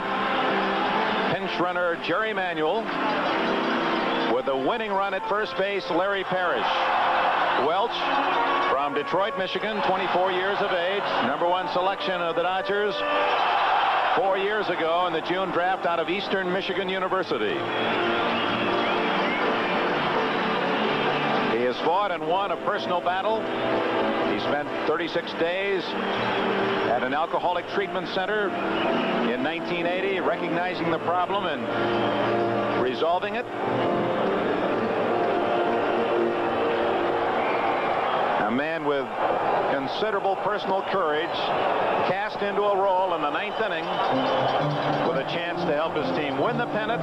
pinch runner Jerry Manuel. With the winning run at first base, Larry Parrish. Welch from Detroit, Michigan, 24 years of age, #1 selection of the Dodgers 4 years ago in the June draft out of Eastern Michigan University. He has fought and won a personal battle. He spent 36 days at an alcoholic treatment center in 1980, recognizing the problem and resolving it. A man with considerable personal courage, cast into a role in the 9th inning with a chance to help his team win the pennant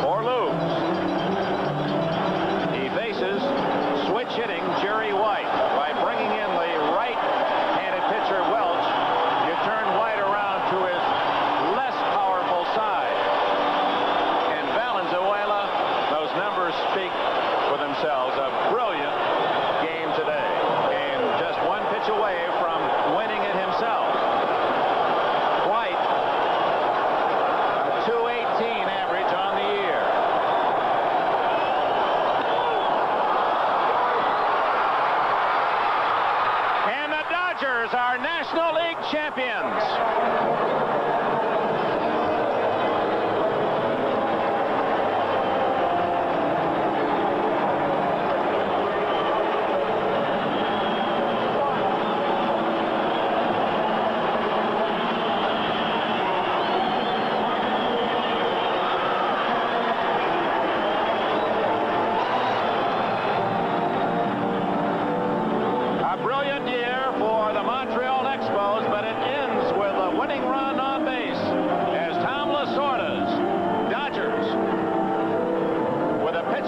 or lose. He faces switch hitting Jerry White. By bringing in the right-handed pitcher Welch, you turn White around to his less powerful side. And Valenzuela, those numbers speak for themselves. A brilliant game today. And just one pitch away from winning it himself. White, a 218 average. champions.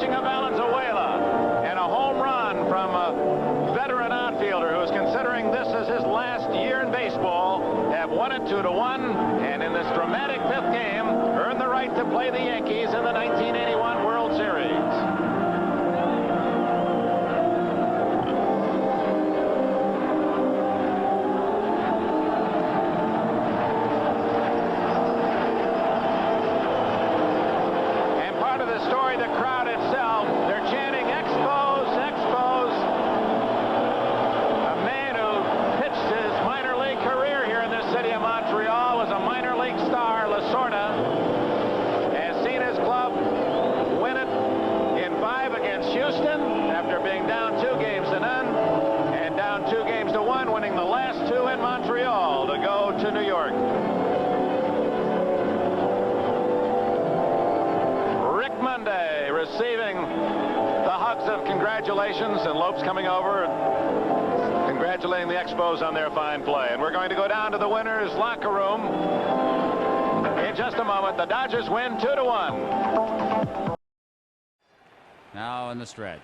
Of Valenzuela and a home run from a veteran outfielder who's considering this as his last year in baseball, have won it 2-1, and in this dramatic fifth game earned the right to play the Yankees in the 1981 World Series. The crowd itself, they're chanting Expos, Expos. A man who pitched his minor league career here in this city of Montreal, was a minor league star, Lasorda, has seen his club win it in 5 against Houston after being down 2-0, and down 2-1, winning the last 2 in Montreal to go to New York. Monday receiving the hugs of congratulations, and Lopes coming over congratulating the Expos on their fine play. And we're going to go down to the winners' locker room in just a moment. The Dodgers win 2-1. Now in the stretch.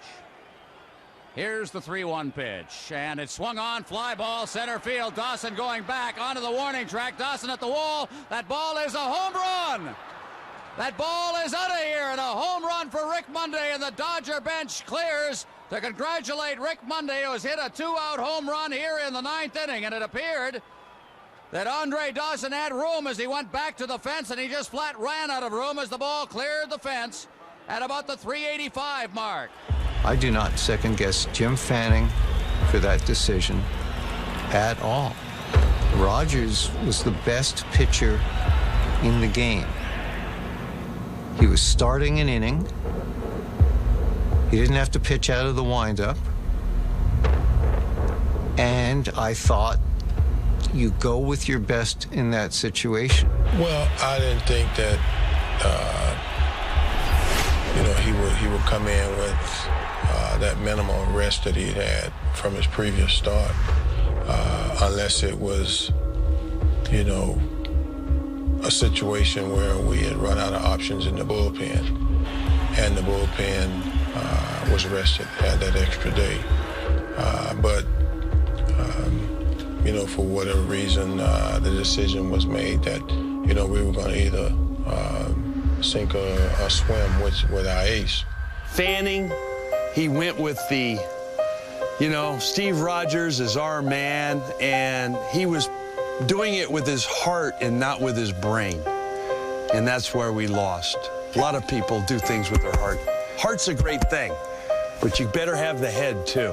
Here's the 3-1 pitch, and it's swung on, fly ball, center field. Dawson going back onto the warning track. Dawson at the wall. That ball is a home run. That ball is out of here, and a home run for Rick Monday, and the Dodger bench clears to congratulate Rick Monday, who has hit a 2-out home run here in the 9th inning, and it appeared that Andre Dawson had room as he went back to the fence, and he just flat ran out of room as the ball cleared the fence at about the 385 mark. I do not second-guess Jim Fanning for that decision at all. Rogers was the best pitcher in the game. He was starting an inning. He didn't have to pitch out of the windup. And I thought you go with your best in that situation. Well, I didn't think that, he would come in with that minimal rest that he had from his previous start, unless it was, a situation where we had run out of options in the bullpen, and the bullpen was rested, had that extra day. But for whatever reason, the decision was made that, we were going to either sink or swim with our ace. Fanning, he went with the, Steve Rogers is our man, and he was doing it with his heart and not with his brain. And that's where we lost. A lot of people do things with their heart. Heart's a great thing, but you better have the head too.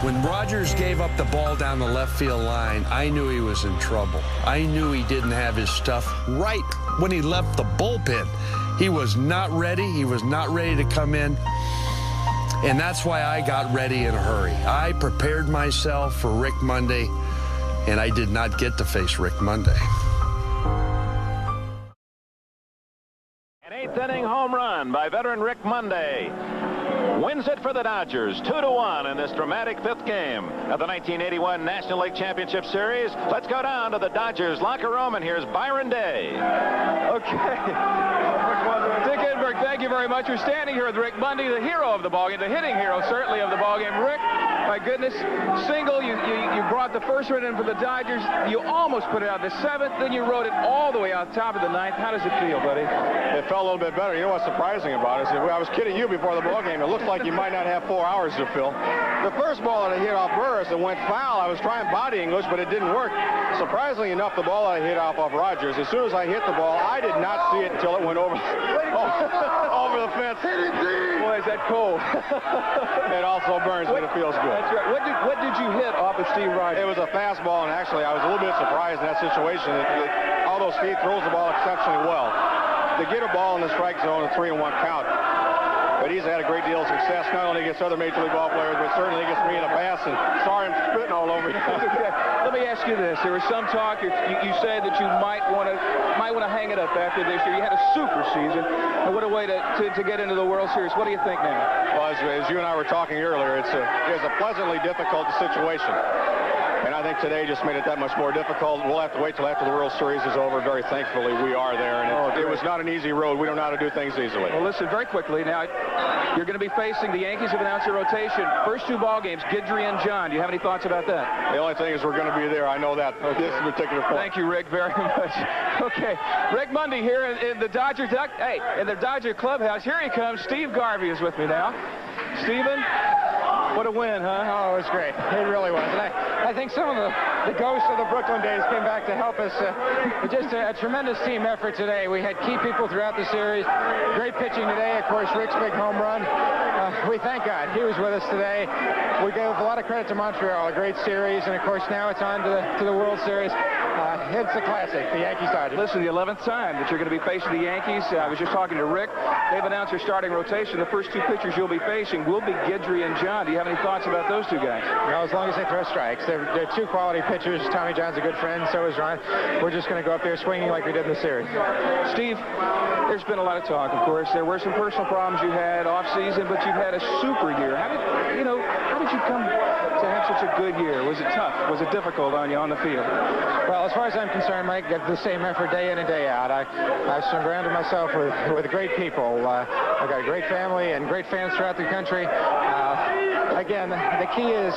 When Rogers gave up the ball down the left field line, I knew he was in trouble. I knew he didn't have his stuff right when he left the bullpen. He was not ready. He was not ready to come in. And that's why I got ready in a hurry. I prepared myself for Rick Monday, and I did not get to face Rick Monday. An 8th inning home run by veteran Rick Monday wins it for the Dodgers 2-1 in this dramatic 5th game of the 1981 National League Championship Series. Let's go down to the Dodgers locker room, and here's Byron Day. Okay. Dick Enberg, thank you very much. We're standing here with Rick Monday, the hero of the ballgame, the hitting hero, certainly, of the ballgame. Rick, my goodness, single, you brought the first run in for the Dodgers. You almost put it out the 7th, then you rode it all the way out top of the 9th. How does it feel, buddy? It felt a little bit better. You know what's surprising about it? I was kidding you before the ballgame. It looks like you might not have 4 hours to fill. The first ball that I hit off Burris, it went foul. I was trying body English, but it didn't work. Surprisingly enough, the ball that I hit off Rogers, as soon as I hit the ball, I did not see it until it went over the fence. Boy, is that cold. It also burns, but it feels good. That's right. What did you hit off of Steve Rogers? It was a fastball, and actually I was a little bit surprised in that situation. Although Steve throws the ball exceptionally well, to get a ball in the strike zone, a 3-1 count. But he's had a great deal of success, not only against other Major League ball players, but certainly against me in the past. And sorry, I'm spitting all over you. Let me ask you this: there was some talk. You said that you might want to hang it up after this year. You had a super season, and what a way to get into the World Series. What do you think now? Well, as you and I were talking earlier, it's a pleasantly difficult situation. And I think today just made it that much more difficult. We'll have to wait till after the World Series is over. Very thankfully, we are there. And it was not an easy road. We don't know how to do things easily. Well, listen, very quickly. Now, you're going to be facing the Yankees have announced their rotation. First 2 ball games, Guidry and John. Do you have any thoughts about that? The only thing is we're going to be there. I know that. Okay. This particular point. Thank you, Rick, very much. Okay, Rick Monday here in the Dodger in the Dodger clubhouse. Here he comes. Steve Garvey is with me now. Steven, what a win, huh? Oh, it was great. It really was. And I think some of the ghosts of the Brooklyn days came back to help us. Just a tremendous team effort today. We had key people throughout the series. Great pitching today. Of course, Rick's big home run. We thank God he was with us today. We gave a lot of credit to Montreal. A great series. And, of course, now it's on to the World Series. It's a classic, the Yankees-Dodgers. Listen, the 11th time that you're going to be facing the Yankees. I was just talking to Rick. They've announced their starting rotation. The first 2 pitchers you'll be facing will be Guidry and John. Do you have any thoughts about those 2 guys? No, as long as they throw strikes. They're 2 quality pitchers. Tommy John's a good friend. So is Ron. We're just going to go up there swinging like we did in the series. Steve, there's been a lot of talk, of course. There were some personal problems you had off-season, but you've had a super year. How did you come to have such a good year? Was it tough? Was it difficult on you on the field? Well, as far as I'm concerned, Mike, get the same effort day in and day out. I've surrounded myself with great people. I've got a great family and great fans throughout the country. Again, the key is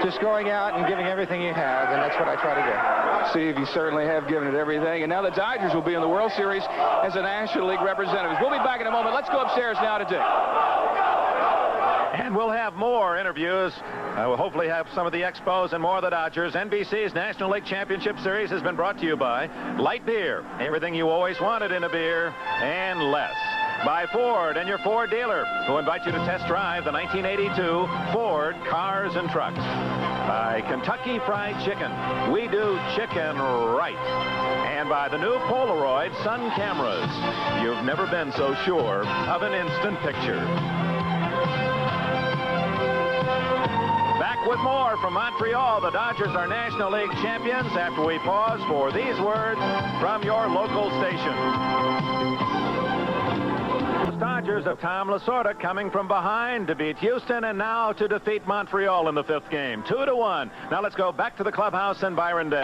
just going out and giving everything you have, and that's what I try to do. Steve, you certainly have given it everything, and now the Dodgers will be in the World Series as a National League representatives. We'll be back in a moment. Let's go upstairs now to Dick. And we'll have more interviews. We'll hopefully have some of the Expos and more of the Dodgers. NBC's National League Championship Series has been brought to you by Light Beer. Everything you always wanted in a beer and less. By Ford and your Ford dealer, who invite you to test drive the 1982 Ford cars and trucks. By Kentucky Fried Chicken. We do chicken right. And by the new Polaroid Sun cameras. You've never been so sure of an instant picture. Back with more from Montreal. The Dodgers are National League champions after we pause for these words from your local station. Dodgers of Tom Lasorda coming from behind to beat Houston and now to defeat Montreal in the 5th game. 2-1. Now let's go back to the clubhouse and Byron Day.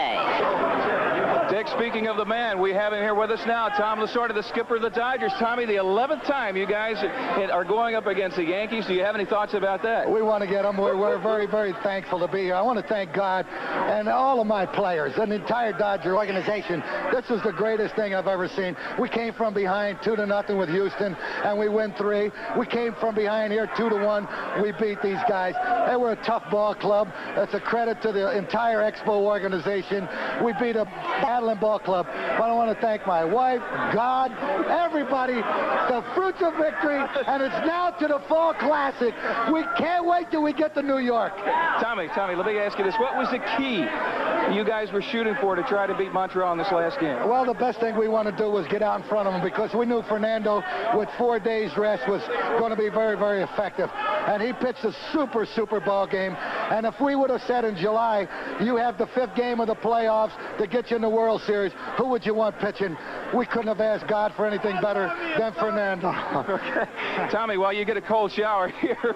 Dick, speaking of the man, we have him here with us now, Tom Lasorda, the skipper of the Dodgers. Tommy, the 11th time you guys are going up against the Yankees. Do you have any thoughts about that? We want to get them. We're very, very thankful to be here. I want to thank God and all of my players and the entire Dodger organization. This is the greatest thing I've ever seen. We came from behind 2-0 with Houston, and we win 3. We came from behind here 2-1. We beat these guys. They were a tough ball club. That's a credit to the entire Expo organization. We beat a battling ball club. But I want to thank my wife, God, everybody, the fruits of victory, and it's now to the Fall Classic. We can't wait till we get to New York. Tommy, let me ask you this. What was the key you guys were shooting for to try to beat Montreal in this last game? Well, the best thing we want to do was get out in front of them because we knew Fernando with 4 days rest was going to be very, very effective. And he pitched a super ball game. And if we would have said in July, you have the 5th game of the playoffs to get you in the World Series, who would you want pitching? We couldn't have asked God for anything better than Fernando. Okay. Tommy, while you get a cold shower here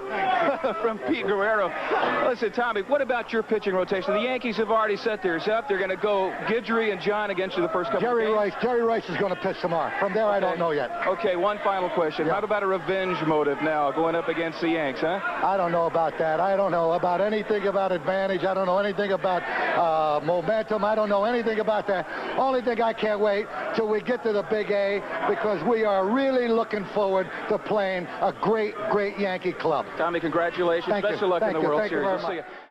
from Pete Guerrero. Listen, Tommy, what about your pitching rotation? The Yankees have already set theirs up. They're going to go Guidry and John against you the first couple of games. Jerry Rice is going to pitch tomorrow. From there, I don't know yet. Okay, one final question. Yeah. How about a revenge motive now going up against the Yanks, huh? I don't know about that. I don't know about any anything about advantage. I don't know anything about momentum. I don't know anything about that. Only thing I can't wait till we get to the Big A, because we are really looking forward to playing a great, great Yankee club. Tommy, congratulations. Best of luck in the World Series. Thank you very much. See you.